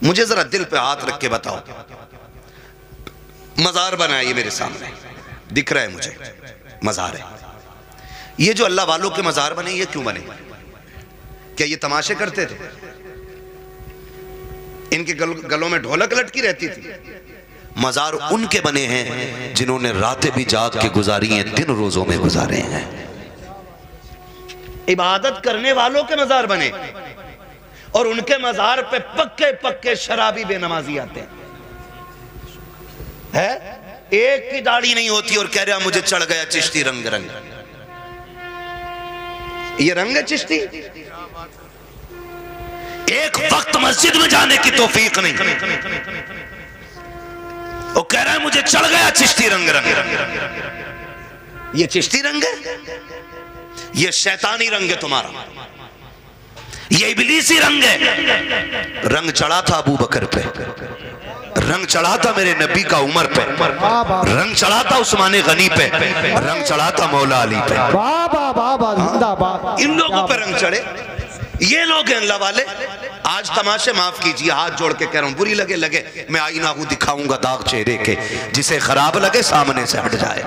مجھے ذرا دل پہ ہاتھ رکھ کے بتاؤ۔ مزار بنا ہے یہ میرے سامنے، دکھ رہا ہے مجھے مزار ہے، یہ جو اللہ والوں کے مزار بنے یہ کیوں بنے؟ کیا یہ تماشے کرتے تھے؟ ان کے گلوں میں ڈھولک لٹکی رہتی تھی؟ مزار ان کے بنے ہیں جنہوں نے راتیں بھی جاگ کے گزاری ہیں، دن روزوں میں گزارے ہیں۔ عبادت کرنے والوں کے مزار بنے اور ان کے مزار پہ پکے پکے شرابی بے نمازی آتے ہیں، ایک کی داڑھی نہیں ہوتی اور کہہ رہا مجھے چڑھ گیا چشتی رنگ رنگ، یہ رنگ ہے چشتی؟ ایک وقت مسجد میں جانے کی توفیق نہیں، وہ کہہ رہا ہے مجھے چڑھ گیا چشتی رنگ رنگ۔ یہ چشتی رنگ ہے؟ یہ شیطانی رنگ ہے تمہارا، یہ ابلیسی رنگ ہے۔ رنگ چڑھا تھا ابو بکر پہ، رنگ چڑھا تھا میرے نبی کا عمر پہ، رنگ چڑھا تھا عثمان غنی پہ، رنگ چڑھا تھا مولا علی پہ۔ بابا بابا زندہ باد۔ ان لوگوں پہ رنگ چڑھے، یہ لوگ ہیں اللہ والے۔ آج تماشے معاف کیجئے، ہاتھ جوڑ کے کہہ رہا ہوں، بری لگے میں آئینہ ہوں دکھاؤں گا داغ چہرے کے، جسے خراب لگے سامنے سے ہٹ جائے۔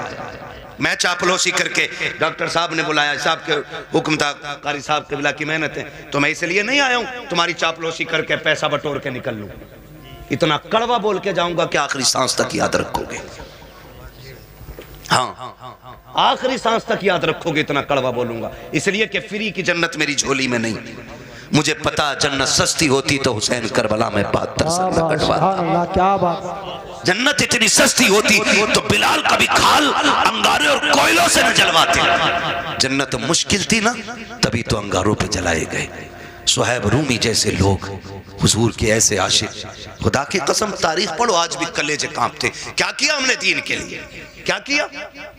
میں چاپلوسی کر کے ڈاکٹر صاحب نے بلایا، صاحب کے حکم تھا، قاری صاحب قبلہ کی محنت ہے، تو میں اس لیے نہیں آیا ہوں تمہاری چاپلوسی کر کے پیسہ بٹور کے نکل لوں، اتنا کڑوا بول کے جاؤں گا کہ آخری سانس تک یاد رکھو گے۔ ہاں آخری سانس تک یاد رکھو گے، اتنا کڑوا بولوں گا، اس لیے کہ فری کی جنت میری جھولی میں نہیں۔ مجھے پتا جنت سستی ہوتی تو حسین کربلا میں 72 سال میں کٹواتا، کیا بات۔ جنت اتنی سستی ہوتی تو بلال کبھی کھال انگارے اور کوئلوں سے نہ جلواتے۔ جنت مشکل تھی نا، تبھی تو انگاروں پہ جلائے گئے۔ صہیب رومی جیسے لوگ، حضور کے ایسے عاشق، خدا کی قسم تاریخ پڑھو آج بھی کلیجے کانپتے. کیا کیا ہم نے دین کے لیے؟ کیا کیا؟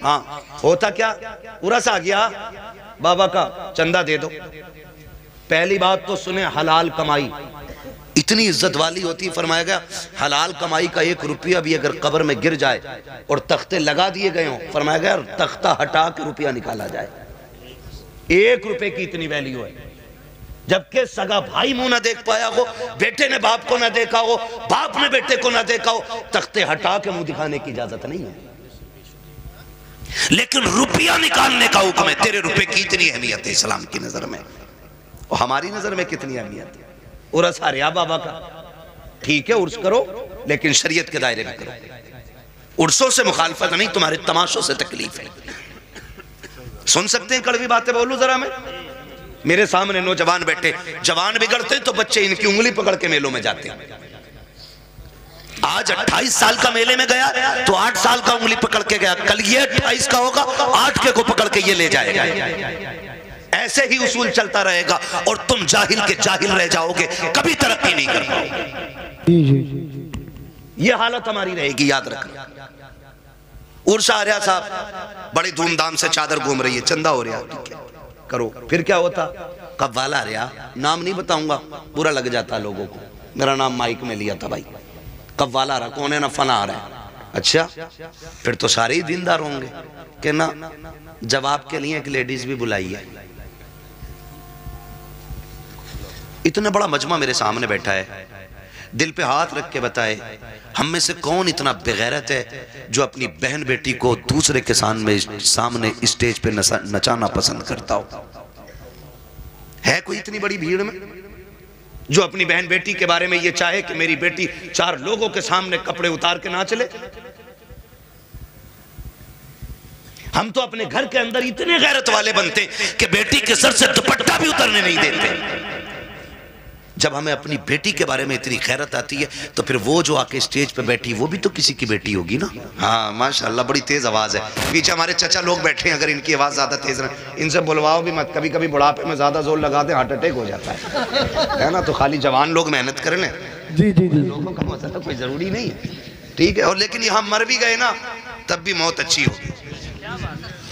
ہاں ہوتا کیا؟ ارس آ گیا بابا کا چندہ دے دو. پہلی بات تو سنیں حلال کمائی اتنی عزت والی ہوتی. فرمایا گیا حلال کمائی کا 1 روپیہ بھی اگر قبر میں گر جائے اور تختے لگا دیے گئے ہوں، فرمایا گیا تختہ ہٹا کے روپیہ نکالا جائے. 1 روپے کی اتنی ویلیو ہے. جبکہ سگا بھائی منہ نہ دیکھ پایا ہو، بیٹے نے باپ کو نہ دیکھا ہو، باپ نے بیٹے کو نہ دیکھا ہو، تختے ہٹا کے منہ دکھانے کی اجازت نہیں ہے. لیکن روپیہ نکالنے کا حکم ہے. تیرے روپے کی اتنی اہمیت ہے اسلام کی نظر میں، اور ہماری نظر میں کتنی اہمیت ہے. عرس آ رہا بابا کا، ٹھیک ہے عرس کرو لیکن شریعت کے دائرے میں کرو. عرسوں سے مخالفت نہیں، تمہارے تماشوں سے تکلیف ہے. سن سکتے ہیں کڑوی باتیں بولوں ذرا میں؟ میرے سامنے نوجوان بیٹھے، جوان بگڑتے تو بچے ان کی انگلی پکڑ کے میلوں میں جاتے ہیں. آج 28 سال کا میلے میں گیا تو 8 سال کا انگلی پکڑ کے گیا، کل یہ 28 کا ہوگا 8 کے کو پکڑ کے یہ لے جائے گا. ایسے ہی اصول چلتا رہے گا اور تم جاہل کے جاہل رہ جاؤ گے، کبھی ترقی نہیں کر پاؤ گے. یہ حالت ہماری رہے گی، یاد رکھنا. عرس آ رہا صاحب، بڑی دھوم دھام سے چادر گھوم رہی ہے، چندہ ہو رہا، ٹھیک ہے کرو. پھر کیا ہوتا؟ قوالا آ رہا، نام نہیں بتاؤں گا برا لگ جاتا لوگوں کو، میرا نام مائک میں لیا تھا بھائی. قوالا آ رہا، کون ہے؟ نہ فنا آ رہا ہے. اچھا پھر تو سارے ہی دیندار ہوں گے کہ نہ؟ جواب کے لیے ایک لیڈیز بھی بلائی ہے. اتنا بڑا مجمع میرے سامنے بیٹھا ہے، دل پہ ہاتھ رکھ کے بتائے ہم میں سے کون اتنا بغیرت ہے جو اپنی بہن بیٹی کو دوسرے کے سامنے اسٹیج پہ نچانا پسند کرتا ہو؟ ہے کوئی اتنی بڑی بھیڑ میں جو اپنی بہن بیٹی کے بارے میں یہ چاہے کہ میری بیٹی 4 لوگوں کے سامنے کپڑے اتار کے نہ چلے؟ ہم تو اپنے گھر کے اندر اتنے غیرت والے بنتے کہ بیٹی کے سر سے دوپٹہ بھی اترنے نہیں دیتے. جب ہمیں اپنی بیٹی کے بارے میں اتنی غیرت آتی ہے تو پھر وہ جو آ کے اسٹیج پہ بیٹھی وہ بھی تو کسی کی بیٹی ہوگی نا. ہاں ماشاءاللہ بڑی تیز آواز ہے. پیچھے ہمارے چچا لوگ بیٹھے ہیں، اگر ان کی آواز زیادہ تیز رہے ان سے بلواؤ بھی مت. کبھی کبھی بڑھاپے میں زیادہ زور لگا دیں ہارٹ اٹیک ہو جاتا ہے نا. تو خالی جوان لوگ محنت کریں لیں، جی جی جی لوگوں کا مسئلہ کوئی ضروری نہیں ہے، ٹھیک ہے. اور لیکن یہاں مر بھی گئے نا تب بھی موت اچھی ہوگی.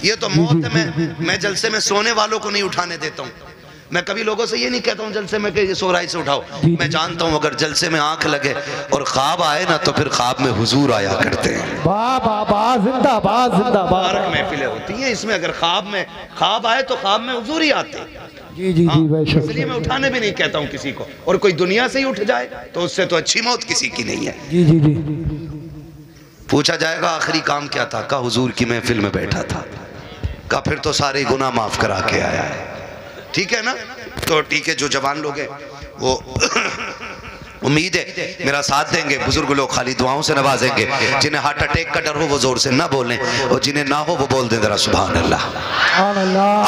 یہ تو موت میں جلسے میں سونے والوں کو نہیں اٹھانے دیتا ہوں. میں کبھی لوگوں سے یہ نہیں کہتا ہوں جلسے میں کہ یہ سو رہائی سے اٹھاؤ. میں جانتا ہوں اگر جلسے میں آنکھ لگے اور خواب آئے نا تو پھر خواب میں حضور آیا کرتے ہیں. زندہ باد زندہ باد. مبارک محفلیں ہوتی ہیں اس میں، اگر خواب آئے تو خواب میں حضور ہی آتے ہیں. جی جی جی اس لیے میں اٹھانے بھی نہیں کہتا ہوں کسی کو. اور کوئی دنیا سے ہی اٹھ جائے تو اس سے تو اچھی موت کسی کی نہیں ہے. جی جی جی. پوچھا جائے گا آخری کام کیا تھا؟ کہا حضور کی محفل میں بیٹھا تھا. کہا پھر تو سارے گناہ معاف کرا کے آیا ہے. ٹھیک ہے نا؟ تو ٹھیک ہے، جو جوان لوگ ہیں وہ امید ہے میرا ساتھ دیں گے. بزرگ لوگ خالی دعاؤں سے نوازیں گے. جنہیں ہارٹ اٹیک کا ڈر ہو وہ زور سے نہ بولیں، اور جنہیں نہ ہو وہ بول دیں ذرا سبحان اللہ.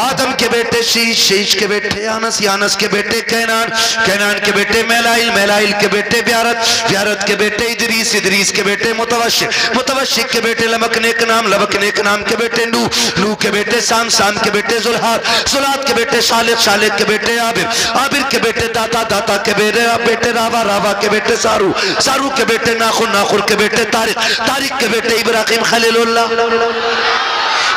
آدم کے بیٹے شیش، شیش کے بیٹے یانس، یانس کے بیٹے کینان، کینان کے بیٹے میلائل، میلائل کے بیٹے بیارت، بیارت کے بیٹے ادریس، ادریس کے بیٹے متوشق، متوشق کے بیٹے لمک نیک نام، لمک نیک نام کے بیٹے نو، نو کے بیٹے سام، سام کے بیٹے زلحات، زلحات کے بیٹے شالق، شالق کے بیٹے عابر، عابر کے بیٹے داتا، داتا کے بیٹے راوا، راوا کے بیٹے سارو، سارو کے بیٹے ناخر، ناخر کے بیٹے طارق، طارق کے بیٹے ابراہیم خلیل اللہ،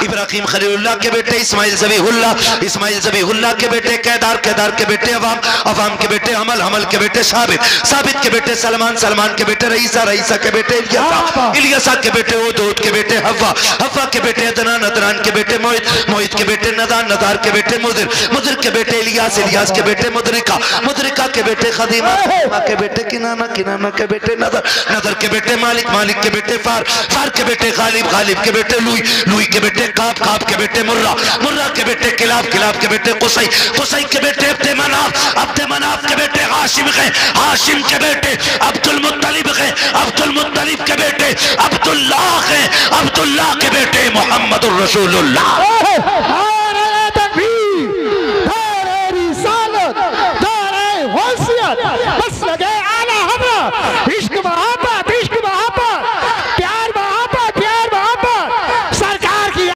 ابراہیم خلیل اللہ کے بیٹے اسماعیل ذبیح اللہ، اسماعیل ذبیح اللہ کے بیٹے قیدار، قیدار کے بیٹے عوام، عوام کے بیٹے حمل، حمل کے بیٹے ثابت، ثابت کے بیٹے سلمان، سلمان کے بیٹے رئیسہ، رئیسہ کے بیٹے الیسا، الیسا کے بیٹے عود کے بیٹے حوا، حوا کے بیٹے عدنان، عدنان کے بیٹے موعد، موعد کے بیٹے ندار، ندار کے بیٹے مدر، مدر کے بیٹے الیاس، الیاس کے بیٹے مدرکہ، مدرکہ کے بیٹے خدیمہ، خدیمہ کے بیٹے کنانہ، کنانہ کے بیٹے نظر، نظر کے بیٹے مالک، مالک کے بیٹے فار، فار کے بیٹے غالب، غالب کے بیٹے لوئی، لوئی کے بیٹے قاب، قاب کے بیٹے مرہ، مرہ کے بیٹے کلاب، کلاب کے بیٹے قصی، قصی کے بیٹے عبد مناف، عبد مناف کے بیٹے ہاشم ہیں، ہاشم کے بیٹے عبد المطلب ہیں، عبد المطلب کے بیٹے عبداللہ ہیں، عبداللہ کے بیٹے محمد الرسول اللہ.